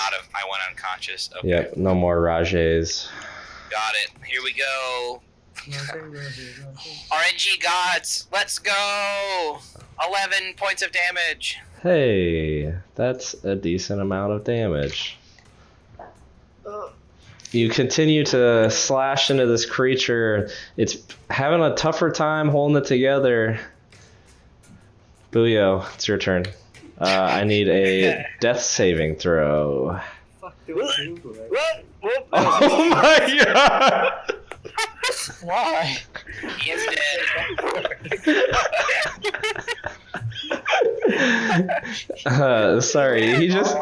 unconscious. Okay. Yep, no more rages. Got it. Here we go. RNG gods, let's go. 11 points of damage. Hey, that's a decent amount of damage. You continue to slash into this creature. It's having a tougher time holding it together. Buio, it's your turn. I need a death saving throw. Fuck do I do? Oh my god! Why? He is dead. Sorry, he just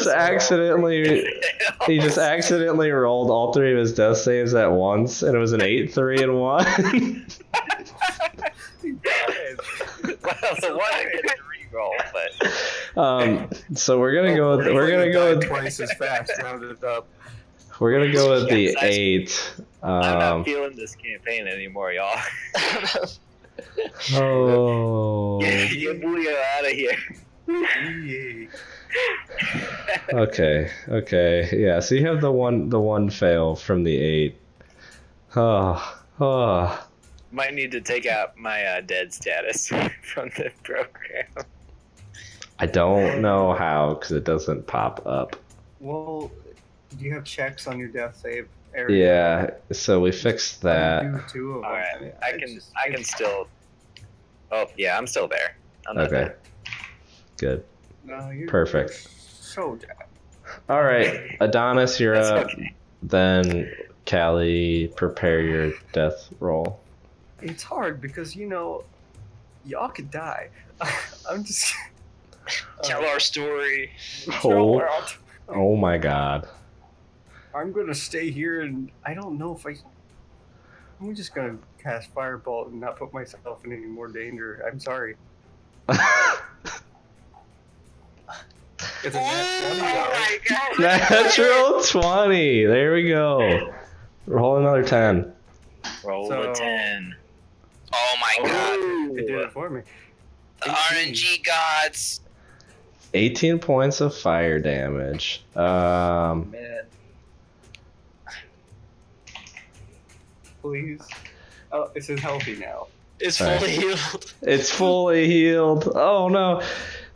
accidentally rolled all 3 of his death saves at once, and it was an 8, 3, and 1. Well, the one I get to re-roll, but So we're gonna go with twice as fast. Rounded up. the 8. I'm not feeling this campaign anymore, y'all. Oh. Get Buio out of here. Okay. Yeah. So you have the one fail from the 8. Oh. Might need to take out my dead status from the program. I don't know how because it doesn't pop up. Well, do you have checks on your death save area? Yeah. So we fixed that. Do 2 of them. All right, I can still. Oh yeah, I'm still there. I'm not Okay. dead. Good. No, you're Perfect. so dead. All right, Adonis, you're That's up. okay. Then Kallie, prepare your death roll. It's hard because y'all could die. I'm just. Tell our story. Oh my god. I'm gonna stay here, and I don't know if I'm just gonna cast Firebolt and not put myself in any more danger. I'm sorry. It's a nat 20, though. Natural 20. There we go. Roll another 10. Roll So- a 10. Oh my god. It did it for me. The RNG gods. 18 points of fire damage. Man. Please. Oh, this is healthy now. It's Alright. fully healed. It's fully healed. Oh no.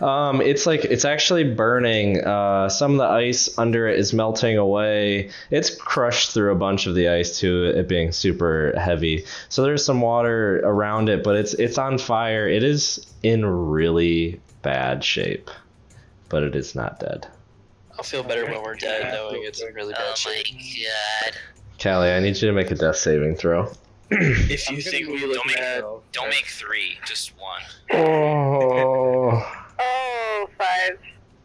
It's actually burning. Some of the ice under it is melting away. It's crushed through a bunch of the ice to it being super heavy. So there's some water around it, but it's on fire. It is in really bad shape, but it is not dead. I'll feel better when we're dead, knowing it's in really bad shape. God. Callie, I need you to make a death saving throw. If you I'm think gonna we look bad, Don't make 3, just 1. Oh. Oh, 5.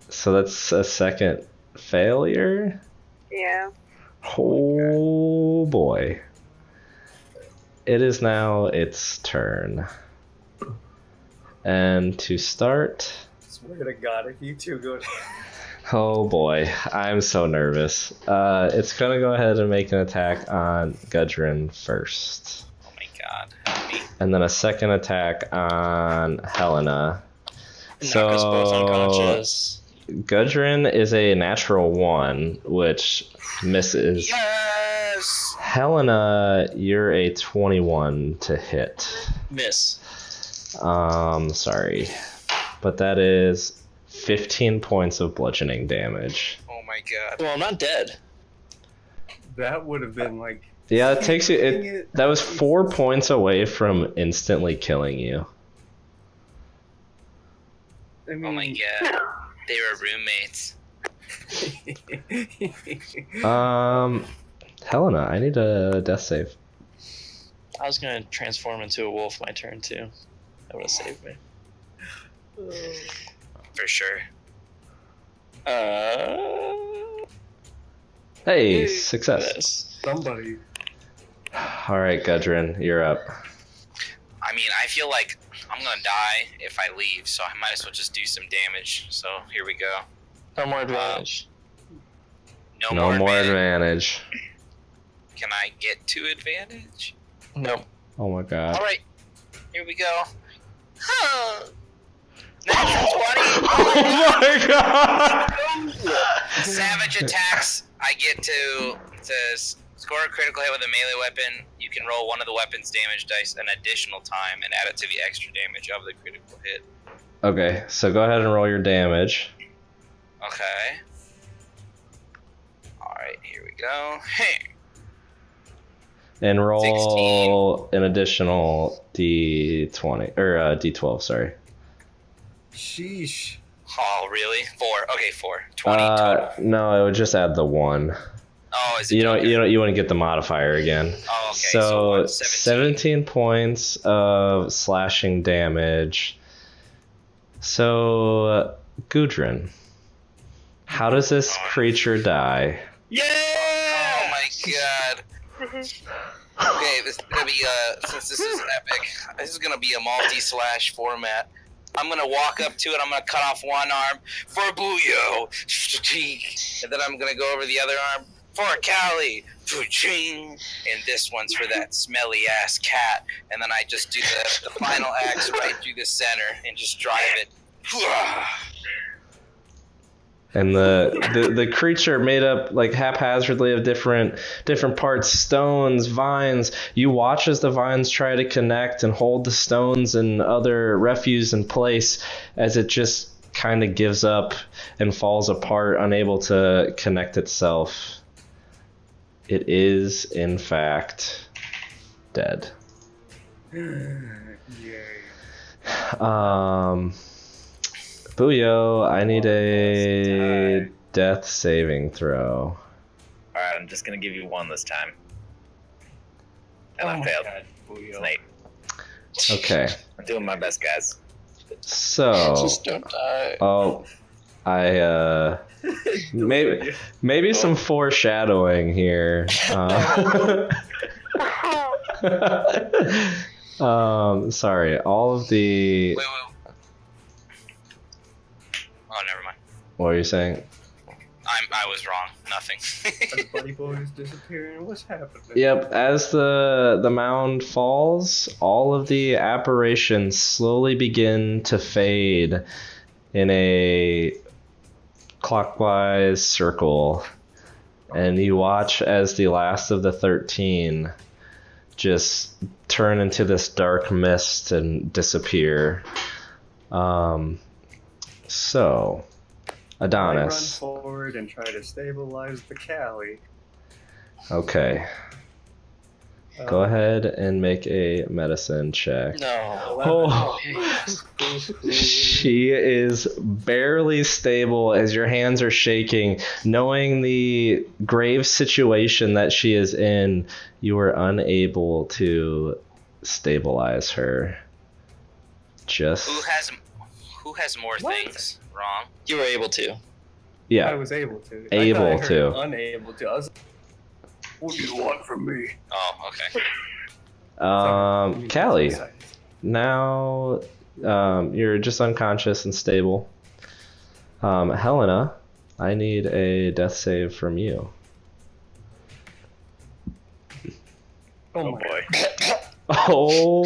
So that's a second failure? Yeah. Oh boy. It is now its turn. And to start... Swear to God, if you two go. Oh boy, I'm so nervous. It's gonna go ahead and make an attack on Gudrun first. Oh my God, help me. And then a second attack on Helena. knock us both unconscious. Gudrun is a natural 1, which misses. Yes! Helena, you're a 21 to hit. Miss. Sorry. But that is 15 points of bludgeoning damage. Oh my God. Well, I'm not dead. That would have been like. Yeah, it takes you. Dang it. That was 4 points away from instantly killing you. I mean, Oh my God. They were roommates. Helena, I need a death save. I was gonna transform into a wolf my turn too. That would have saved me. For sure. Hey, success. This. Somebody. All right, Gudrun, you're up. I mean, I feel like I'm gonna die if I leave, so I might as well just do some damage. So here we go. No more advantage. No more advantage. advantage. Can I get to advantage? Nope. Oh my god. All right, here we go. Natural 20. Oh my god! Savage attacks. I get to score a critical hit with a melee weapon. You can roll one of the weapon's damage dice an additional time and add it to the extra damage of the critical hit. Okay, so go ahead and roll your damage. Okay. Alright, here we go. Hey. And roll an additional D20 or D12. Sorry. Sheesh. Oh, really? 4. Okay, 4. 20 total. No, it would just add the 1. Oh, is it? You wouldn't get the modifier again. Oh, okay. So 17 points of slashing damage. So Gudrun, how does this creature die? Yeah! Oh my God. Okay, this is gonna be since this is epic, this is gonna be a multi-slash format. I'm gonna walk up to it, I'm gonna cut off one arm for Buio, and then I'm gonna go over the other arm for Kallie, and this one's for that smelly ass cat, and then I just do the final axe right through the center and just drive it. And the creature made up like haphazardly of different parts, stones, vines. You watch as the vines try to connect and hold the stones and other refuse in place as it just kind of gives up and falls apart, unable to connect itself. It is, in fact, dead. Yay. Buio, I need a death saving throw. Alright, I'm just gonna give you 1 this time. And I my failed. God, Buio. It's an 8. Okay, I'm doing my best, guys. so Just don't die. maybe some foreshadowing here. Sorry, all of the. Wait. Oh, never mind. What are you saying? I was wrong. Nothing. Are the buddy boys disappearing? What's happening? Yep, as the mound falls, all of the apparitions slowly begin to fade in a clockwise circle, and you watch as the last of the 13 just turn into this dark mist and disappear. So, Adonis. I run forward and try to stabilize the Kallie. Okay. Go ahead and make a medicine check. No. Oh, she is barely stable as your hands are shaking. Knowing the grave situation that she is in, you are unable to stabilize her. Just Who has more things wrong? You were able to. yeah, I was able to. Able I thought I heard to. Unable to. I was like, what do you want from me? Oh, okay. Kallie. Now you're just unconscious and stable. Helena, I need a death save from you. Oh boy. Oh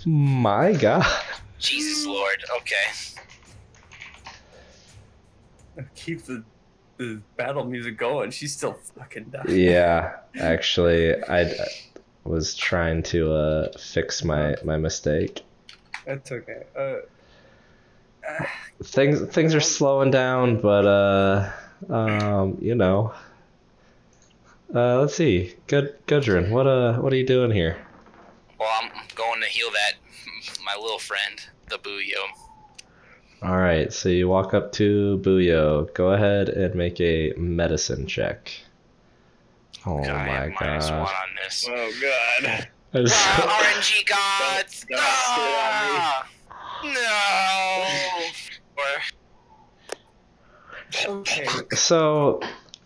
my god. Jesus Lord. Okay. Keep the battle music going. She's still fucking dying. Yeah, actually, I was trying to fix my mistake. That's okay. Things are slowing down, but you know. Let's see. Gudrun, what are you doing here? Well, I'm going to heal my little friend, the Buio. All right, so you walk up to Buio. Go ahead and make a medicine check. Oh I my have -1 god. on this. Oh god. RNG gods! Don't spit on me. No! Okay. So,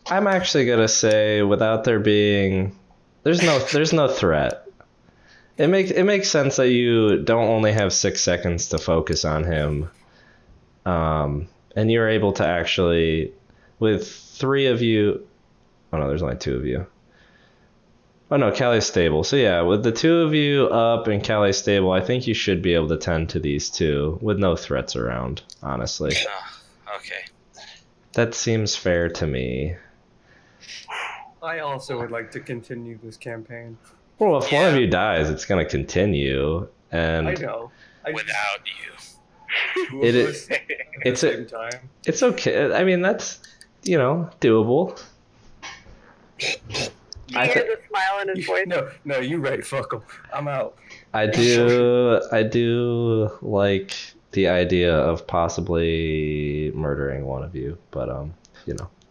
I'm actually gonna say, without there being, there's no threat. It makes sense that you don't only have 6 seconds to focus on him, and you're able to actually, with 3 of you. Oh no, there's only 2 of you. Oh no, Kallie's stable. So yeah, with the 2 of you up and Kallie stable, I think you should be able to tend to these 2 with no threats around. Honestly, Okay. that seems fair to me. I also would like to continue this campaign. Well, if one of Yeah. you dies, it's going to continue, and I know. Without you. Two It of is- us at it's the a- same time. it's okay. I mean, that's, doable. You I hear thi- the smile in his voice. No, you right. Fuck him. I'm out. I do like the idea of possibly murdering one of you, but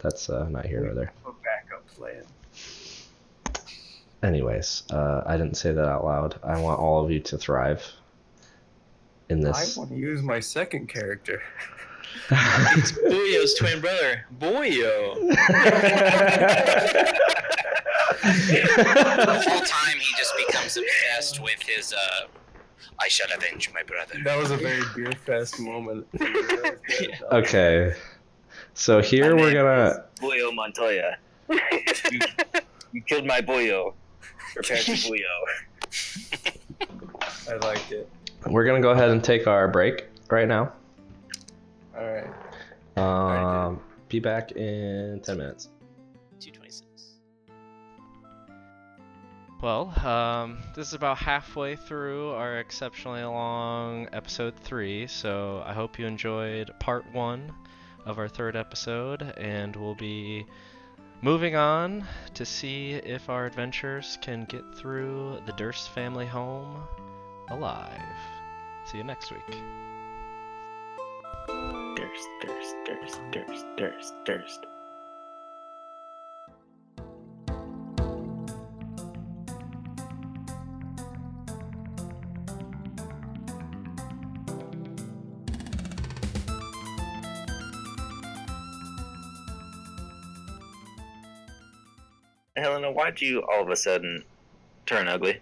that's not here nor there. A backup plan. Anyways, I didn't say that out loud. I want all of you to thrive in this. I want to use my second character. It's Buio's twin brother, Buio. The whole time he just becomes obsessed with his, I shall avenge my brother. That was a very beer fest moment. Okay, so here My we're name gonna. is Buio Montoya. You killed my Buio. Prepare to Buio. I liked it. We're gonna go ahead and take our break right now. All right. Be back in 10 minutes. 226. Well, this is about halfway through our exceptionally long episode 3, so I hope you enjoyed part 1 of our 3rd episode, and we'll be moving on to see if our adventurers can get through the Durst family home alive. See you next week. Durst, Durst, Durst, Durst, Durst, Durst. Helena, why'd you all of a sudden turn ugly?